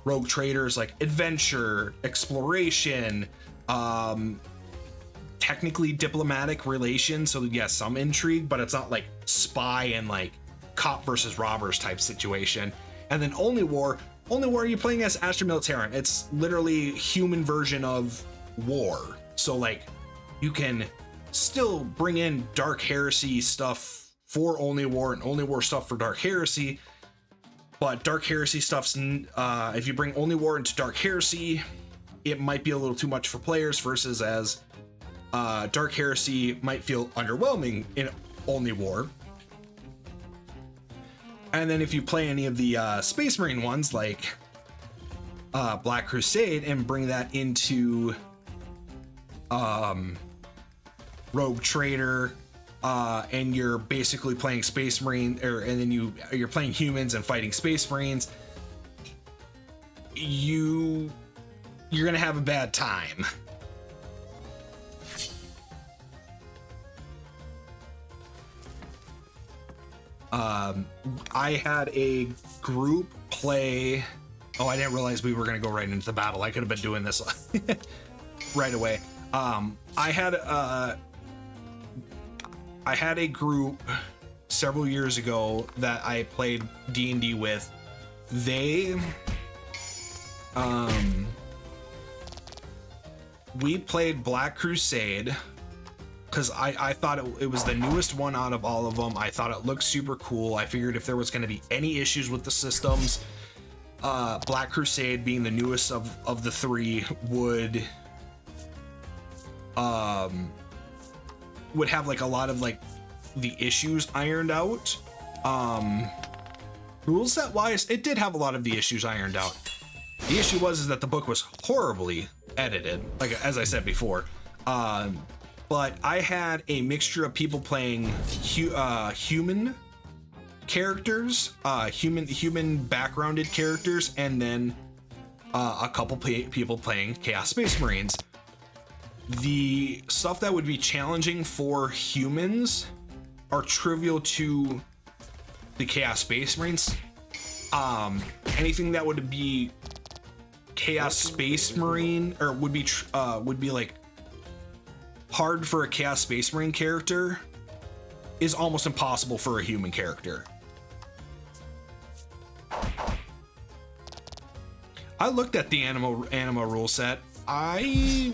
Rogue Trader is like adventure, exploration, technically diplomatic relations. So yeah, some intrigue, but it's not like spy and like cop versus robbers type situation. And then Only War, you're playing as Astra Militarum. It's literally human version of war. So like you can still bring in Dark Heresy stuff for Only War and Only War stuff for Dark Heresy, but Dark Heresy stuff's if you bring Only War into Dark Heresy, it might be a little too much for players, versus as Dark Heresy might feel underwhelming in Only War. And then if you play any of the Space Marine ones like Black Crusade and bring that into Rogue Trader, and you're basically playing Space Marine, and then you're playing humans and fighting Space Marines, you're gonna have a bad time. I had a group play. Oh, I didn't realize we were going to go right into the battle. I could have been doing this right away. I had a group several years ago that I played D&D with. We played Black Crusade because I thought it was the newest one out of all of them. I thought it looked super cool. I figured if there was going to be any issues with the systems, Black Crusade being the newest of the three would have like a lot of like the issues ironed out. Rule set wise, it did have a lot of the issues ironed out. The issue was that the book was horribly edited, like as I said before. But I had a mixture of people playing human characters, human backgrounded characters, and then a couple people playing Chaos Space Marines. The stuff that would be challenging for humans are trivial to the Chaos Space Marines. Anything that would be Chaos Space Marine or would be like hard for a Chaos Space Marine character is almost impossible for a human character. I looked at the anima rule set. I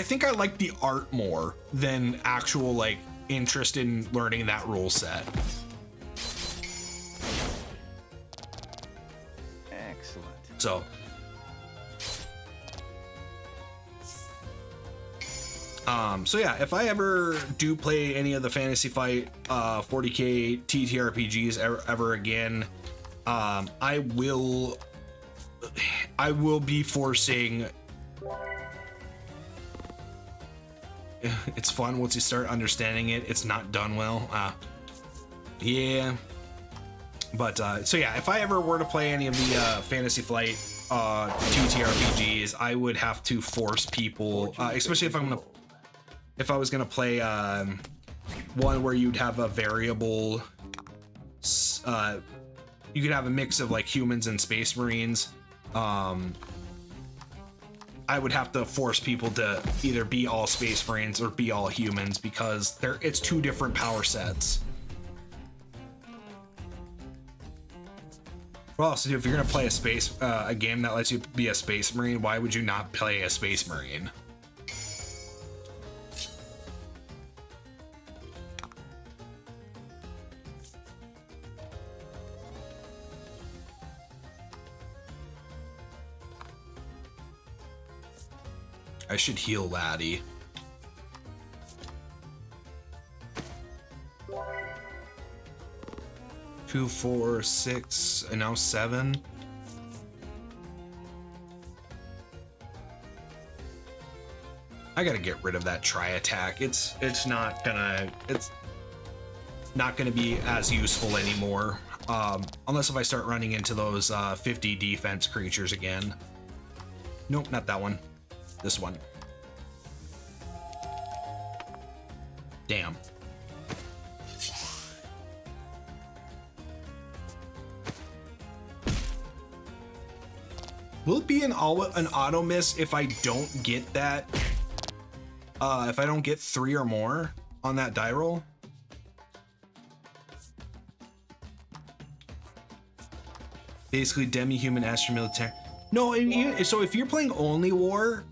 think I like the art more than actual like interest in learning that rule set. Excellent. So yeah, if I ever do play any of the Fantasy Fight 40k TTRPGs ever again, I will be forcing. It's fun once you start understanding it. It's not done well. Yeah. But so yeah, if I ever were to play any of the Fantasy Flight TTRPGs, I would have to force people, especially if I was gonna play one where you'd have a variable, you could have a mix of like humans and Space Marines. I would have to force people to either be all Space Marines or be all humans because it's two different power sets. Well, so if you're gonna play a game that lets you be a Space Marine, why would you not play a Space Marine? I should heal Laty. Two, 4, 6, and now 7. I gotta get rid of that try attack. It's not gonna be as useful anymore. Unless if I start running into those 50 defense creatures again. Nope, not that one. This one. Damn. Will it be an auto miss if I don't get that? If I don't get 3 or more on that die roll? Basically demi-human astro-military. No, so if you're playing only war,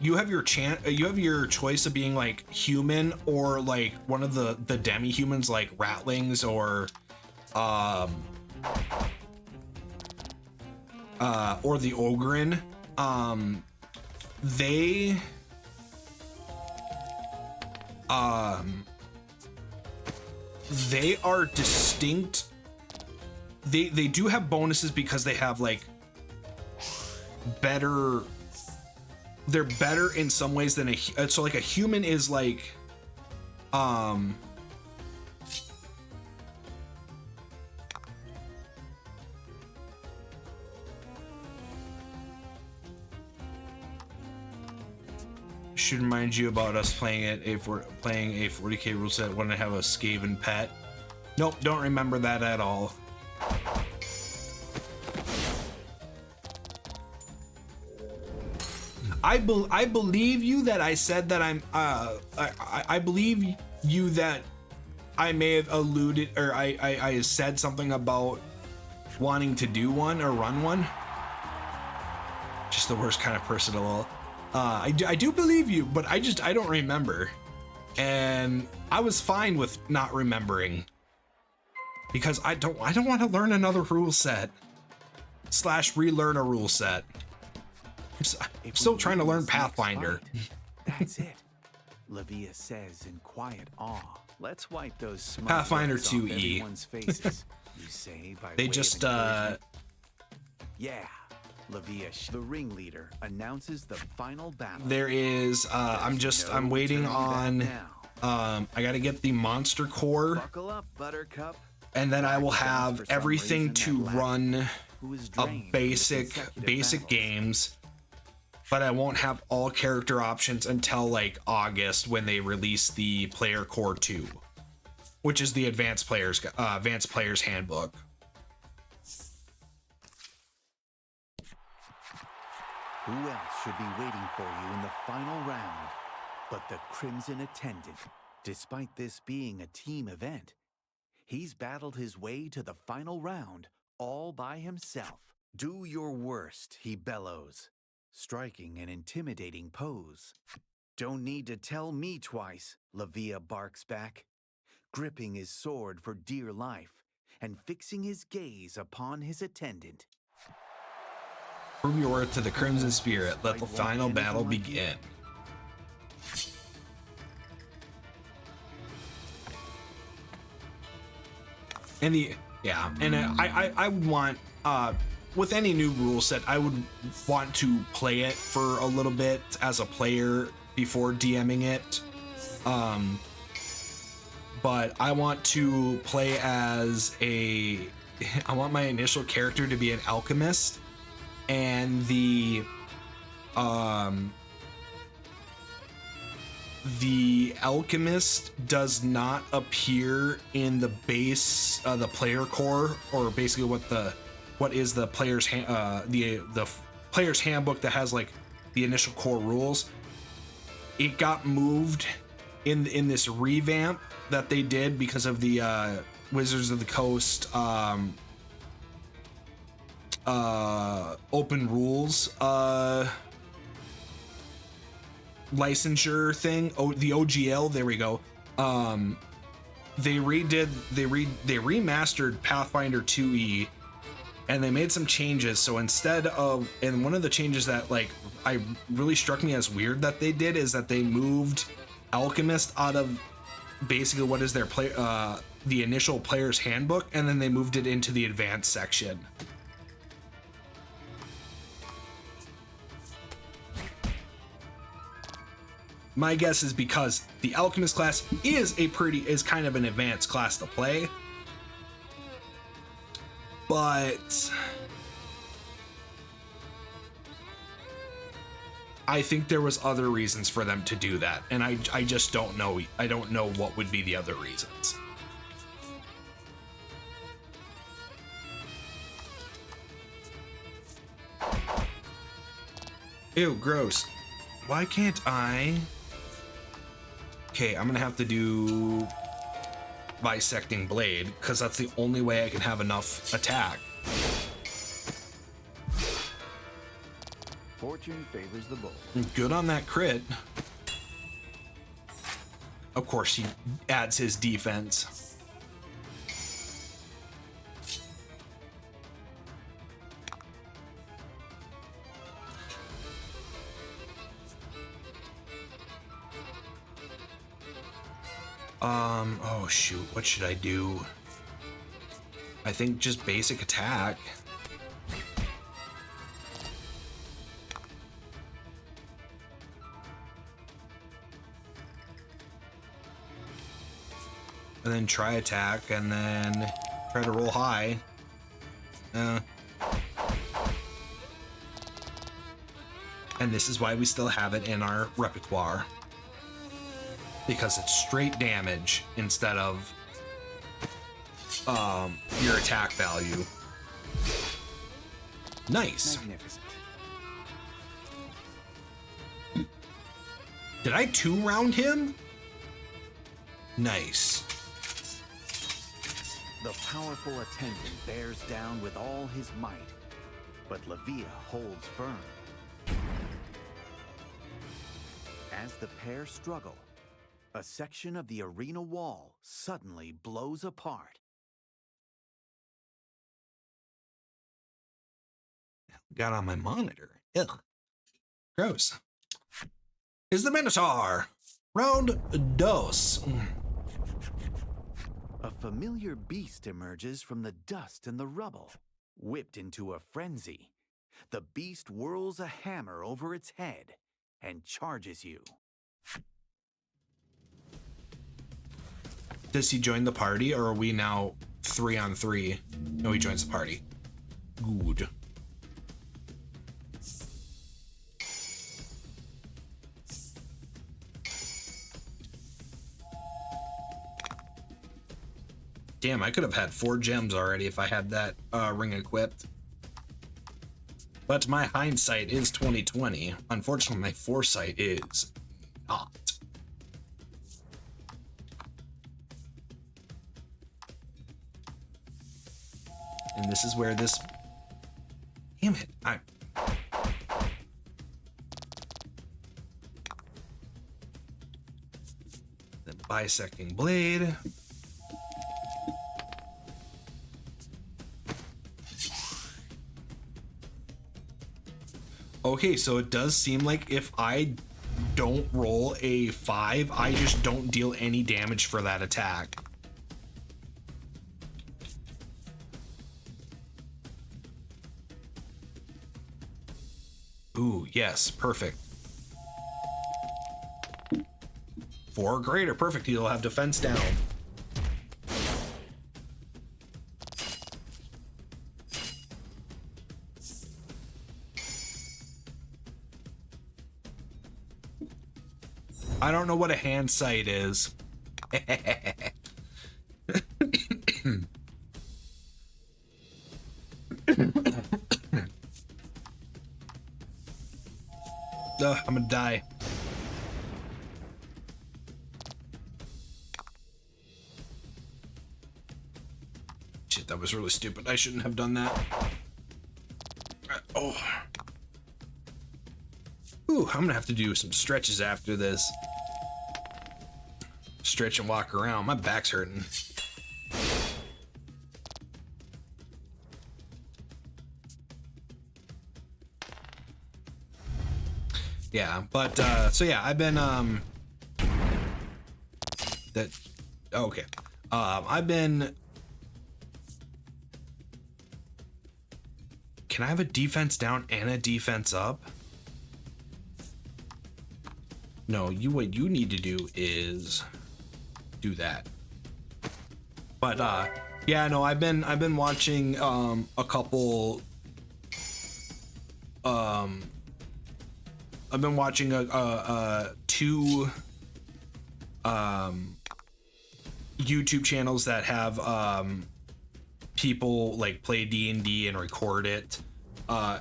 you have your choice of being like human or like one of the demi-humans like ratlings or the Ogren. They are distinct. They do have bonuses because they have like better. They're better in some ways than so like a human is like should remind you about us playing a 40k rule set when I have a Skaven pet. Nope, don't remember that at all. I believe you that I said that I'm I believe you that I may have alluded, or I said something about wanting to do one or run one. Just the worst kind of person of all. I do believe you, but I don't remember, and I was fine with not remembering because I don't want to learn another rule set / relearn a rule set. I'm still trying to learn Pathfinder. That's it, Lavia says in quiet awe. Let's wipe those smug Pathfinder looks off 2E. everyone's faces. You say by They way of just encouragement? Yeah. Lavia, the ringleader, announces the final battle. there is I'm waiting on I gotta get the monster core, Buckle up, Buttercup. and then I will have For some everything reason, to that run who is a drained from the basic consecutive battles. games, but I won't have all character options until like August when they release the Player Core 2, which is the Advanced Players Handbook. Who else should be waiting for you in the final round but the Crimson Attendant? Despite this being a team event, he's battled his way to the final round all by himself. Do your worst, he bellows, striking an intimidating pose. Don't need to tell me twice, Lavia barks back, gripping his sword for dear life and fixing his gaze upon his attendant. Prove your worth to the Crimson Spirit. Let the final battle begin. And I would want with any new rule set, I would want to play it for a little bit as a player before DMing it. But I want to play as I want my initial character to be an alchemist, and the alchemist does not appear in the base the player core, or basically what is the player's the player's handbook that has like the initial core rules. It got moved in this revamp that they did because of the Wizards of the Coast open rules licensure thing. The OGL, there we go. They remastered Pathfinder 2E, and they made some changes. So instead of, and one of the changes that like I really struck me as weird that they did is that they moved alchemist out of basically what is their the initial player's handbook, and then they moved it into the advanced section. My guess is because the alchemist class is kind of an advanced class to play, but I think there was other reasons for them to do that, and I just don't know. I don't know what would be the other reasons. Ew, gross. Why can't I? Okay, I'm gonna have to do bisecting blade because that's the only way I can have enough attack. Fortune favors the bold. Good on that crit. Of course, he adds his defense. Oh shoot, what should I do? I think just basic attack. And then try attack, and then try to roll high. And this is why we still have it in our repertoire. Because it's straight damage instead of your attack value. Nice. Magnificent. Did I 2-round him? Nice. The powerful attendant bears down with all his might, but Lavia holds firm. As the pair struggle, a section of the arena wall suddenly blows apart. Got on my monitor. Ugh. Gross. Is the Minotaur. Round dos. A familiar beast emerges from the dust and the rubble. Whipped into a frenzy, the beast whirls a hammer over its head and charges you. Does he join the party, or are we now 3-on-3? No, he joins the party. Good. Damn, I could have had 4 gems already if I had that ring equipped. But my hindsight is 2020. Unfortunately, my foresight is not. And this is where this... Damn it. The bisecting blade. Okay, so it does seem like if I don't roll a 5, I just don't deal any damage for that attack. Ooh, yes, perfect. 4 or greater, perfect. He'll have defense down. I don't know what a hand sight is. I'm gonna die. Shit, that was really stupid. I shouldn't have done that. Oh. Ooh, I'm gonna have to do some stretches after this. Stretch and walk around. My back's hurting. Yeah, but so yeah, I've been okay. I've been. Can I have a defense down and a defense up? No, what you need to do is do that. But yeah, no, I've been watching a couple I've been watching two YouTube channels that have people like play D&D and record it, or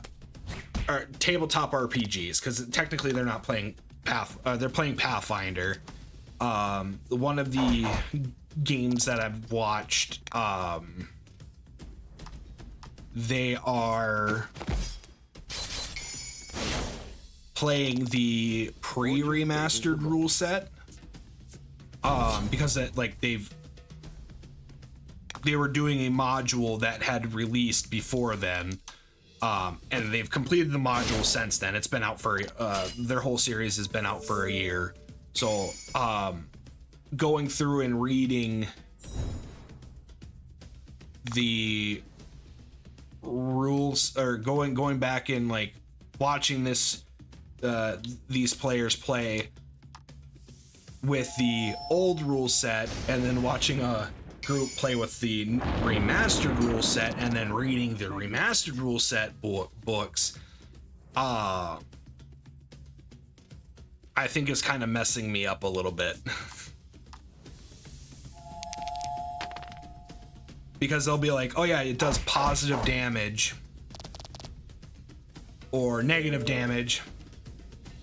tabletop RPGs, because technically they're not playing they're playing Pathfinder. One of the games that I've watched, they are playing the pre-remastered rule set, because they were doing a module that had released before then, and they've completed the module since then. It's been out for their whole series has been out for a year. So going through and reading the rules, or going back and like watching these players play with the old rule set, and then watching a group play with the remastered rule set, and then reading the remastered rule set books, I think is kind of messing me up a little bit. Because they'll be like, oh yeah, it does positive damage or negative damage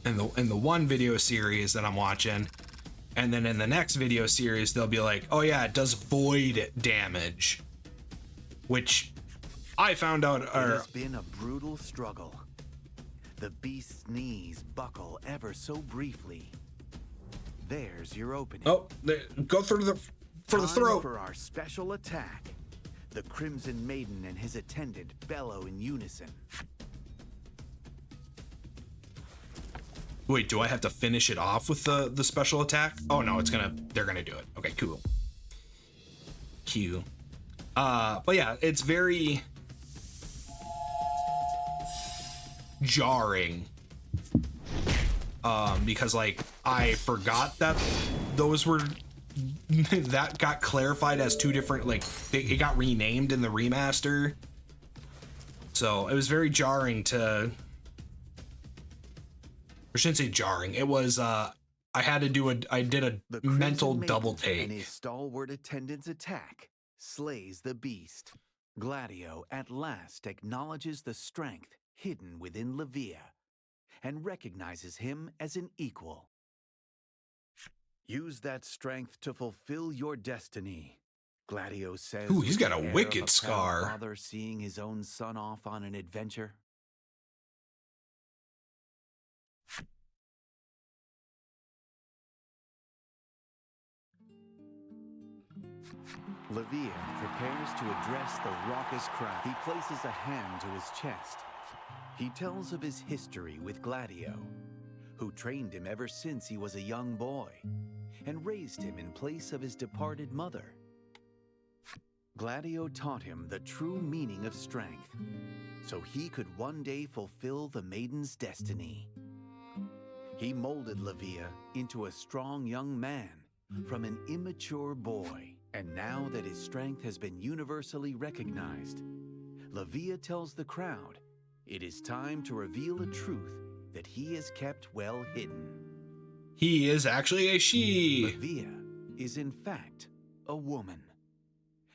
in the one video series that I'm watching, and then in the next video series they'll be like, oh yeah, it does void damage, which I found out It has been a brutal struggle. The beast's knees buckle ever so briefly. There's your opening. Oh, go through the for the throat. For our special attack. The Crimson Maiden and his attendant bellow in unison. Wait, do I have to finish it off with the special attack? Oh no, they're gonna do it. Okay, cool. Q. But yeah, it's very jarring. Because like I forgot that those were that got clarified as two different, like it got renamed in the remaster. So it was very jarring to, I shouldn't say jarring. It was I did a mental double take. And his stalwart attendant's attack slays the beast. Gladio at last acknowledges the strength hidden within Levia and recognizes him as an equal. Use that strength to fulfill your destiny, Gladio says. Ooh, he's got a wicked scar. Father seeing his own son off on an adventure. Levia prepares to address the raucous crowd. He places a hand to his chest. He tells of his history with Gladio, who trained him ever since he was a young boy and raised him in place of his departed mother. Gladio taught him the true meaning of strength, so he could one day fulfill the maiden's destiny. He molded Levia into a strong young man from an immature boy. And now that his strength has been universally recognized, Levia tells the crowd it is time to reveal a truth that he has kept well hidden. He is actually a she. Levia is in fact a woman,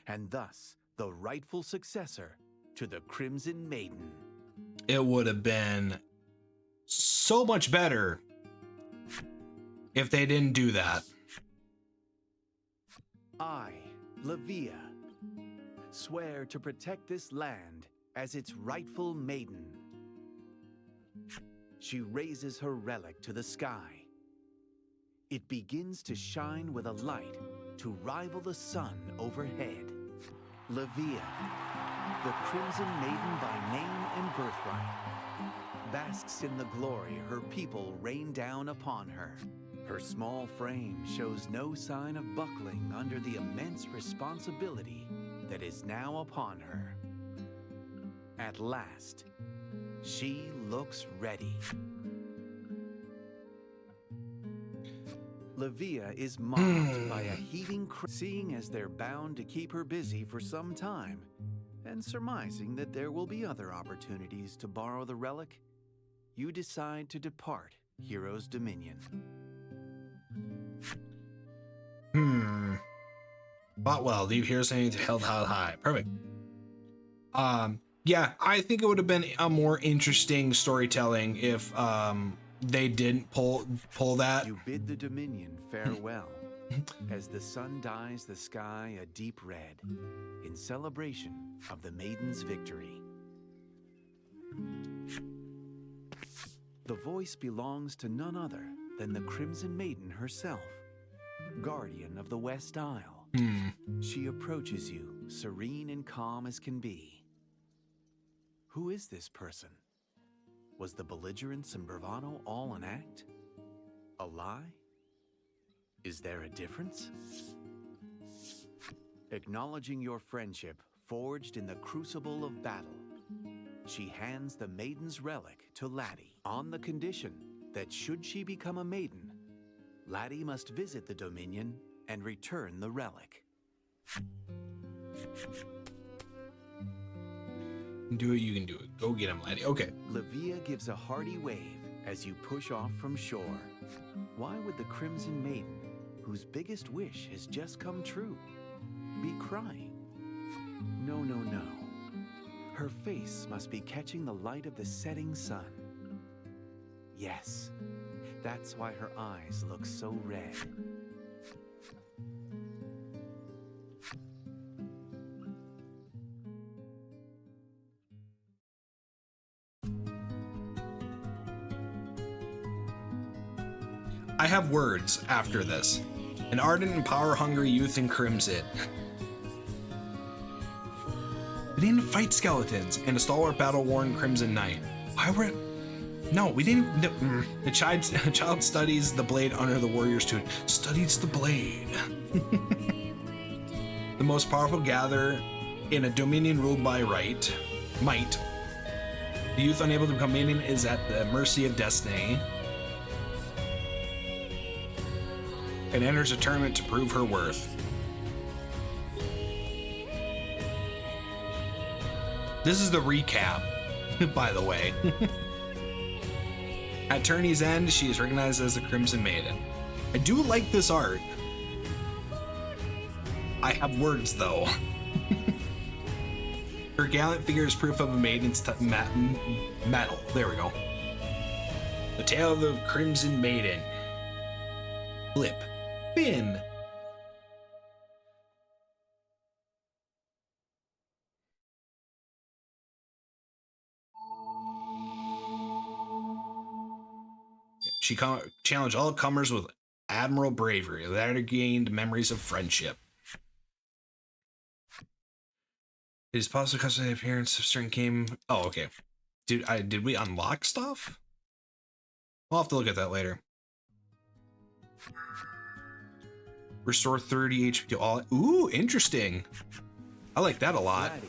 and thus the rightful successor to the Crimson Maiden. It would have been so much better if they didn't do that. I, Levia, swear to protect this land as its rightful maiden. She raises her relic to the sky. It begins to shine with a light to rival the sun overhead. Levia, the Crimson Maiden by name and birthright, basks in the glory her people rain down upon her. Her small frame shows no sign of buckling under the immense responsibility that is now upon her. At last, she looks ready. Levia is mocked by a heaving crowd, seeing as they're bound to keep her busy for some time, and surmising that there will be other opportunities to borrow the relic, you decide to depart Hero's Dominion. Botwell, leave here saying held high. Perfect. Yeah, I think it would have been a more interesting storytelling if they didn't pull that. You bid the Dominion farewell as the sun dyes the sky a deep red in celebration of the Maiden's victory. The voice belongs to none other than the Crimson Maiden herself, guardian of the West Isle. She approaches you, serene and calm as can be. Who is this person? Was the belligerence and bravado all an act? A lie? Is there a difference? Acknowledging your friendship forged in the crucible of battle, she hands the Maiden's relic to Laty on the condition that should she become a maiden, Laty must visit the Dominion and return the relic. Do it, you can do it. Go get him, Laty. Okay. Levia gives a hearty wave as you push off from shore. Why would the Crimson Maiden, whose biggest wish has just come true, be crying? No, no, no. Her face must be catching the light of the setting sun. Yes, that's why her eyes look so red. I have words after this. An ardent and power-hungry youth in crimson. We didn't fight skeletons and a stalwart battle-worn crimson knight. Why were... No, we didn't... A child studies the blade under the warrior's tune. Studies the blade. The most powerful gather in a dominion ruled by might. The youth unable to become maiden is at the mercy of destiny. And enters a tournament to prove her worth. This is the recap, by the way. At tourney's end, she is recognized as the Crimson Maiden. I do like this art. I have words, though. Her gallant figure is proof of a maiden's metal. There we go. The tale of the Crimson Maiden. Flip. Bin. She challenged all comers with admirable bravery. Later gained memories of friendship. It is possible because of the appearance of certain game. Oh, okay. Did we unlock stuff? We'll have to look at that later. Restore 30 HP to all. Ooh, interesting. I like that a lot. Laty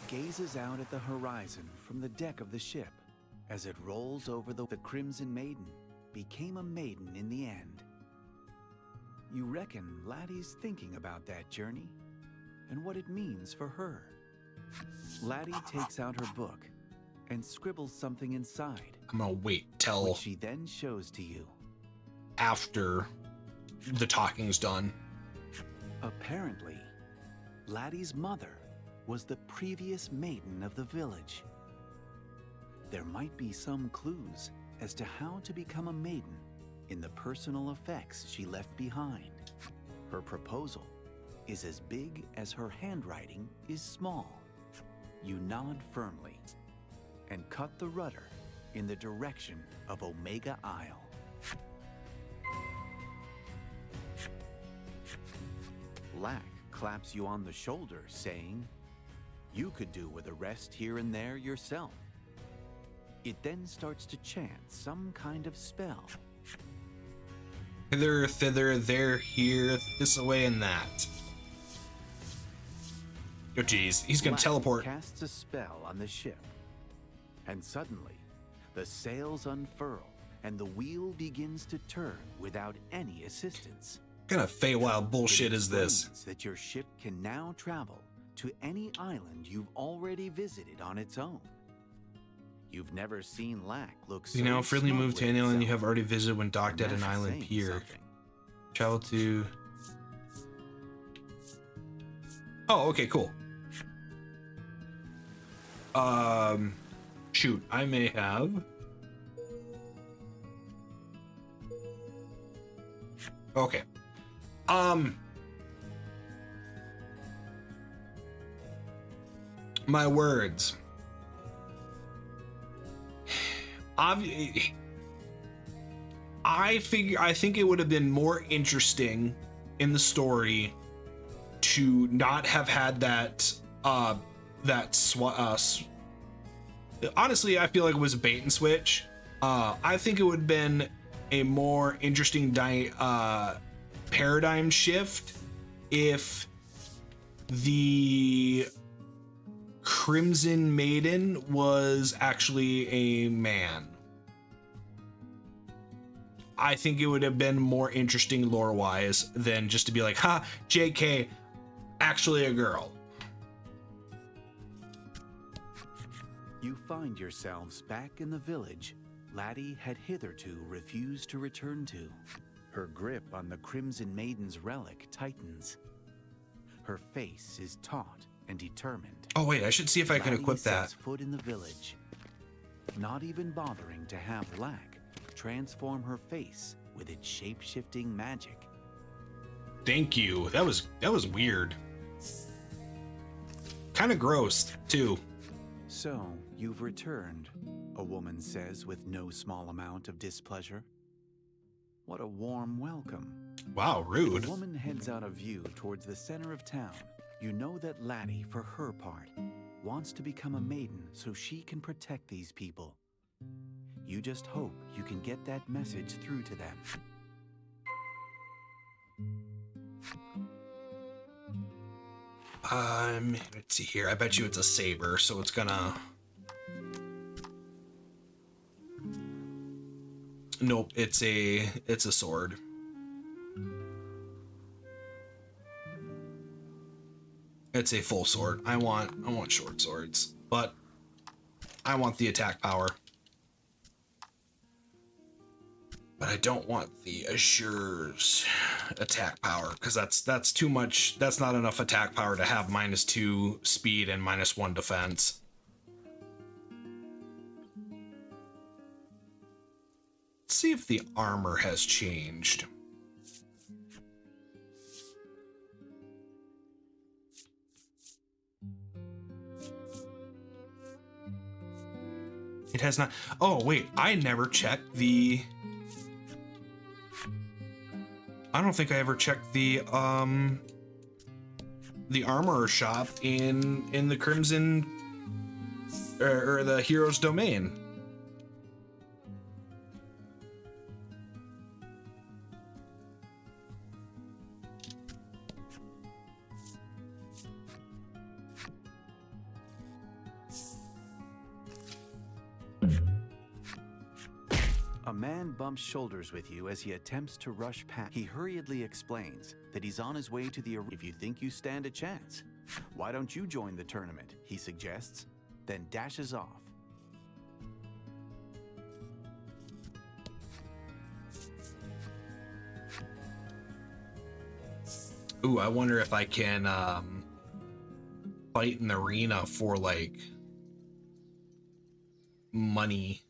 gazes out at the horizon from the deck of the ship as it rolls over the Crimson Maiden became a maiden in the end. You reckon Laty's thinking about that journey and what it means for her. Laty takes out her book and scribbles something inside. I'm gonna wait till which she then shows to you. After the talking's done. Apparently, Laty's mother was the previous maiden of the village. There might be some clues as to how to become a maiden in the personal effects she left behind. Her proposal is as big as her handwriting is small. You nod firmly and cut the rudder in the direction of Omega Isle. Lack claps you on the shoulder, saying, "You could do with a rest here and there yourself." It then starts to chant some kind of spell. Hither, thither, there, here, this away, and that. Oh geez, he's gonna Lack teleport. casts a spell on the ship, and suddenly, the sails unfurl and the wheel begins to turn without any assistance. What kind of Feywild bullshit It is this? explains that your ship can now travel to any island you've already visited on its own. You've never seen Lack look so You now freely smug move to with any island you itself. have already visited when docked at And an that's island saying pier. something. Travel to... Oh, okay, cool. Shoot, I may have... Okay. My words. I think it would have been more interesting in the story to not have had that honestly, I feel like it was a bait and switch. I think it would have been a more interesting paradigm shift if the Crimson Maiden was actually a man. I think it would have been more interesting lore-wise than just to be like, ha, JK, actually a girl. You find yourselves back in the village Laty had hitherto refused to return to. Her grip on the Crimson Maiden's relic tightens. Her face is taut and determined. Oh wait, I should see if I can equip that. Sets foot in the village, not even bothering to have Lack transform her face with its shape-shifting magic. Thank you. That was weird. Kind of gross too. So you've returned, a woman says with no small amount of displeasure. What a warm welcome. Wow, rude. The woman heads out of view towards the center of town. You know that Laty, for her part, wants to become a maiden so she can protect these people. You just hope you can get that message through to them. Let's see here. I bet you it's a saber, so it's gonna... Nope, it's a sword. It's a full sword. I want short swords, but I want the attack power. But I don't want the Azure's attack power, because that's too much. That's not enough attack power to have -2 speed and -1 defense. Let's see if the armor has changed. It has not. Oh wait, I never checked the... I don't think I ever checked the armor shop in the Crimson or the Hero's Domain. A man bumps shoulders with you as he attempts to rush past. He hurriedly explains that he's on his way to the arena. If you think you stand a chance, why don't you join the tournament, he suggests, then dashes off. Ooh, I wonder if I can fight in the arena for like money.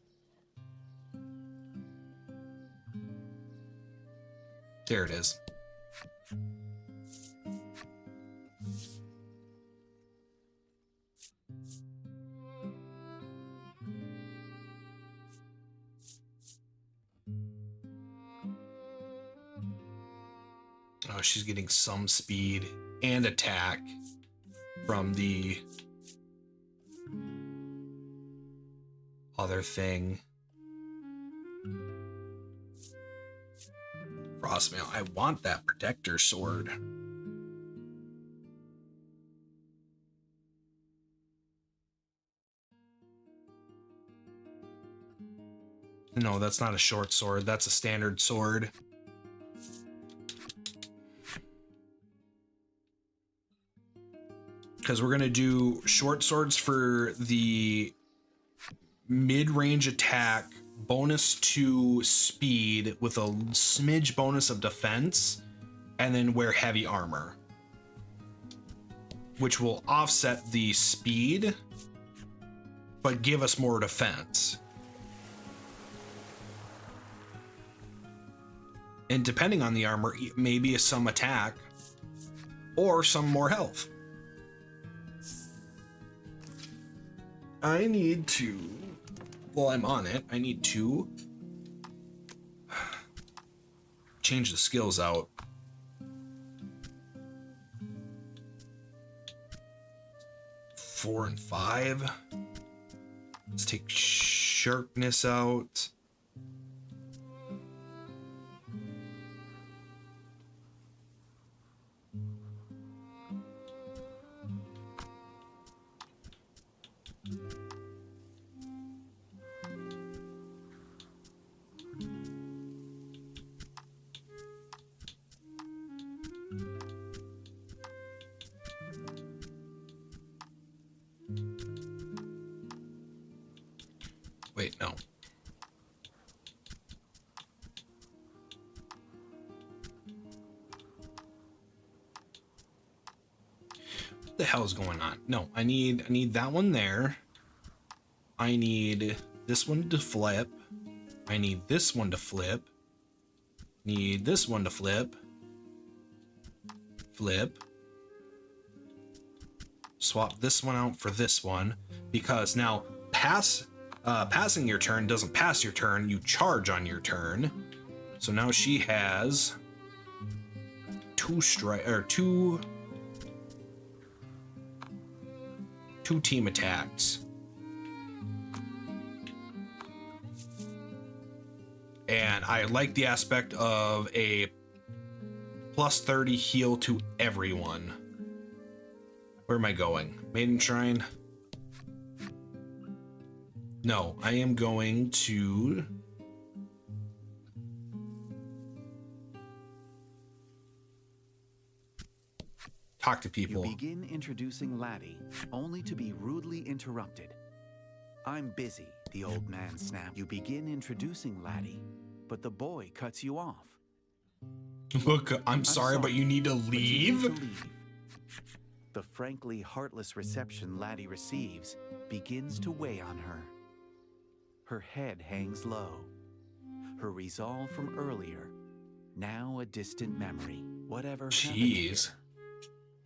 There it is. Oh, she's getting some speed and attack from the other thing. Frostmail. I want that protector sword. No, that's not a short sword. That's a standard sword. Because we're going to do short swords for the mid-range attack, bonus to speed with a smidge bonus of defense, and then wear heavy armor, which will offset the speed but give us more defense. And depending on the armor, maybe some attack or some more health. I need to, well, I'm on it. I need to change the skills out. Four and 5. Let's take sharpness out. Wait, no. hell's going on? No, I need that one there. I need this one to flip. I need this one to flip. Need this one to flip. Flip. Swap this one out for this one, because now passing your turn doesn't pass your turn, you charge on your turn. So now she has two team attacks. And I like the aspect of a plus 30 heal to everyone. Where am I going? Maiden Shrine? No, I am going to... talk to people. You begin introducing Laty, only to be rudely interrupted. I'm busy, the old man snapped. You begin introducing Laty, but the boy cuts you off. Look, I'm sorry, but you need to leave? The frankly heartless reception Laty receives begins to weigh on her. Her head hangs low. Her resolve from earlier, now a distant memory. Whatever happened here,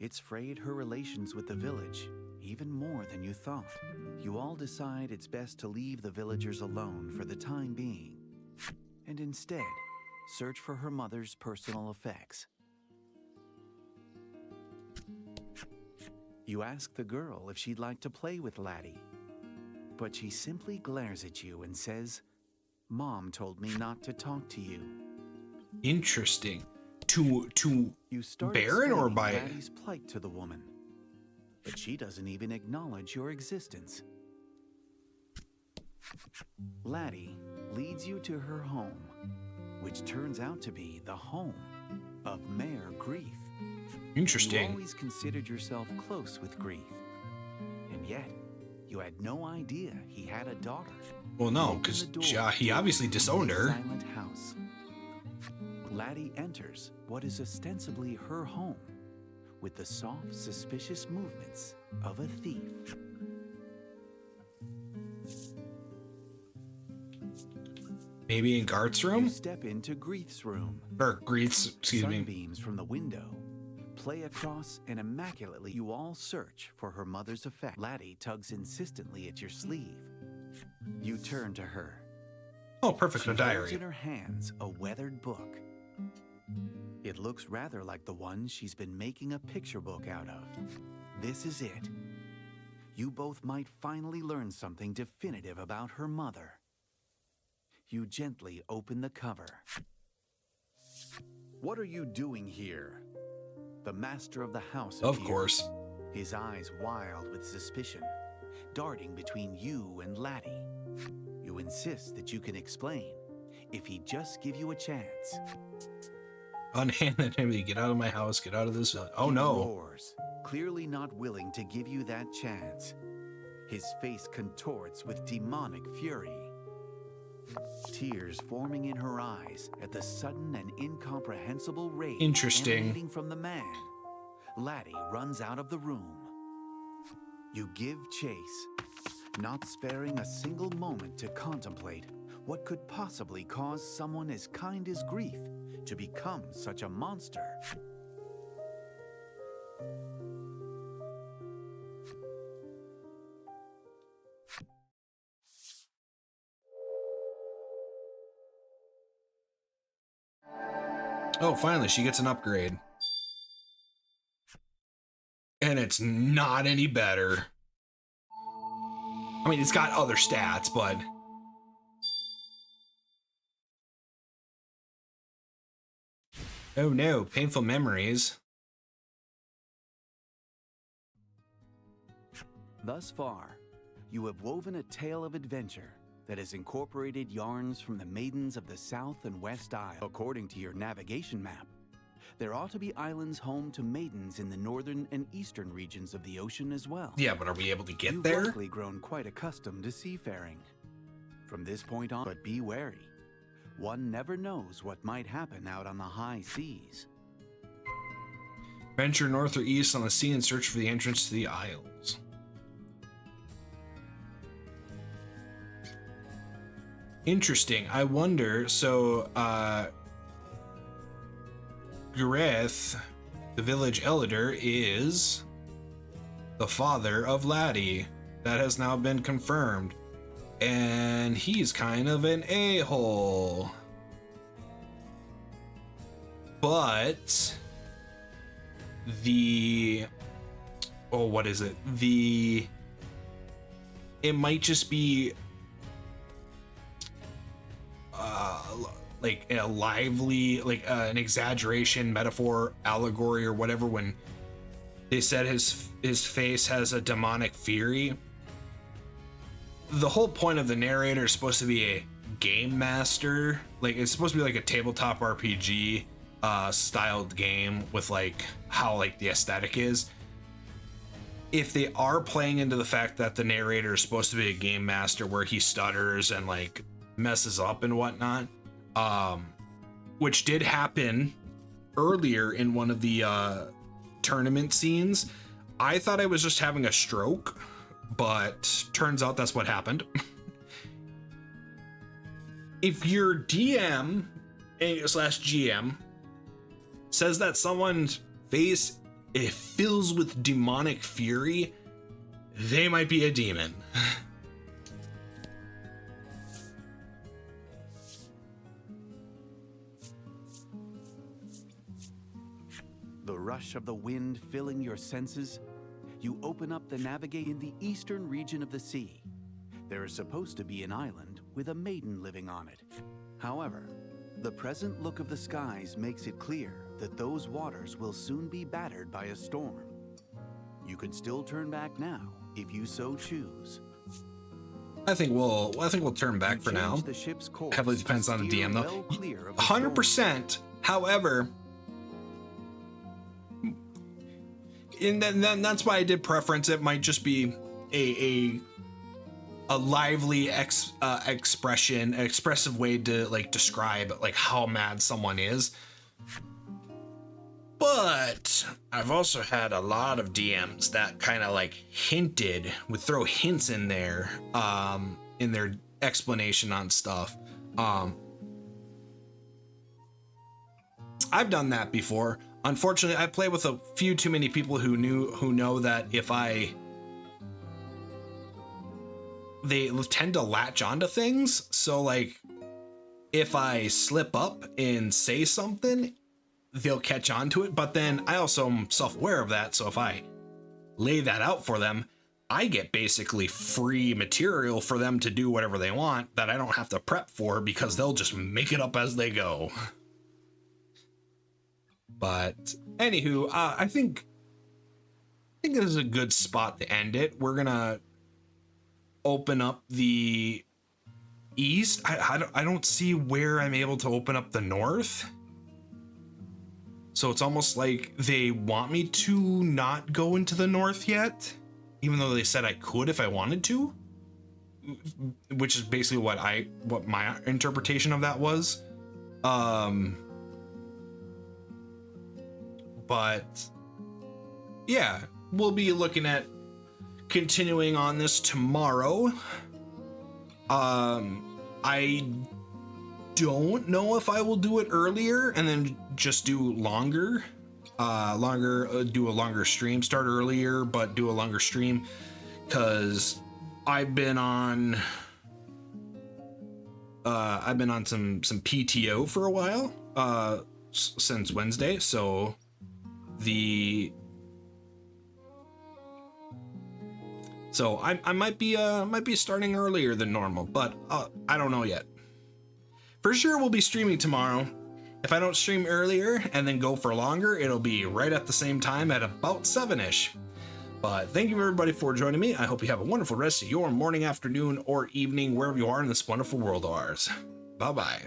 it's frayed her relations with the village, even more than you thought. You all decide it's best to leave the villagers alone for the time being, and instead search for her mother's personal effects. You ask the girl if she'd like to play with Laty, but she simply glares at you and says, "Mom told me not to talk to you." Interesting. To you start Baron or by Laty's plight to the woman, but she doesn't even acknowledge your existence. Laty leads you to her home, which turns out to be the home of Mayor Grief. Interesting. You always considered yourself close with Grief, and yet you had no idea he had a daughter. Well, no, because he obviously disowned her. Silent house. Laty enters what is ostensibly her home, with the soft, suspicious movements of a thief. Maybe in Gart's room? You step into Grief's room. Or Grief's, excuse me. Sunbeams from the window play across, and immaculately you all search for her mother's effect. Laty tugs insistently at your sleeve. You turn to her. Oh, perfect, a She holds diary. in her hands a weathered book. It looks rather like the one she's been making a picture book out of. This is it. You both might finally learn something definitive about her mother. You gently open the cover. "What are you doing here?" The master of the house Of appears, course. his eyes wild with suspicion, darting between you and Laty. You insist that you can explain, if he'd just give you a chance. Unhand him, get out of my house, get out of this. Oh He no. roars, clearly not willing to give you that chance. His face contorts with demonic fury. Tears forming in her eyes at the sudden and incomprehensible rage emanating from the man. Laty runs out of the room. You give chase, not sparing a single moment to contemplate what could possibly cause someone as kind as Grief to become such a monster. Oh, finally, she gets an upgrade. And it's not any better. I mean, it's got other stats, but... oh no, painful memories. Thus far, you have woven a tale of adventure that has incorporated yarns from the maidens of the South and West Isle. According to your navigation map, there ought to be islands home to maidens in the northern and eastern regions of the ocean as well. Yeah, but are we able to get You've there? likely grown quite accustomed to seafaring. From this point on, but be wary. One never knows what might happen out on the high seas. Venture north or east on the sea and search for the entrance to the Isles. Interesting. I wonder, so, Gareth, the village elder, is the father of Laty. That has now been confirmed. And he's kind of an a-hole. But what is it? It might just be like a lively, like an exaggeration, metaphor, allegory, or whatever, when they said his face has a demonic fury. The whole point of the narrator is supposed to be a game master. Like, it's supposed to be like a tabletop RPG styled game with like how like the aesthetic is. If they are playing into the fact that the narrator is supposed to be a game master where he stutters and like messes up and whatnot, which did happen earlier in one of the tournament scenes, I thought I was just having a stroke, but turns out that's what happened. If your DM / GM says that someone's face fills with demonic fury, they might be a demon. The rush of the wind filling your senses, you open up the navigate in the eastern region of the sea. There is supposed to be an island with a maiden living on it. However, the present look of the skies makes it clear that those waters will soon be battered by a storm. You could still turn back now if you so choose. I think we'll turn back for now. Heavily depends on the DM though. 100%. However, and that's why I did preference it might just be a lively expression, an expressive way to like describe like how mad someone is. But I've also had a lot of DMs that kind of like would throw hints in there in their explanation on stuff. I've done that before. Unfortunately, I play with a few too many people who know that they tend to latch onto things. So like if I slip up and say something, they'll catch on to it. But then I also am self-aware of that. So if I lay that out for them, I get basically free material for them to do whatever they want that I don't have to prep for, because they'll just make it up as they go. But anywho, I think this is a good spot to end it. We're gonna open up the east. I don't see where I'm able to open up the north. So it's almost like they want me to not go into the north yet, even though they said I could if I wanted to, which is basically what my interpretation of that was. But yeah, we'll be looking at continuing on this tomorrow. I don't know if I will do it earlier and then just do longer, do a longer stream, start earlier, but do a longer stream, because I've been on some PTO for a while, since Wednesday. So I might be starting earlier than normal, but I don't know yet. For sure, we'll be streaming tomorrow. If I don't stream earlier and then go for longer, it'll be right at the same time at about 7ish. But thank you everybody for joining me. I hope you have a wonderful rest of your morning, afternoon, or evening, wherever you are in this wonderful world of ours. Bye-bye.